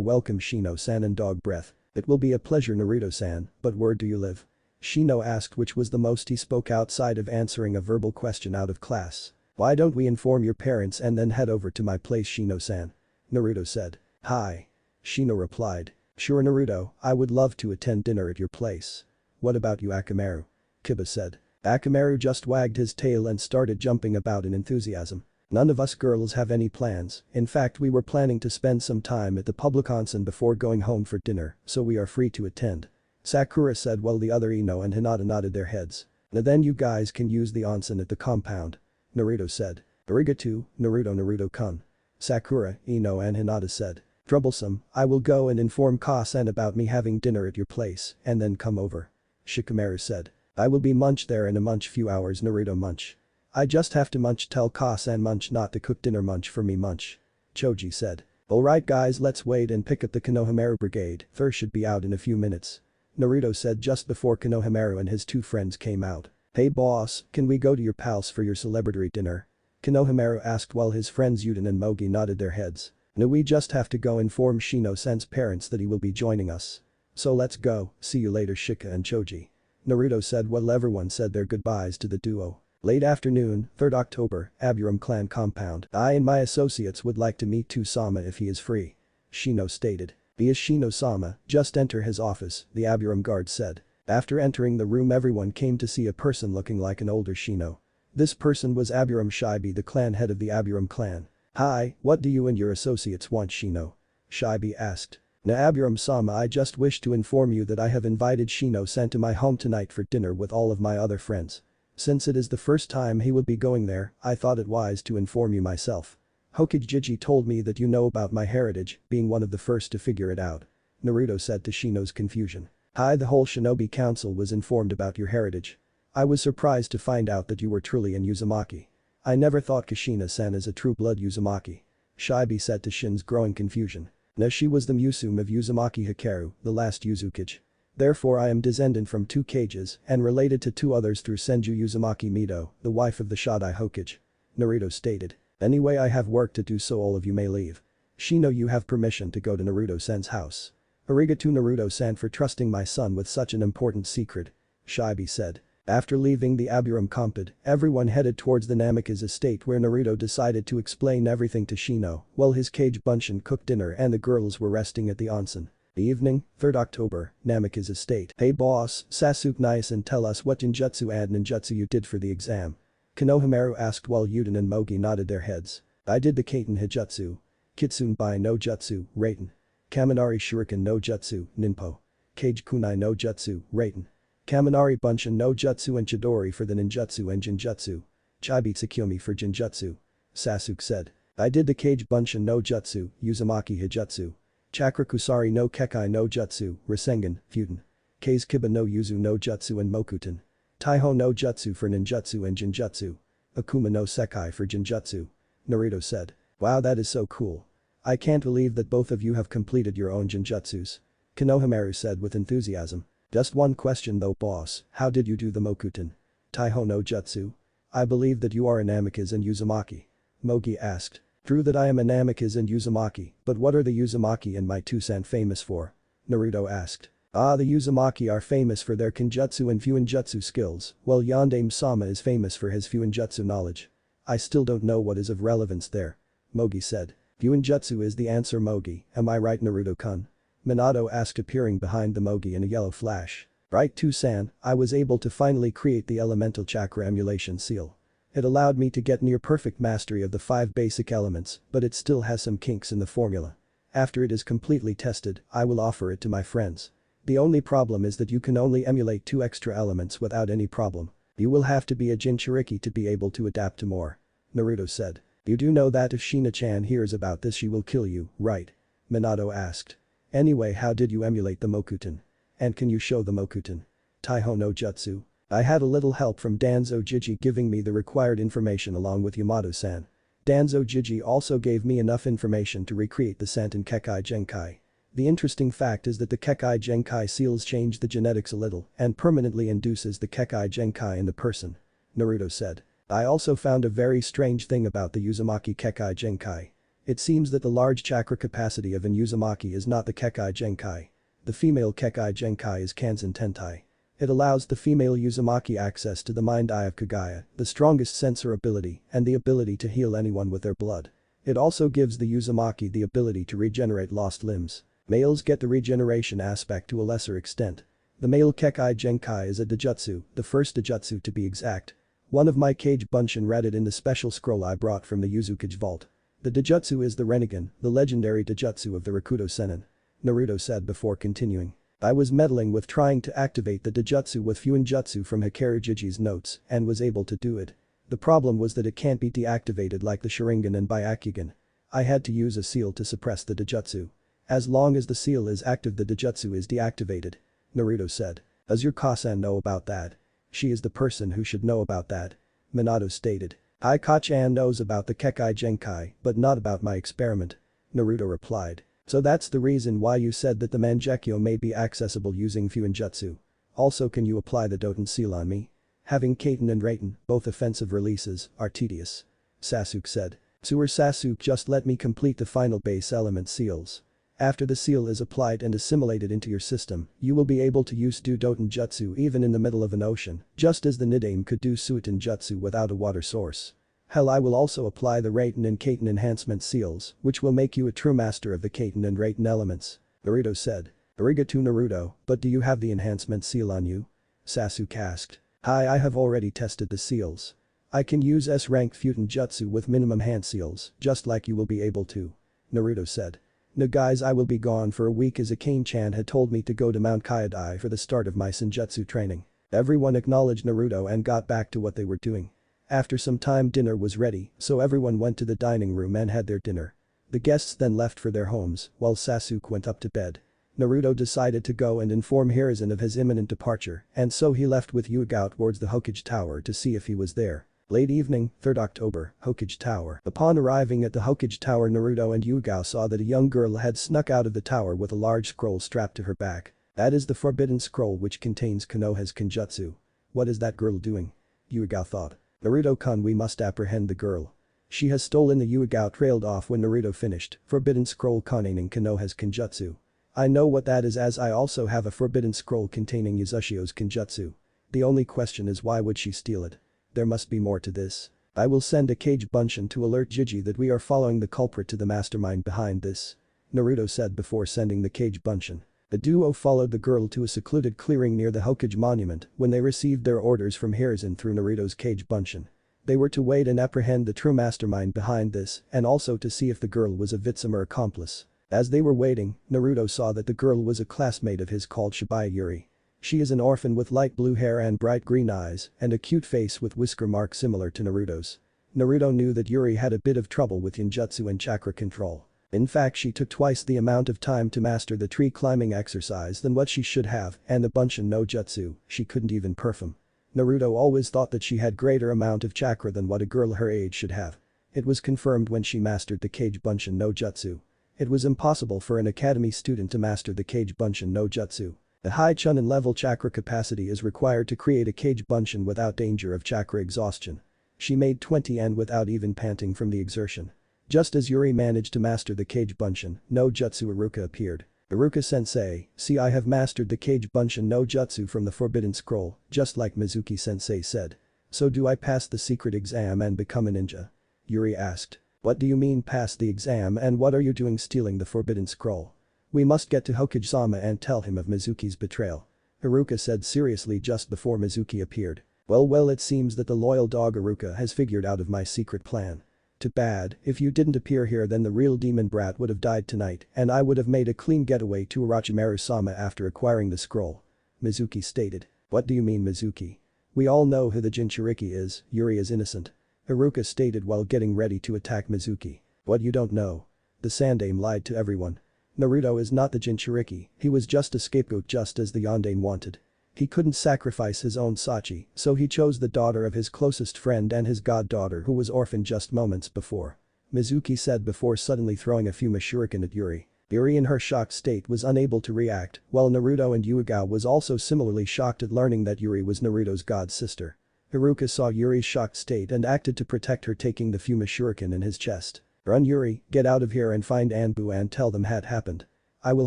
welcome, Shino-san and Dog Breath. It will be a pleasure, Naruto-san, but where do you live?" Shino asked, which was the most he spoke outside of answering a verbal question out of class. "Why don't we inform your parents and then head over to my place, Shino-san?" Naruto said. "Hi." Shino replied. "Sure, Naruto, I would love to attend dinner at your place. What about you, Akamaru?" Kiba said. Akamaru just wagged his tail and started jumping about in enthusiasm. "None of us girls have any plans, in fact we were planning to spend some time at the public onsen before going home for dinner, so we are free to attend." Sakura said while the other Ino and Hinata nodded their heads. "Now then you guys can use the onsen at the compound," Naruto said. "Arigato, Naruto-kun." Sakura, Ino and Hinata said. "Troublesome, I will go and inform Ka-san about me having dinner at your place and then come over." Shikamaru said. "I will be munch there in a munch few hours, Naruto munch. I just have to munch, tell Ka-san munch not to cook dinner munch for me munch." Choji said. "Alright guys, let's wait and pick up the Konohamaru brigade, Thur should be out in a few minutes." Naruto said just before Konohamaru and his two friends came out. "Hey boss, can we go to your palace for your celebratory dinner?" Konohamaru asked while his friends Yuden and Mogi nodded their heads. "No, we just have to go inform Shino-san's parents that he will be joining us. So let's go, see you later Shika and Choji." Naruto said while everyone said their goodbyes to the duo. Late afternoon, 3rd October, Aburam Clan compound. "I and my associates would like to meet Tusama if he is free," Shino stated. "He is Shino-sama, just enter his office," the Aburam guard said. After entering the room, everyone came to see a person looking like an older Shino. This person was Aburam Shibi, the clan head of the Aburam clan. "Hi, what do you and your associates want, Shino?" Shibi asked. "Na Aburam-sama, I just wish to inform you that I have invited Shino-san to my home tonight for dinner with all of my other friends. Since it is the first time he will be going there, I thought it wise to inform you myself. Hokage told me that you know about my heritage, being one of the first to figure it out," Naruto said to Shino's confusion. "Hi, the whole Shinobi Council was informed about your heritage. I was surprised to find out that you were truly an Uzumaki. I never thought Kushina-san is a true-blood Uzumaki," Shibi said to Shin's growing confusion. "No, she was the Musume of Uzumaki Hikaru, the last Uzukage. Therefore I am descended from 2 Kages and related to 2 others through Senju Uzumaki Mido, the wife of the Shodai Hokage," Naruto stated. "Anyway, I have work to do, so all of you may leave. Shino, you have permission to go to Naruto-san's house." "Arigato Naruto-san for trusting my son with such an important secret," Shibi said. After leaving the Aburam compound, everyone headed towards the Namikaze estate where Naruto decided to explain everything to Shino while his Kage Bunshin cooked dinner and the girls were resting at the onsen. Evening, 3rd October, Namikaze estate. "Hey boss, Sasuke nice and tell us what ninjutsu and ninjutsu you did for the exam." Konohamaru asked while Yuden and Mogi nodded their heads. "I did the Kaiten Hijutsu. Kitsunbai no Jutsu, Raiten. Kaminari Shuriken no Jutsu, Ninpo. Kage Kunai no Jutsu, Raiten. Kaminari Bunshin no Jutsu and Chidori for the ninjutsu and jinjutsu. Chibi Tsukuyomi for jinjutsu," Sasuke said. "I did the Kage Bunshin no Jutsu, Uzumaki Hijutsu. Chakra Kusari no Kekai no Jutsu, Rasengan, Futen. Kase Kiba no Yuzu no Jutsu and Mokuton. Taiho no Jutsu for ninjutsu and jinjutsu. Akuma no Sekai for jinjutsu," Naruto said. "Wow, that is so cool. I can't believe that both of you have completed your own jinjutsus," Konohamaru said with enthusiasm. "Just one question though boss, how did you do the Mokuton? Taiho no Jutsu? I believe that you are an Namikaze and Uzumaki," Mogi asked. True that I am a Namikaze and Uzumaki, but what are the Uzumaki and my Tusan famous for? Naruto asked. Ah, the Uzumaki are famous for their Kenjutsu and Fuinjutsu skills, while Yondaime-sama is famous for his Fuinjutsu knowledge. I still don't know what is of relevance there. Mogi said. Fuinjutsu is the answer, Mogi, am I right, Naruto-kun? Minato asked, appearing behind the Mogi in a yellow flash. Right, Tusan, I was able to finally create the elemental chakra emulation seal. It allowed me to get near perfect mastery of the 5 basic elements, but it still has some kinks in the formula. After it is completely tested, I will offer it to my friends. The only problem is that you can only emulate 2 extra elements without any problem. You will have to be a Jinchuriki to be able to adapt to more. Naruto said. You do know that if Shina-chan hears about this she will kill you, right? Minato asked. Anyway, how did you emulate the Mokuton? And can you show the Mokuton? Taiho no Jutsu. I had a little help from Danzo Jiji giving me the required information along with Yamato-san. Danzo Jiji also gave me enough information to recreate the Santen Kekai Genkai. The interesting fact is that the Kekai Genkai seals change the genetics a little and permanently induces the Kekai Genkai in the person. Naruto said. I also found a very strange thing about the Uzumaki Kekai Genkai. It seems that the large chakra capacity of an Uzumaki is not the Kekai Genkai. The female Kekai Genkai is Kanzen Tentai. It allows the female Uzumaki access to the mind eye of Kagaya, the strongest sensor ability, and the ability to heal anyone with their blood. It also gives the Uzumaki the ability to regenerate lost limbs. Males get the regeneration aspect to a lesser extent. The male Kekai Genkai is a Dojutsu, the first Dojutsu to be exact. One of my Kage Bunshin read it in the special scroll I brought from the Yuzukage vault. The Dojutsu is the Rasengan, the legendary Dojutsu of the Rakuto Sennin. Naruto said before continuing. I was meddling with trying to activate the Dojutsu with Fuinjutsu from Hikaru Jiji's notes and was able to do it. The problem was that it can't be deactivated like the Sharingan and Byakugan. I had to use a seal to suppress the Dojutsu. As long as the seal is active the Dojutsu is deactivated. Naruto said. Does your Kasan know about that? She is the person who should know about that. Minato stated. Ai-Ka-chan knows about the Kekai Genkai, but not about my experiment. Naruto replied. So that's the reason why you said that the Mangekyo may be accessible using Fuinjutsu. Also, can you apply the Doton seal on me? Having Kaiten and Raiten, both offensive releases, are tedious. Sasuke said. Sewer Sasuke, just let me complete the final base element seals. After the seal is applied and assimilated into your system, you will be able to use Doton Jutsu even in the middle of an ocean, just as the Nidaime could do Suiton Jutsu without a water source. Hell, I will also apply the Raiten and Kaiten enhancement seals, which will make you a true master of the Kaiten and Raiten elements. Naruto said. Arigato Naruto, but do you have the enhancement seal on you? Sasuke asked. Hi, I have already tested the seals. I can use S-rank Futon Jutsu with minimum hand seals, just like you will be able to. Naruto said. No guys, I will be gone for a week as Akane-chan had told me to go to Mount Kyodai for the start of my Senjutsu training. Everyone acknowledged Naruto and got back to what they were doing. After some time dinner was ready, so everyone went to the dining room and had their dinner. The guests then left for their homes, while Sasuke went up to bed. Naruto decided to go and inform Hiruzen of his imminent departure, and so he left with Yuga towards the Hokage Tower to see if he was there. Late evening, 3rd October, Hokage Tower. Upon arriving at the Hokage Tower, Naruto and Yuga saw that a young girl had snuck out of the tower with a large scroll strapped to her back. That is the forbidden scroll which contains Konoha's Kenjutsu. What is that girl doing? Yuga thought. Naruto-kun, we must apprehend the girl. She has stolen the Yuga trailed off when Naruto finished, forbidden scroll containing Konoha's Kenjutsu. I know what that is as I also have a forbidden scroll containing Yuzashio's Kenjutsu. The only question is why would she steal it? There must be more to this. I will send a Kage Bunshin to alert Jiji that we are following the culprit to the mastermind behind this. Naruto said before sending the Kage Bunshin. The duo followed the girl to a secluded clearing near the Hokage monument when they received their orders from Hiruzen through Naruto's Kage Bunshin. They were to wait and apprehend the true mastermind behind this and also to see if the girl was a victim or accomplice. As they were waiting, Naruto saw that the girl was a classmate of his called Shibuya Yuri. She is an orphan with light blue hair and bright green eyes and a cute face with whisker marks similar to Naruto's. Naruto knew that Yuri had a bit of trouble with Genjutsu and chakra control. In fact, she took twice the amount of time to master the tree climbing exercise than what she should have, and the Bunshin no Jutsu, she couldn't even perform. Naruto always thought that she had greater amount of chakra than what a girl her age should have. It was confirmed when she mastered the Kage Bunshin no Jutsu. It was impossible for an academy student to master the Kage Bunshin no Jutsu. A high Chunin level chakra capacity is required to create a Kage Bunshin without danger of chakra exhaustion. She made 20 and without even panting from the exertion. Just as Yuri managed to master the Kage Bunshin no Jutsu, Iruka appeared. Iruka-sensei, see, I have mastered the Kage Bunshin no Jutsu from the Forbidden Scroll, just like Mizuki-sensei said. So do I pass the secret exam and become a ninja? Yuri asked. What do you mean pass the exam, and what are you doing stealing the Forbidden Scroll? We must get to Hokage-sama and tell him of Mizuki's betrayal. Iruka said seriously just before Mizuki appeared. Well, it seems that the loyal dog Iruka has figured out of my secret plan. Too bad, if you didn't appear here then the real demon brat would have died tonight and I would have made a clean getaway to Orochimaru-sama after acquiring the scroll. Mizuki stated. What do you mean Mizuki? We all know who the Jinchuriki is, Yuri is innocent. Iruka stated while getting ready to attack Mizuki. What, you don't know? The Sandaime lied to everyone. Naruto is not the Jinchuriki, he was just a scapegoat just as the Yondaime wanted. He couldn't sacrifice his own Sachi, so he chose the daughter of his closest friend and his goddaughter who was orphaned just moments before. Mizuki said before suddenly throwing a Fuma shuriken at Yuri. Yuri in her shocked state was unable to react, while Naruto and Yuga was also similarly shocked at learning that Yuri was Naruto's god sister. Iruka saw Yuri's shocked state and acted to protect her, taking the Fuma shuriken in his chest. Run Yuri, get out of here and find Anbu and tell them had happened. I will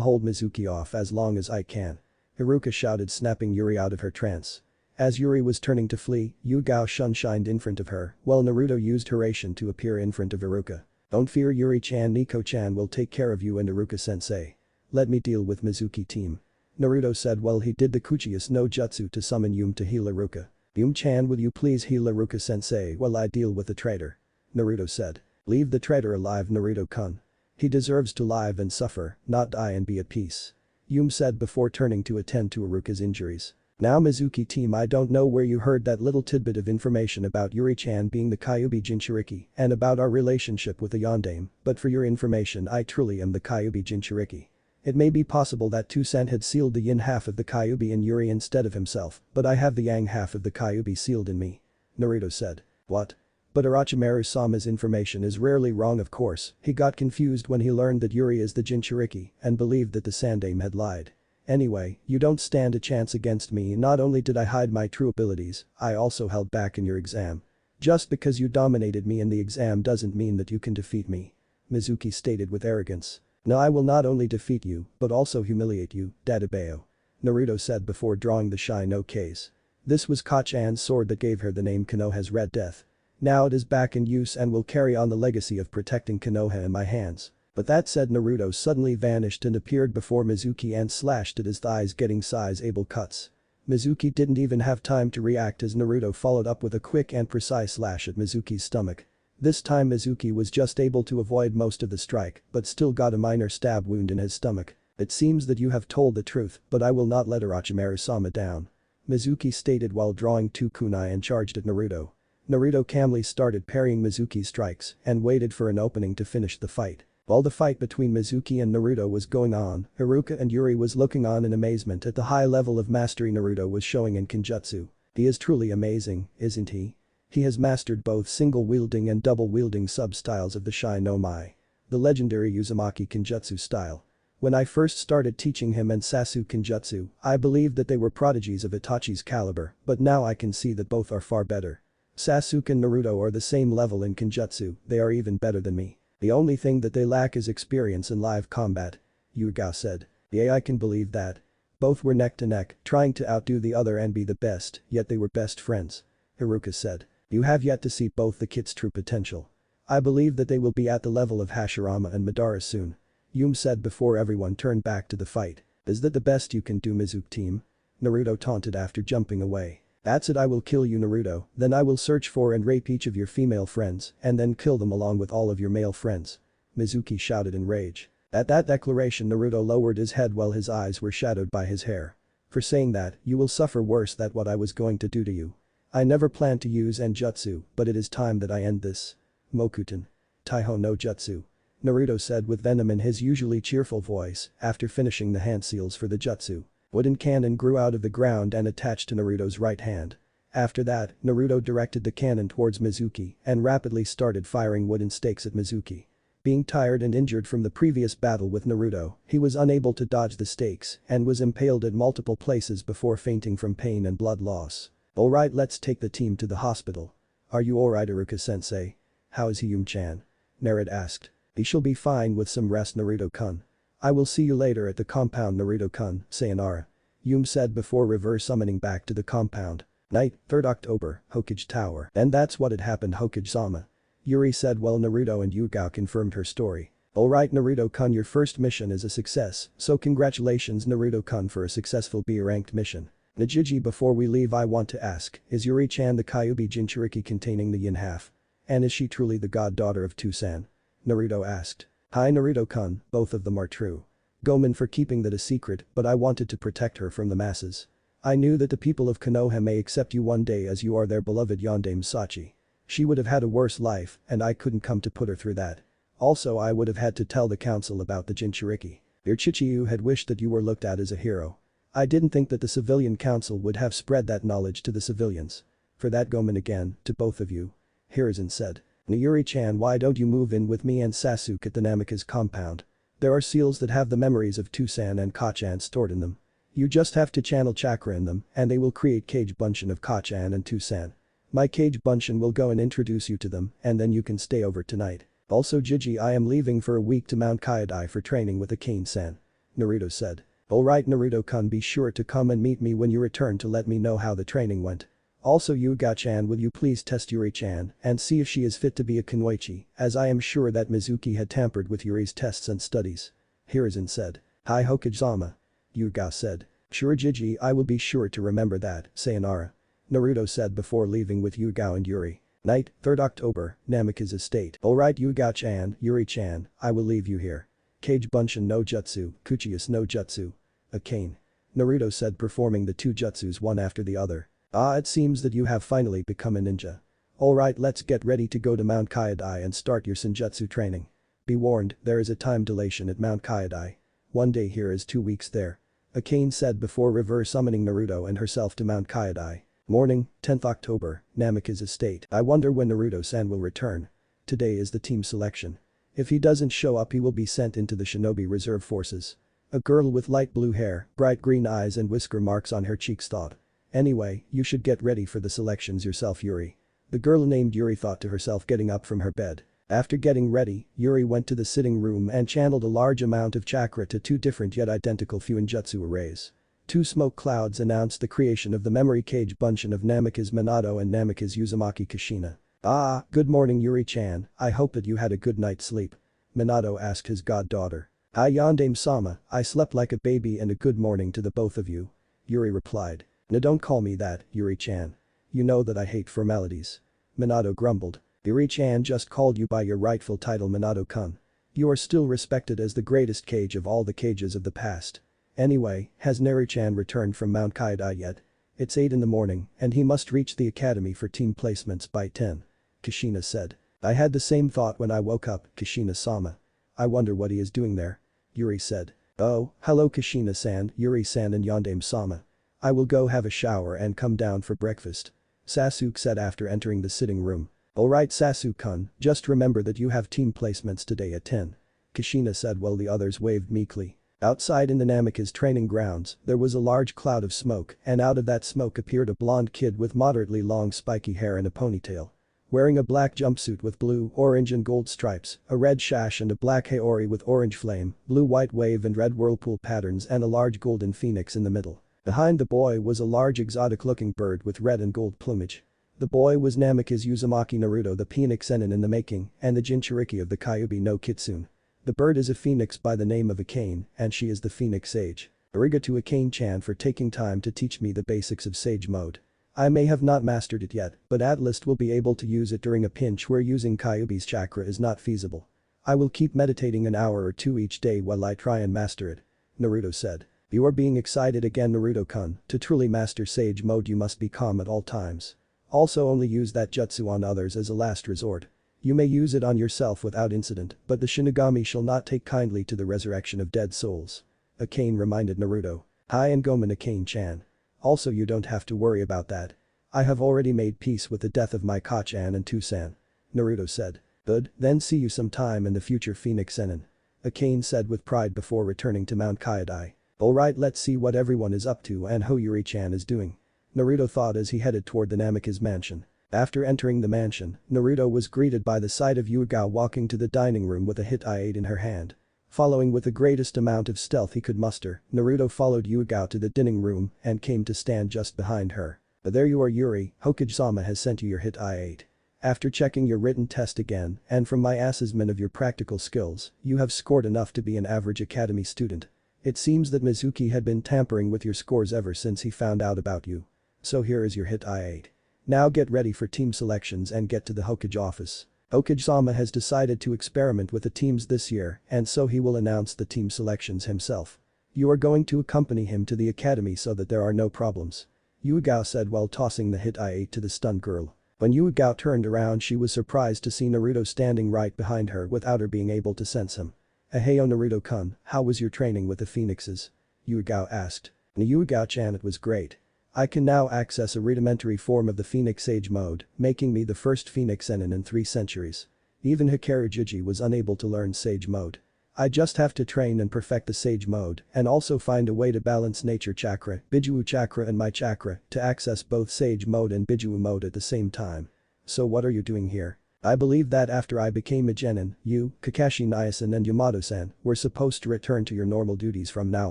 hold Mizuki off as long as I can. Iruka shouted, snapping Yuri out of her trance. As Yuri was turning to flee, Yugao shunshined in front of her, while Naruto used Hiraishin to appear in front of Iruka. Don't fear Yuri-chan, Nico-chan will take care of you and Iruka-sensei. Let me deal with Mizuki team. Naruto said while he did the Kuchius no Jutsu to summon Yum to heal Iruka. Yum-chan, will you please heal Iruka-sensei while I deal with the traitor? Naruto said. Leave the traitor alive, Naruto-kun. He deserves to live and suffer, not die and be at peace. Yum said before turning to attend to Iruka's injuries. Now Mizuki team, I don't know where you heard that little tidbit of information about Yuri-chan being the Kyuubi Jinchuriki and about our relationship with the Yondaime, but for your information I truly am the Kyuubi Jinchuriki. It may be possible that Toussaint had sealed the yin half of the Kyuubi in Yuri instead of himself, but I have the yang half of the Kyuubi sealed in me. Naruto said. What? But Orochimaru-sama's information is rarely wrong, of course. He got confused when he learned that Yuri is the Jinchuriki and believed that the Sandaime had lied. Anyway, you don't stand a chance against me. Not only did I hide my true abilities, I also held back in your exam. Just because you dominated me in the exam doesn't mean that you can defeat me. Mizuki stated with arrogance. No, I will not only defeat you, but also humiliate you, Dadabeo. Naruto said before drawing the Shai no case. This was Kachan's sword that gave her the name Konoha's Red Death. Now it is back in use and will carry on the legacy of protecting Konoha in my hands. But that said, Naruto suddenly vanished and appeared before Mizuki and slashed at his thighs, getting size-able cuts. Mizuki didn't even have time to react as Naruto followed up with a quick and precise slash at Mizuki's stomach. This time Mizuki was just able to avoid most of the strike but still got a minor stab wound in his stomach. It seems that you have told the truth, but I will not let Orochimaru-sama down. Mizuki stated while drawing two kunai and charged at Naruto. Naruto calmly started parrying Mizuki's strikes and waited for an opening to finish the fight. While the fight between Mizuki and Naruto was going on, Iruka and Yuri was looking on in amazement at the high level of mastery Naruto was showing in Kenjutsu. He is truly amazing, isn't he? He has mastered both single-wielding and double-wielding sub-styles of the Shai no Mai. The legendary Uzumaki Kenjutsu style. When I first started teaching him and Sasuke Kenjutsu, I believed that they were prodigies of Itachi's caliber, but now I can see that both are far better. Sasuke and Naruto are the same level in Kenjutsu, they are even better than me. The only thing that they lack is experience in live combat. Yuga said. Yeah, I can believe that. Both were neck to neck, trying to outdo the other and be the best, yet they were best friends. Iruka said. You have yet to see both the kids' true potential. I believe that they will be at the level of Hashirama and Madara soon. Yum said before everyone turned back to the fight. Is that the best you can do, Mizuki team? Naruto taunted after jumping away. That's it, I will kill you, Naruto, then I will search for and rape each of your female friends and then kill them along with all of your male friends. Mizuki shouted in rage. At that declaration Naruto lowered his head while his eyes were shadowed by his hair. For saying that, you will suffer worse than what I was going to do to you. I never planned to use Enjutsu, but it is time that I end this. Mokuton. Taiho no Jutsu. Naruto said with venom in his usually cheerful voice after finishing the hand seals for the jutsu. Wooden cannon grew out of the ground and attached to Naruto's right hand. After that, Naruto directed the cannon towards Mizuki and rapidly started firing wooden stakes at Mizuki. Being tired and injured from the previous battle with Naruto, he was unable to dodge the stakes and was impaled at multiple places before fainting from pain and blood loss. Alright, let's take the team to the hospital. Are you alright, Iruka-sensei? How is Yum-chan? Naruto asked. He shall be fine with some rest Naruto-kun. I will see you later at the compound Naruto-kun, sayonara. Yum said before reverse summoning back to the compound. Night, 3rd October, Hokage Tower. And that's what had happened Hokage-sama. Yuri said while Naruto and Yugao confirmed her story. Alright Naruto-kun, your first mission is a success, so congratulations Naruto-kun for a successful B-ranked mission. Najiji, before we leave I want to ask, is Yuri-chan the Kyuubi Jinchuriki containing the yin half? And is she truly the goddaughter of Tusan? Naruto asked. Hi Naruto-kun, both of them are true. Gomen for keeping that a secret, but I wanted to protect her from the masses. I knew that the people of Konoha may accept you one day as you are their beloved yondaime Sachi. She would have had a worse life, and I couldn't come to put her through that. Also I would have had to tell the council about the Jinchuriki. Your Chichiyu had wished that you were looked at as a hero. I didn't think that the civilian council would have spread that knowledge to the civilians. For that Gomen again, to both of you. Hiruzen said. Yuri-chan, why don't you move in with me and Sasuke at the Namikaze compound? There are seals that have the memories of Tusan and Kachan stored in them. You just have to channel chakra in them and they will create Kage Bunshin of Kachan and Tusan. My Kage Bunshin will go and introduce you to them and then you can stay over tonight. Also Jiji, I am leaving for a week to Mount Kyodai for training with Akane-san. Naruto said. Alright Naruto-kun, be sure to come and meet me when you return to let me know how the training went. Also Yuga-chan, will you please test Yuri-chan and see if she is fit to be a Kunoichi, as I am sure that Mizuki had tampered with Yuri's tests and studies. Hiruzen said. Hi Hokage-sama. Yuga said. Sure Jiji, I will be sure to remember that, sayonara. Naruto said before leaving with Yugao and Yuri. Night, 3rd October, Namikaze estate. Alright Yuga-chan, Yuri-chan, I will leave you here. Kage Bunshin no Jutsu, Kuchius no Jutsu. Akane. Naruto said performing the 2 jutsus one after the other. Ah, it seems that you have finally become a ninja. Alright, let's get ready to go to Mount Kyodai and start your senjutsu training. Be warned, there is a time dilation at Mount Kyodai. 1 day here is 2 weeks there. Akane said before reverse summoning Naruto and herself to Mount Kyodai. Morning, 10th October, Namikaze estate. I wonder when Naruto-san will return. Today is the team selection. If he doesn't show up he will be sent into the Shinobi Reserve Forces. A girl with light blue hair, bright green eyes and whisker marks on her cheeks thought. Anyway, you should get ready for the selections yourself Yuri. The girl named Yuri thought to herself getting up from her bed. After getting ready, Yuri went to the sitting room and channeled a large amount of chakra to 2 different yet identical Fuinjutsu arrays. 2 smoke clouds announced the creation of the memory Kage Bunshin of Namikaze Minato and Namikaze Uzumaki Kushina. Ah, good morning Yuri-chan, I hope that you had a good night's sleep. Minato asked his goddaughter. Hi Yondaime-sama, I slept like a baby and a good morning to the both of you. Yuri replied. No, don't call me that, Yuri-chan. You know that I hate formalities. Minato grumbled. Yuri-chan just called you by your rightful title Minato-kun. You are still respected as the greatest Kage of all the Kages of the past. Anyway, has Naru-chan returned from Mount Kyodai yet? It's 8 in the morning and he must reach the academy for team placements by 10. Kushina said. I had the same thought when I woke up, Kushina-sama. I wonder what he is doing there. Yuri said. Oh, hello Kushina-san, Yuri-san and Yondaime-sama. I will go have a shower and come down for breakfast. Sasuke said after entering the sitting room. Alright Sasuke-kun, just remember that you have team placements today at 10. Kushina said while the others waved meekly. Outside in the Namikaze training grounds, there was a large cloud of smoke and out of that smoke appeared a blonde kid with moderately long spiky hair and a ponytail. Wearing a black jumpsuit with blue, orange and gold stripes, a red sash and a black haori with orange flame, blue-white wave and red whirlpool patterns and a large golden phoenix in the middle. Behind the boy was a large exotic-looking bird with red and gold plumage. The boy was Namikaze Uzumaki Naruto, the Phoenix Zenin in the making and the Jinchuriki of the Kyuubi no Kitsune. The bird is a phoenix by the name of Akane and she is the Phoenix Sage. Arigato Akane-chan for taking time to teach me the basics of Sage mode. I may have not mastered it yet, but at least will be able to use it during a pinch where using Kyuubi's chakra is not feasible. I will keep meditating an hour or 2 each day while I try and master it. Naruto said. You are being excited again Naruto-kun, to truly master Sage mode you must be calm at all times. Also only use that jutsu on others as a last resort. You may use it on yourself without incident, but the Shinigami shall not take kindly to the resurrection of dead souls. Akane reminded Naruto. Hi and Gomen Akane-chan. Also you don't have to worry about that. I have already made peace with the death of my Kachan and Tusan. Naruto said. Good, then see you sometime in the future Phoenix Zenin. Akane said with pride before returning to Mount Kyodai. Alright, let's see what everyone is up to and how Yuri-chan is doing. Naruto thought as he headed toward the Namikaze mansion. After entering the mansion, Naruto was greeted by the sight of Yuga walking to the dining room with a hit I-8 in her hand. Following with the greatest amount of stealth he could muster, Naruto followed Yuga to the dining room and came to stand just behind her. There you are Yuri, Hokage-sama has sent you your hit I-8. After checking your written test again, and from my assessment of your practical skills, you have scored enough to be an average academy student. It seems that Mizuki had been tampering with your scores ever since he found out about you. So here is your hit I-8. Now get ready for team selections and get to the Hokage office. Hokage-sama has decided to experiment with the teams this year and so he will announce the team selections himself. You are going to accompany him to the academy so that there are no problems. Yuga said while tossing the hit I-8 to the stunned girl. When Yuga turned around she was surprised to see Naruto standing right behind her without her being able to sense him. Heyo Naruto-kun, how was your training with the phoenixes? Yuga asked. Yuga-chan, it was great. I can now access a rudimentary form of the Phoenix Sage mode, making me the first Phoenix Zenin in 3 centuries. Even Hikaru Jiji was unable to learn Sage mode. I just have to train and perfect the Sage mode and also find a way to balance Nature Chakra, Bijuu Chakra and my Chakra to access both Sage mode and Bijuu mode at the same time. So what are you doing here? I believe that after I became a Genin, you, Kakashi Nyasan and Yamato-san were supposed to return to your normal duties from now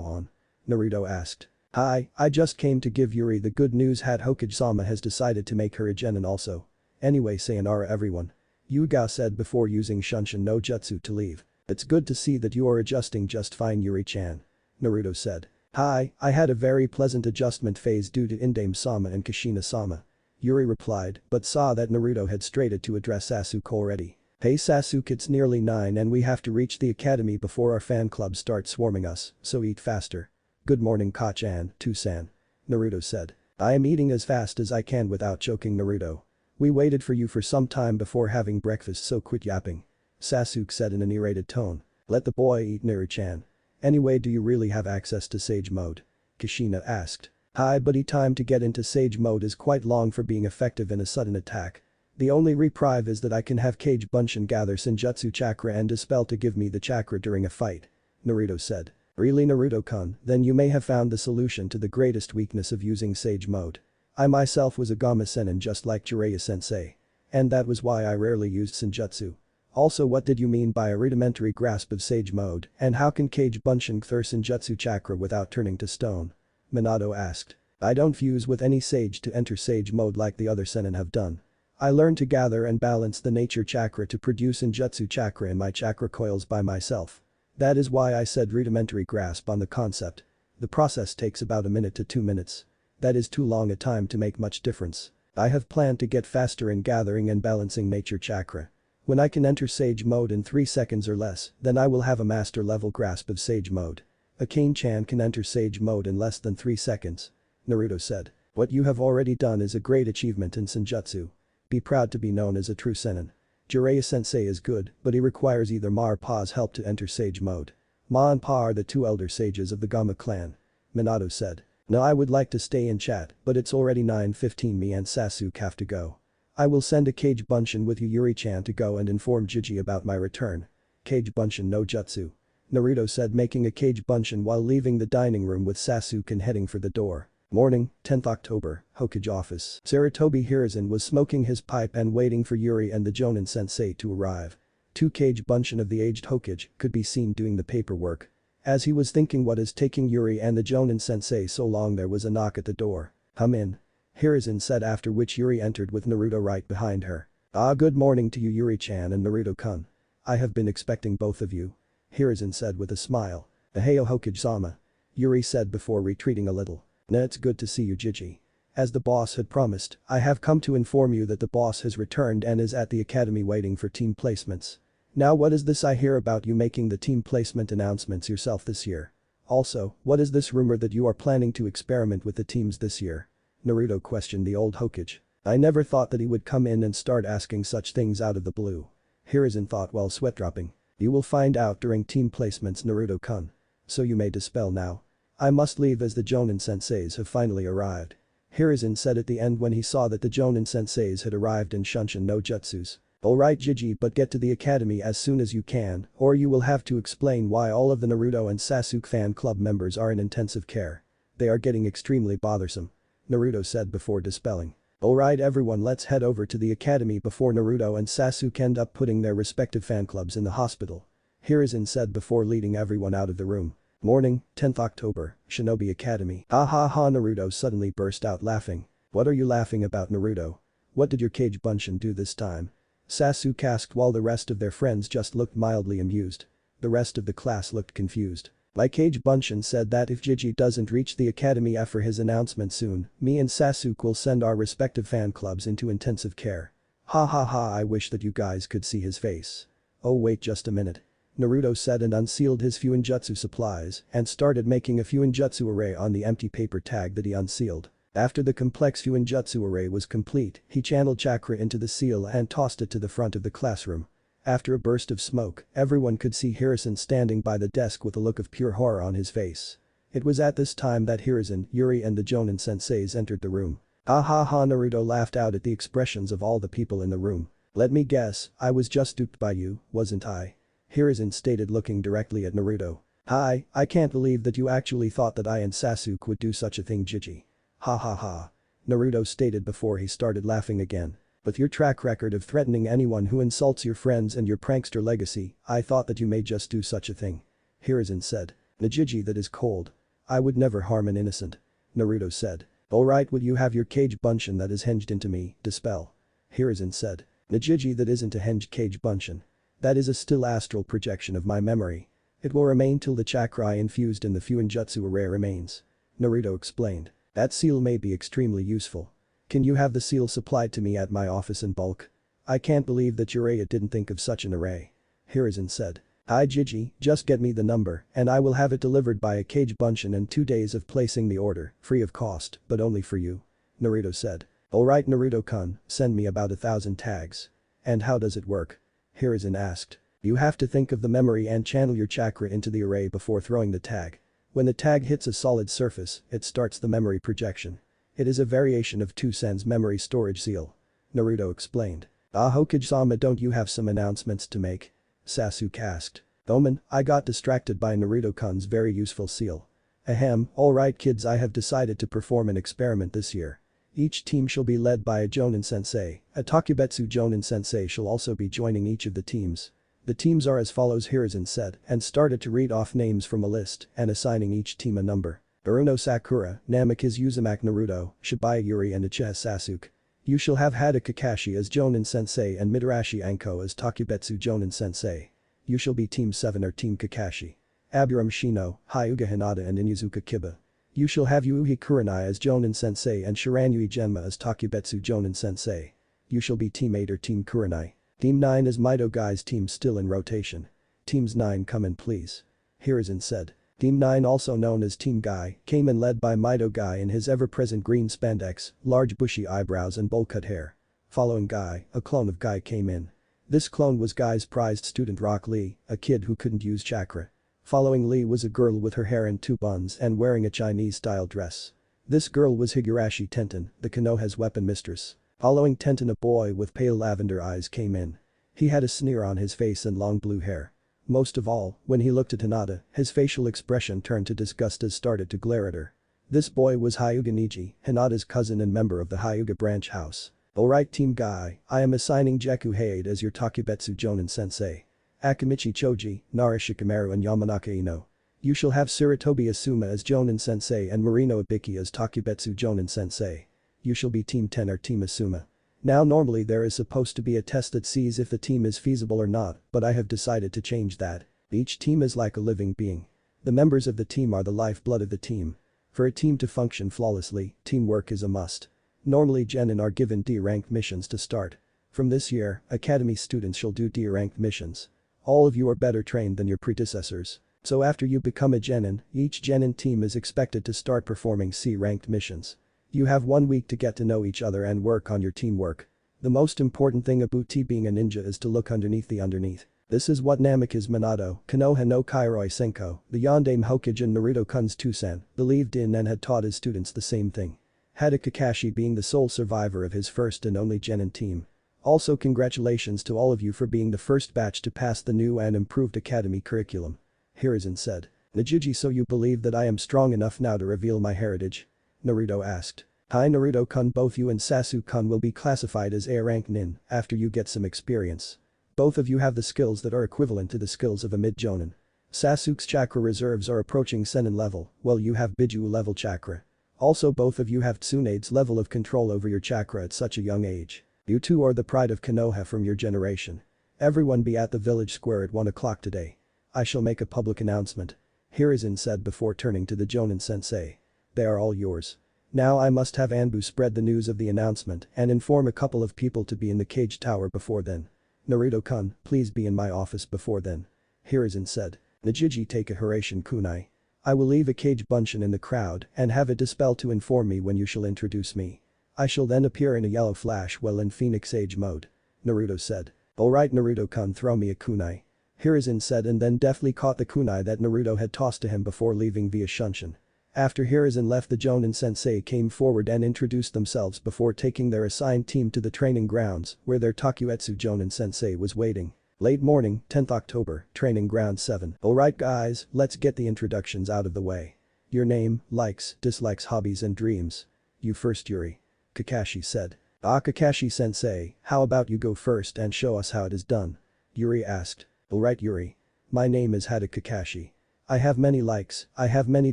on. Naruto asked. Hi, I just came to give Yuri the good news that Hokage-sama has decided to make her a Genin also. Anyway sayonara everyone. Yuga said before using Shunshin no Jutsu to leave. It's good to see that you are adjusting just fine Yuri-chan. Naruto said. Hi, I had a very pleasant adjustment phase due to Indame-sama and Kushina-sama. Yuri replied but saw that Naruto had strayed to address Sasuke already. Hey Sasuke, it's nearly 9 and we have to reach the academy before our fan club starts swarming us, so eat faster. Good morning Ka-chan, Tusan. Naruto said. I am eating as fast as I can without choking Naruto. We waited for you for some time before having breakfast so quit yapping. Sasuke said in an irritated tone. Let the boy eat Naru-chan. Anyway do you really have access to Sage mode? Kushina asked. Hi buddy, time to get into Sage mode is quite long for being effective in a sudden attack. The only reprieve is that I can have Kage Bunshin gather Senjutsu Chakra and dispel to give me the chakra during a fight. Naruto said. Really Naruto-kun, then you may have found the solution to the greatest weakness of using Sage mode. I myself was a Gamma Senin just like Jiraiya-sensei. And that was why I rarely used Senjutsu. Also what did you mean by a rudimentary grasp of Sage mode and how can Kage Bunshin gather Senjutsu Chakra without turning to stone? Minato asked. I don't fuse with any Sage to enter Sage mode like the other Senin have done. I learned to gather and balance the Nature Chakra to produce Senjutsu Chakra in my chakra coils by myself. That is why I said rudimentary grasp on the concept. The process takes about a minute to 2 minutes. That is too long a time to make much difference. I have planned to get faster in gathering and balancing Nature Chakra. When I can enter Sage mode in 3 seconds or less, then I will have a master level grasp of Sage mode. Akane-chan can enter Sage mode in less than 3 seconds. Naruto said. What you have already done is a great achievement in Senjutsu. Be proud to be known as a true Senin. Jiraiya-sensei is good, but he requires either Ma or Pa's help to enter Sage mode. Ma and Pa are the 2 elder sages of the Gamma clan. Minato said. No, I would like to stay in chat, but it's already 9:15. Me and Sasuke have to go. I will send a Kage Bunshin with you Yuri-chan to go and inform Jiji about my return. Kage Bunshin no Jutsu. Naruto said making a Kage Bunshin while leaving the dining room with Sasuke and heading for the door. Morning, 10th October, Hokage office. Sarutobi Hiruzen was smoking his pipe and waiting for Yuri and the Jonin sensei to arrive. 2 Kage Bunshin of the aged Hokage could be seen doing the paperwork. As he was thinking what is taking Yuri and the Jonin sensei so long, there was a knock at the door. Come in. Hiruzen said, after which Yuri entered with Naruto right behind her. Good morning to you Yuri-chan and Naruto-kun. I have been expecting both of you. Hiruzen said with a smile. Heyo Hokage-sama. Yuri said before retreating a little. It's good to see you Jiji. As the boss had promised, I have come to inform you that the boss has returned and is at the academy waiting for team placements. Now what is this I hear about you making the team placement announcements yourself this year? Also, what is this rumor that you are planning to experiment with the teams this year? Naruto questioned the old Hokage. I never thought that he would come in and start asking such things out of the blue. Hiruzen thought while sweat dropping. You will find out during team placements Naruto-kun. So you may dispel now. I must leave as the Jonin senseis have finally arrived. Hiruzen said at the end when he saw that the Jonin senseis had arrived in Shunshin no Jutsus. Alright Jiji, but get to the academy as soon as you can or you will have to explain why all of the Naruto and Sasuke fan club members are in intensive care. They are getting extremely bothersome. Naruto said before dispelling. Alright everyone, let's head over to the academy before Naruto and Sasuke end up putting their respective fan clubs in the hospital. Hiruzen said before leading everyone out of the room. Morning, 10th October, Shinobi Academy. Ha ha ha, Naruto suddenly burst out laughing. What are you laughing about, Naruto? What did your Kage Bunshin do this time? Sasuke asked while the rest of their friends just looked mildly amused. The rest of the class looked confused. My Kage Bunshin said that if Gigi doesn't reach the academy after his announcement soon, me and Sasuke will send our respective fan clubs into intensive care. Ha ha ha, I wish that you guys could see his face. Oh wait just a minute. Naruto said and unsealed his Fuinjutsu supplies and started making a Fuinjutsu array on the empty paper tag that he unsealed. After the complex Fuinjutsu array was complete, he channeled chakra into the seal and tossed it to the front of the classroom. After a burst of smoke, everyone could see Hiruzen standing by the desk with a look of pure horror on his face. It was at this time that Hiruzen, Yuri and the Jonin senseis entered the room. Ha ha ha, Naruto laughed out at the expressions of all the people in the room. Let me guess, I was just duped by you, wasn't I? Hiruzen stated looking directly at Naruto. Hi, I can't believe that you actually thought that I and Sasuke would do such a thing, Gigi. Ha ha ha. Naruto stated before he started laughing again. With your track record of threatening anyone who insults your friends and your prankster legacy, I thought that you may just do such a thing. Hiruzen said. Gigi, that is cold. I would never harm an innocent. Naruto said. Alright, will you have your Kage Bunshin that is hinged into me, dispel? Hiruzen said. Gigi, that isn't a hinged Kage Bunshin. That is a still astral projection of my memory. It will remain till the chakra I infused in the Fuinjutsu array remains. Naruto explained. That seal may be extremely useful. Can you have the seal supplied to me at my office in bulk? I can't believe that Jiraiya didn't think of such an array. Hiruzen said. Hi Gigi, just get me the number and I will have it delivered by a Kage Bunshin in 2 days of placing the order, free of cost, but only for you. Naruto said. Alright Naruto-kun, send me about 1,000 tags. And how does it work? Hiruzen asked. You have to think of the memory and channel your chakra into the array before throwing the tag. When the tag hits a solid surface, it starts the memory projection. It is a variation of Tusen's memory storage seal. Naruto explained. Hokage-sama, don't you have some announcements to make? Sasuke asked. Omen, I got distracted by Naruto-kun's very useful seal. Ahem, alright kids, I have decided to perform an experiment this year. Each team shall be led by a Jonin sensei, a Takubetsu Jonin sensei shall also be joining each of the teams. The teams are as follows, Hiruzen said and started to read off names from a list and assigning each team a number. Uruno Sakura, Namikaze Uzumaki Naruto, Shibuya Yuri and Uchiha Sasuke. You shall have Hada Kakashi as Jonin sensei and Mitarashi Anko as Takubetsu Jonin sensei. You shall be Team 7 or Team Kakashi. Aburam Shino, Hyuga Hinata and Inuzuka Kiba. You shall have Yuuhi Kurenai as Jonin sensei and Shiranyui Genma as Takubetsu Jonin sensei. You shall be Team 8 or Team Kurenai. Team 9 is Mito Guy's team still in rotation. Teams 9 come in please. Hiruzen said. Team 9, also known as Team Guy, came in led by Mito Guy in his ever-present green spandex, large bushy eyebrows and bowl-cut hair. Following Guy, a clone of Guy came in. This clone was Guy's prized student Rock Lee, a kid who couldn't use chakra. Following Lee was a girl with her hair in 2 buns and wearing a Chinese-style dress. This girl was Higurashi Tenten, the Konoha's weapon mistress. Following Tenten, a boy with pale lavender eyes came in. He had a sneer on his face and long blue hair. Most of all, when he looked at Hinata, his facial expression turned to disgust as started to glare at her. This boy was Hyuga Niji, Hinata's cousin and member of the Hyuga branch house. Alright Team Guy, I am assigning Jeku Haide as your Takubetsu Jonin sensei. Akamichi Choji, Nara Shikamaru and Yamanaka Ino. You shall have Sarutobi Asuma as Jonin sensei and Marino Ibiki as Takubetsu Jonin sensei. You shall be Team 10 or Team Asuma. Now normally there is supposed to be a test that sees if the team is feasible or not, but I have decided to change that. Each team is like a living being. The members of the team are the lifeblood of the team. For a team to function flawlessly, teamwork is a must. Normally genin are given D-ranked missions to start. From this year, Academy students shall do D-ranked missions. All of you are better trained than your predecessors. So after you become a genin, each genin team is expected to start performing C-ranked missions. You have 1 week to get to know each other and work on your teamwork. The most important thing about being a ninja is to look underneath the underneath. This is what Namikaze Minato, Konoha no Kairoi Senko, the Yondaime Hokage and Naruto-kun's Tusen, believed in and had taught his students the same thing. Hada Kakashi being the sole survivor of his first and only genin team. Also congratulations to all of you for being the first batch to pass the new and improved academy curriculum. Hiruzen said. Najuji, so you believe that I am strong enough now to reveal my heritage? Naruto asked. Hi Naruto-kun, both you and Sasuke-kun will be classified as A rank nin after you get some experience. Both of you have the skills that are equivalent to the skills of a mid-jonin. Sasuke's chakra reserves are approaching Senin level, while you have Biju level chakra. Also both of you have Tsunade's level of control over your chakra at such a young age. You two are the pride of Konoha from your generation. Everyone be at the village square at 1 o'clock today. I shall make a public announcement. Hiruzen said before turning to the Jonin sensei. They are all yours. Now I must have Anbu spread the news of the announcement and inform a couple of people to be in the cage tower before then. Naruto-kun, please be in my office before then. Hiruzen said. Najiji take a Hirashin kunai. I will leave a cage bunshin in the crowd and have it dispel to inform me when you shall introduce me. I shall then appear in a yellow flash while in Phoenix Age mode. Naruto said. Alright Naruto-kun, throw me a kunai. Hiruzen said and then deftly caught the kunai that Naruto had tossed to him before leaving via Shunshin. After Hiruzen left, the Jonin sensei came forward and introduced themselves before taking their assigned team to the training grounds where their Takuetsu Jonin sensei was waiting. Late morning, 10th October, training ground 7. Alright guys, let's get the introductions out of the way. Your name, likes, dislikes, hobbies and dreams. You first Yuri. Kakashi said. Kakashi sensei, how about you go first and show us how it is done? Yuri asked. Alright Yuri. My name is Hada Kakashi. I have many likes, I have many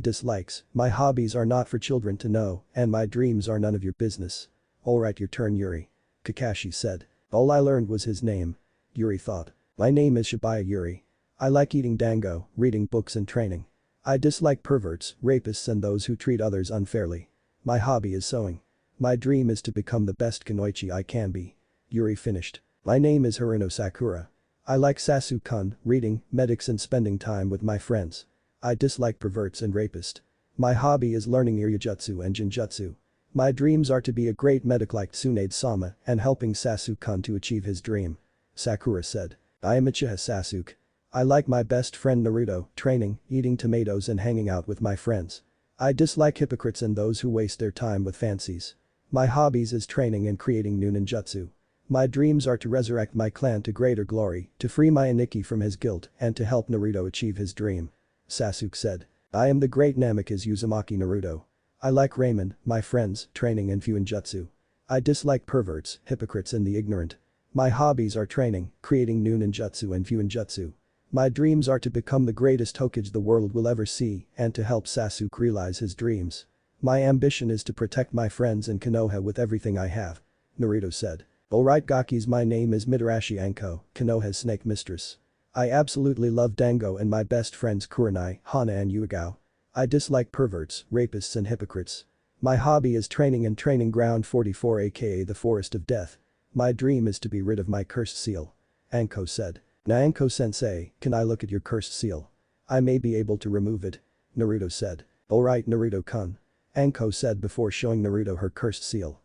dislikes, my hobbies are not for children to know, and my dreams are none of your business. Alright your turn Yuri. Kakashi said. All I learned was his name. Yuri thought. My name is Shibuya Yuri. I like eating dango, reading books and training. I dislike perverts, rapists and those who treat others unfairly. My hobby is sewing. My dream is to become the best kunoichi I can be. Yuri finished. My name is Haruno Sakura. I like Sasuke-kun, reading, medics and spending time with my friends. I dislike perverts and rapists. My hobby is learning Iryujutsu and Jinjutsu. My dreams are to be a great medic like Tsunade-sama and helping Sasuke-kun to achieve his dream. Sakura said. I am Uchiha Sasuke. I like my best friend Naruto, training, eating tomatoes and hanging out with my friends. I dislike hypocrites and those who waste their time with fancies. My hobbies is training and creating new ninjutsu. My dreams are to resurrect my clan to greater glory, to free my Aniki from his guilt and to help Naruto achieve his dream. Sasuke said. I am the great Namikaze Uzumaki Naruto. I like ramen, my friends, training and fuinjutsu. I dislike perverts, hypocrites and the ignorant. My hobbies are training, creating new ninjutsu and fuinjutsu. My dreams are to become the greatest Hokage the world will ever see and to help Sasuke realize his dreams. My ambition is to protect my friends in Konoha with everything I have. Naruto said. Alright Gakis, my name is Mitarashi Anko, Konoha's snake mistress. I absolutely love dango and my best friends Kurenai, Hana and Yugao. I dislike perverts, rapists and hypocrites. My hobby is training in training ground 44 aka the forest of death. My dream is to be rid of my cursed seal. Anko said. Na Anko sensei, can I look at your cursed seal? I may be able to remove it. Naruto said. Alright Naruto-kun. Anko said before showing Naruto her cursed seal.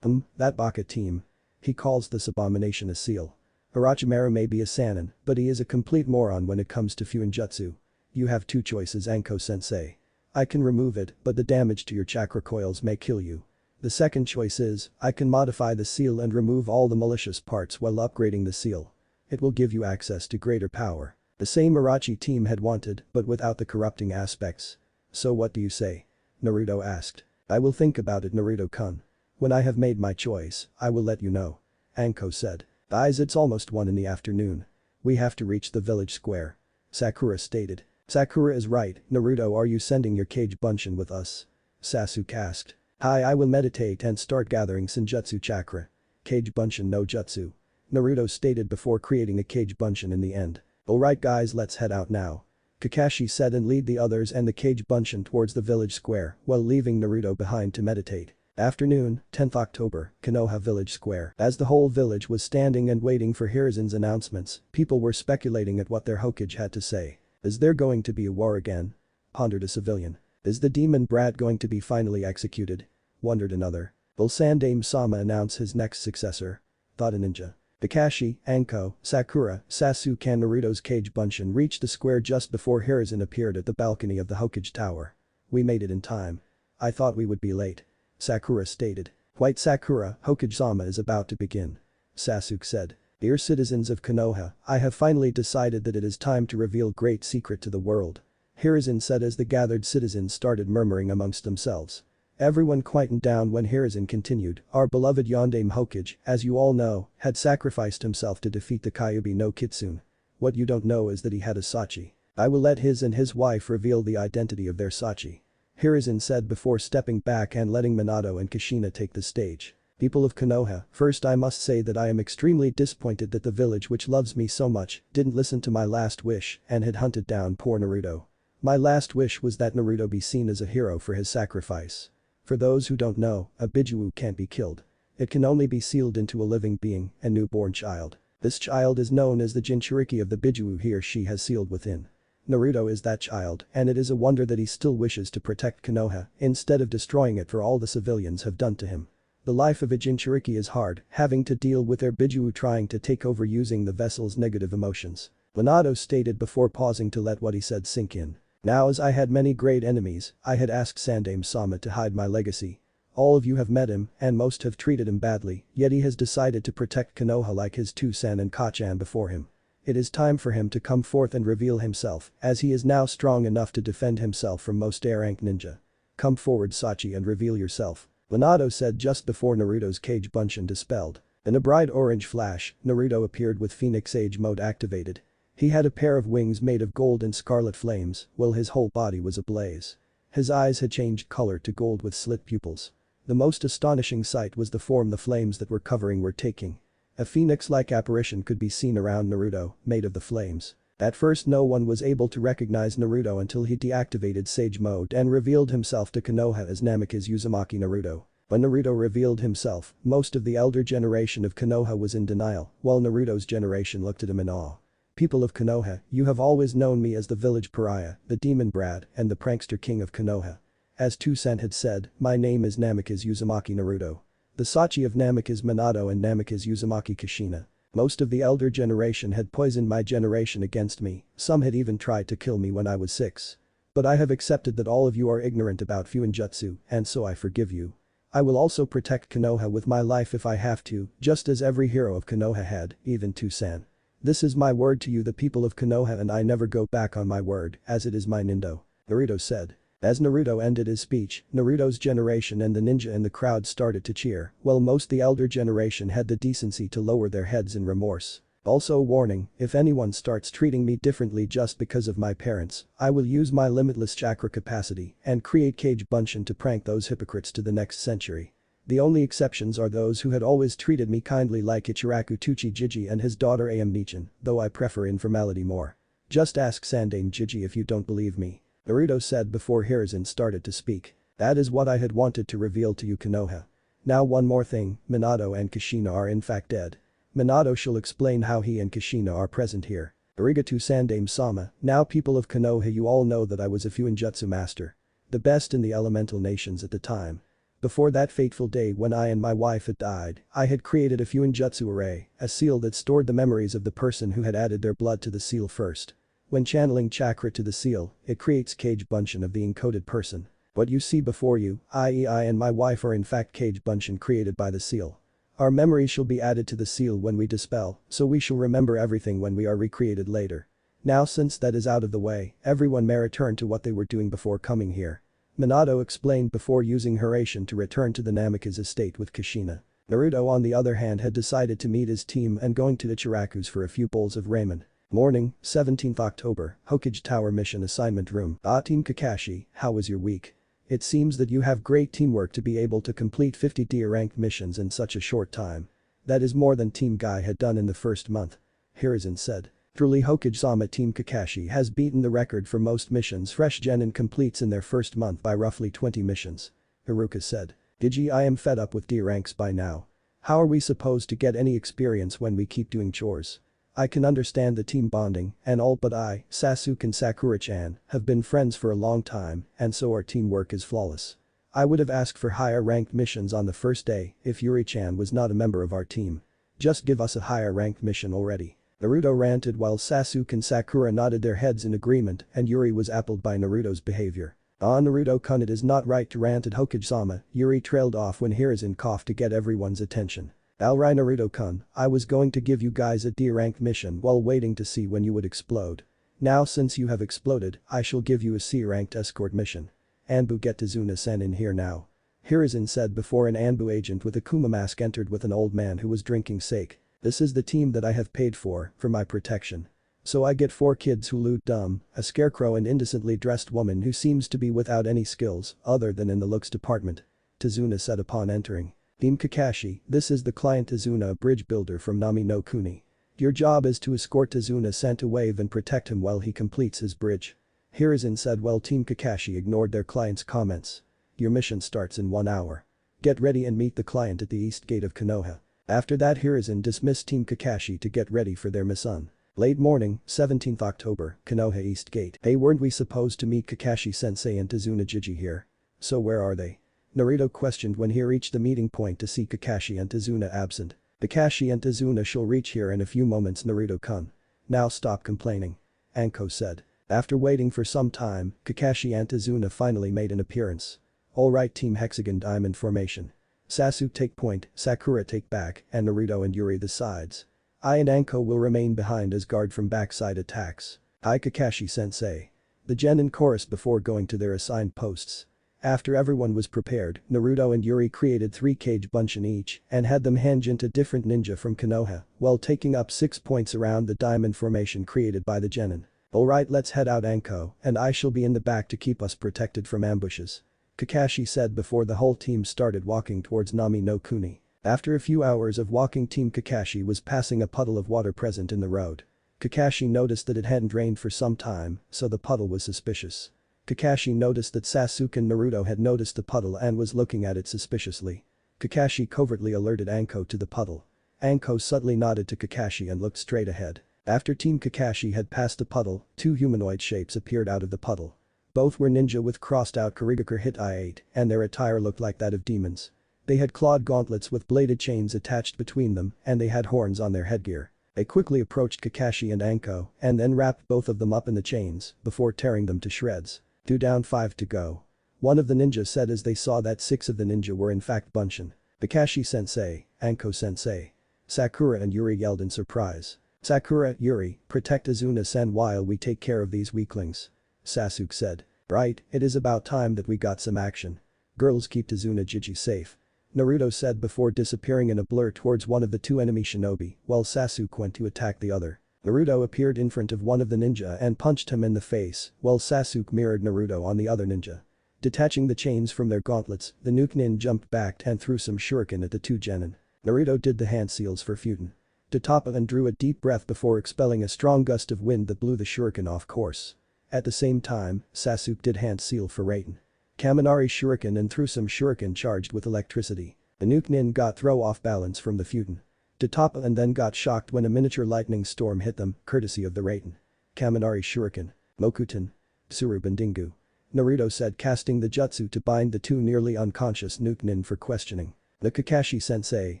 That Baka team. He calls this abomination a seal. Orochimaru may be a Sannin, but he is a complete moron when it comes to fuinjutsu. You have two choices Anko sensei. I can remove it, but the damage to your chakra coils may kill you. The second choice is, I can modify the seal and remove all the malicious parts while upgrading the seal. It will give you access to greater power. The same Orochi team had wanted, but without the corrupting aspects. So what do you say? Naruto asked. I will think about it Naruto-kun. When I have made my choice, I will let you know. Anko said. Guys, it's almost 1 in the afternoon. We have to reach the village square. Sakura stated. Sakura is right, Naruto, are you sending your cage bunshin with us? Sasuke asked. Hi, I will meditate and start gathering Senjutsu chakra. Cage bunshin no jutsu. Naruto stated before creating a cage bunshin in the end. Alright guys, let's head out now. Kakashi said and lead the others and the cage bunshin towards the village square while leaving Naruto behind to meditate. Afternoon, 10th October, Konoha Village Square. As the whole village was standing and waiting for Hiruzen's announcements, people were speculating at what their Hokage had to say. Is there going to be a war again? Pondered a civilian. Is the demon brat going to be finally executed? Wondered another. Will Sandaime-sama announce his next successor? Thought a ninja. Kakashi, Anko, Sakura, Sasuke and Naruto's cage bunshin reached the square just before Hiruzen appeared at the balcony of the Hokage Tower. We made it in time. I thought we would be late. Sakura stated. White Sakura, Hokage-sama is about to begin. Sasuke said. Dear citizens of Konoha, I have finally decided that it is time to reveal great secret to the world. Hiruzen said as the gathered citizens started murmuring amongst themselves. Everyone quietened down when Hiruzen continued, our beloved Yondaime Hokage, as you all know, had sacrificed himself to defeat the Kyuubi no Kitsune. What you don't know is that he had a Sachi. I will let his and his wife reveal the identity of their Sachi. Hiruzen said before stepping back and letting Minato and Kushina take the stage. People of Konoha, first I must say that I am extremely disappointed that the village which loves me so much didn't listen to my last wish and had hunted down poor Naruto. My last wish was that Naruto be seen as a hero for his sacrifice. For those who don't know, a Biju can't be killed. It can only be sealed into a living being, a newborn child. This child is known as the Jinchuriki of the Biju he or she has sealed within. Naruto is that child, and it is a wonder that he still wishes to protect Konoha instead of destroying it for all the civilians have done to him. The life of a Jinchuriki is hard, having to deal with their Biju trying to take over using the vessel's negative emotions. Minato stated before pausing to let what he said sink in. Now as I had many great enemies, I had asked Sandaime-sama to hide my legacy. All of you have met him and most have treated him badly, yet he has decided to protect Konoha like his two San and Kachan before him. It is time for him to come forth and reveal himself, as he is now strong enough to defend himself from most A-rank ninja. Come forward Sachi and reveal yourself. Minato said just before Naruto's Kage Bunshin dispelled. In a bright orange flash, Naruto appeared with Phoenix Age mode activated. He had a pair of wings made of gold and scarlet flames, while his whole body was ablaze. His eyes had changed color to gold with slit pupils. The most astonishing sight was the form the flames that were covering were taking. A phoenix-like apparition could be seen around Naruto, made of the flames. At first no one was able to recognize Naruto until he deactivated Sage mode and revealed himself to Konoha as Namikaze Uzumaki Naruto. When Naruto revealed himself, most of the elder generation of Konoha was in denial, while Naruto's generation looked at him in awe. People of Konoha, you have always known me as the village pariah, the demon Brad, and the prankster king of Konoha. As Toussaint had said, my name is Namikaze Uzumaki Naruto. The Sachi of Namikaze Minato and Namikaze Uzumaki Kushina. Most of the elder generation had poisoned my generation against me, some had even tried to kill me when I was 6. But I have accepted that all of you are ignorant about Fuinjutsu, and so I forgive you. I will also protect Konoha with my life if I have to, just as every hero of Konoha had, even Toussaint. This is my word to you the people of Konoha and I never go back on my word, as it is my Nindo. Naruto said. As Naruto ended his speech, Naruto's generation and the ninja in the crowd started to cheer, while most the elder generation had the decency to lower their heads in remorse. Also warning, if anyone starts treating me differently just because of my parents, I will use my limitless chakra capacity and create Kage Bunshin to prank those hypocrites to the next century. The only exceptions are those who had always treated me kindly like Ichiraku Tuchi Jiji and his daughter Am Nichin, though I prefer informality more. Just ask Sandaime Jiji if you don't believe me. Naruto said before Hiruzen started to speak. That is what I had wanted to reveal to you Konoha. Now one more thing, Minato and Kushina are in fact dead. Minato shall explain how he and Kushina are present here. Arigato Sandaime-sama, now people of Konoha you all know that I was a Fuinjutsu master. The best in the elemental nations at the time. Before that fateful day when I and my wife had died, I had created a Fuinjutsu array, a seal that stored the memories of the person who had added their blood to the seal first. When channeling chakra to the seal, it creates Kage Bunshin of the encoded person. What you see before you, i.e. I and my wife are in fact Kage Bunshin created by the seal. Our memories shall be added to the seal when we dispel, so we shall remember everything when we are recreated later. Now since that is out of the way, everyone may return to what they were doing before coming here. Minato explained before using Hiraishin to return to the Namikaze estate with Kushina. Naruto on the other hand had decided to meet his team and going to the Ichiraku's for a few bowls of ramen. Morning, 17th October, Hokage Tower Mission Assignment Room. Team Kakashi, how was your week? It seems that you have great teamwork to be able to complete 50 D-ranked missions in such a short time. That is more than Team Guy had done in the first month. Hiruzen said. Truly Hokage-sama Team Kakashi has beaten the record for most missions Fresh Genin completes in their first month by roughly 20 missions. Haruka said. Gigi I am fed up with D ranks by now. How are we supposed to get any experience when we keep doing chores? I can understand the team bonding and all but I, Sasuke and Sakura-chan, have been friends for a long time and so our teamwork is flawless. I would have asked for higher ranked missions on the first day if Yuri-chan was not a member of our team. Just give us a higher ranked mission already. Naruto ranted while Sasuke and Sakura nodded their heads in agreement and Yuri was appalled by Naruto's behavior. Naruto-kun it is not right to rant at Hokage-sama, Yuri trailed off when Hiruzen coughed to get everyone's attention. Alright Naruto-kun, I was going to give you guys a D-rank mission while waiting to see when you would explode. Now since you have exploded, I shall give you a C-ranked escort mission. Anbu get Tazuna-sen in here now. Hiruzen said before an Anbu agent with a Kuma mask entered with an old man who was drinking sake. This is the team that I have paid for my protection. So I get 4 kids who loot dumb, a scarecrow and indecently dressed woman who seems to be without any skills other than in the looks department. Tazuna said upon entering. Team Kakashi, this is the client Tazuna, a bridge builder from Nami no Kuni. Your job is to escort Tazuna to Wave and protect him while he completes his bridge. Hiruzen said while Team Kakashi ignored their client's comments. Your mission starts in 1 hour. Get ready and meet the client at the east gate of Konoha. After that Hiruzen dismissed Team Kakashi to get ready for their mission. Late morning, 17th October, Konoha East Gate. Hey, weren't we supposed to meet Kakashi-sensei and Tazuna Jiji here? So where are they? Naruto questioned when he reached the meeting point to see Kakashi and Tazuna absent. Kakashi and Tazuna shall reach here in a few moments, Naruto-kun. Now stop complaining. Anko said. After waiting for some time, Kakashi and Tazuna finally made an appearance. Alright, Team Hexagon Diamond formation. Sasuke take point, Sakura take back, and Naruto and Yuri the sides. I and Anko will remain behind as guard from backside attacks. Hi Kakashi-sensei. The genin chorused before going to their assigned posts. After everyone was prepared, Naruto and Yuri created 3 cage bunshin each and had them henge into different ninja from Konoha while taking up 6 points around the diamond formation created by the genin. Alright, let's head out, Anko, and I shall be in the back to keep us protected from ambushes. Kakashi said before the whole team started walking towards Nami no Kuni. After a few hours of walking, Team Kakashi was passing a puddle of water present in the road. Kakashi noticed that it hadn't rained for some time, so the puddle was suspicious. Kakashi noticed that Sasuke and Naruto had noticed the puddle and was looking at it suspiciously. Kakashi covertly alerted Anko to the puddle. Anko subtly nodded to Kakashi and looked straight ahead. After Team Kakashi had passed the puddle, 2 humanoid shapes appeared out of the puddle. Both were ninja with crossed out Kurigaku hit I-8 and their attire looked like that of demons. They had clawed gauntlets with bladed chains attached between them and they had horns on their headgear. They quickly approached Kakashi and Anko and then wrapped both of them up in the chains before tearing them to shreds. 2 down, 5 to go. One of the ninja said as they saw that 6 of the ninja were in fact bunshin. Kakashi-sensei, Anko-sensei. Sakura and Yuri yelled in surprise. Sakura, Yuri, protect Tazuna-san while we take care of these weaklings. Sasuke said. Right, it is about time that we got some action. Girls, keep Tazuna Jiji safe. Naruto said before disappearing in a blur towards one of the 2 enemy shinobi while Sasuke went to attack the other. Naruto appeared in front of one of the ninja and punched him in the face while Sasuke mirrored Naruto on the other ninja. Detaching the chains from their gauntlets, the nuke nin jumped back and threw some shuriken at the 2 genin. Naruto did the hand seals for Futen. Totapa and drew a deep breath before expelling a strong gust of wind that blew the shuriken off course. At the same time, Sasuke did hand seal for Raiden. Kaminari shuriken and threw some shuriken charged with electricity. The nuke nin got throw off balance from the Futen. Totapa and then got shocked when a miniature lightning storm hit them, courtesy of the Raiden. Kaminari shuriken. Mokuton. Surubandingu. Naruto said casting the jutsu to bind the 2 nearly unconscious nuke nin for questioning. The Kakashi-sensei,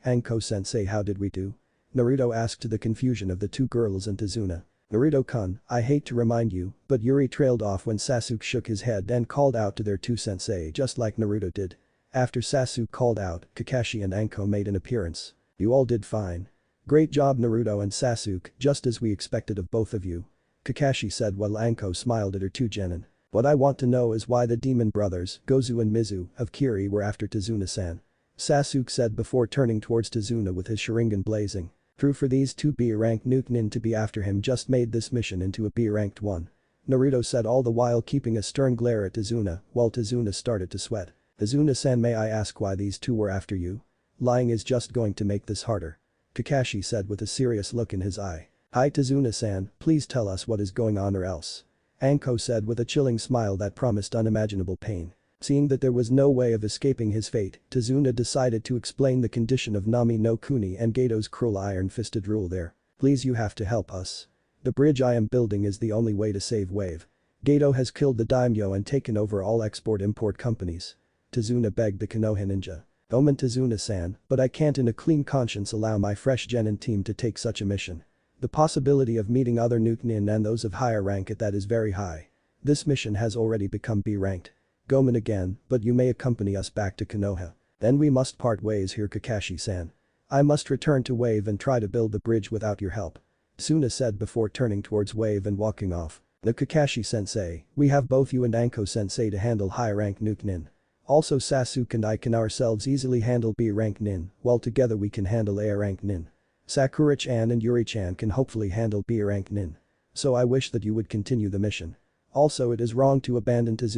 Anko-sensei, how did we do? Naruto asked to the confusion of the 2 girls and Tazuna. Naruto-kun, I hate to remind you, but Yuri trailed off when Sasuke shook his head and called out to their 2 sensei just like Naruto did. After Sasuke called out, Kakashi and Anko made an appearance. You all did fine. Great job, Naruto and Sasuke, just as we expected of both of you. Kakashi said while Anko smiled at her 2 genin. What I want to know is why the demon brothers, Gozu and Mizu, of Kiri were after Tazuna-san. Sasuke said before turning towards Tazuna with his Sharingan blazing. True, for these 2 B-ranked nuke nin to be after him just made this mission into a B-ranked one. Naruto said, all the while keeping a stern glare at Tazuna while Tazuna started to sweat. Tazuna-san, may I ask why these 2 were after you? Lying is just going to make this harder. Kakashi said with a serious look in his eye. Hi Tazuna-san, please tell us what is going on or else. Anko said with a chilling smile that promised unimaginable pain. Seeing that there was no way of escaping his fate, Tazuna decided to explain the condition of Nami no Kuni and Gato's cruel iron-fisted rule there. Please, you have to help us. The bridge I am building is the only way to save Wave. Gato has killed the daimyo and taken over all export-import companies. Tazuna begged the Konoha ninja. Omen Tazuna-san, but I can't in a clean conscience allow my fresh genin team to take such a mission. The possibility of meeting other nuke nin and those of higher rank at that is very high. This mission has already become B-ranked. Gomen again, but you may accompany us back to Konoha. Then we must part ways here, Kakashi-san. I must return to Wave and try to build the bridge without your help. Suna said before turning towards Wave and walking off. The Kakashi-sensei, we have both you and Anko-sensei to handle high-rank nuke nin. Also Sasuke and I can ourselves easily handle B rank nin, while together we can handle A rank nin. Sakura-chan and Yuri-chan can hopefully handle B rank nin. So I wish that you would continue the mission. Also it is wrong to abandon Tazuna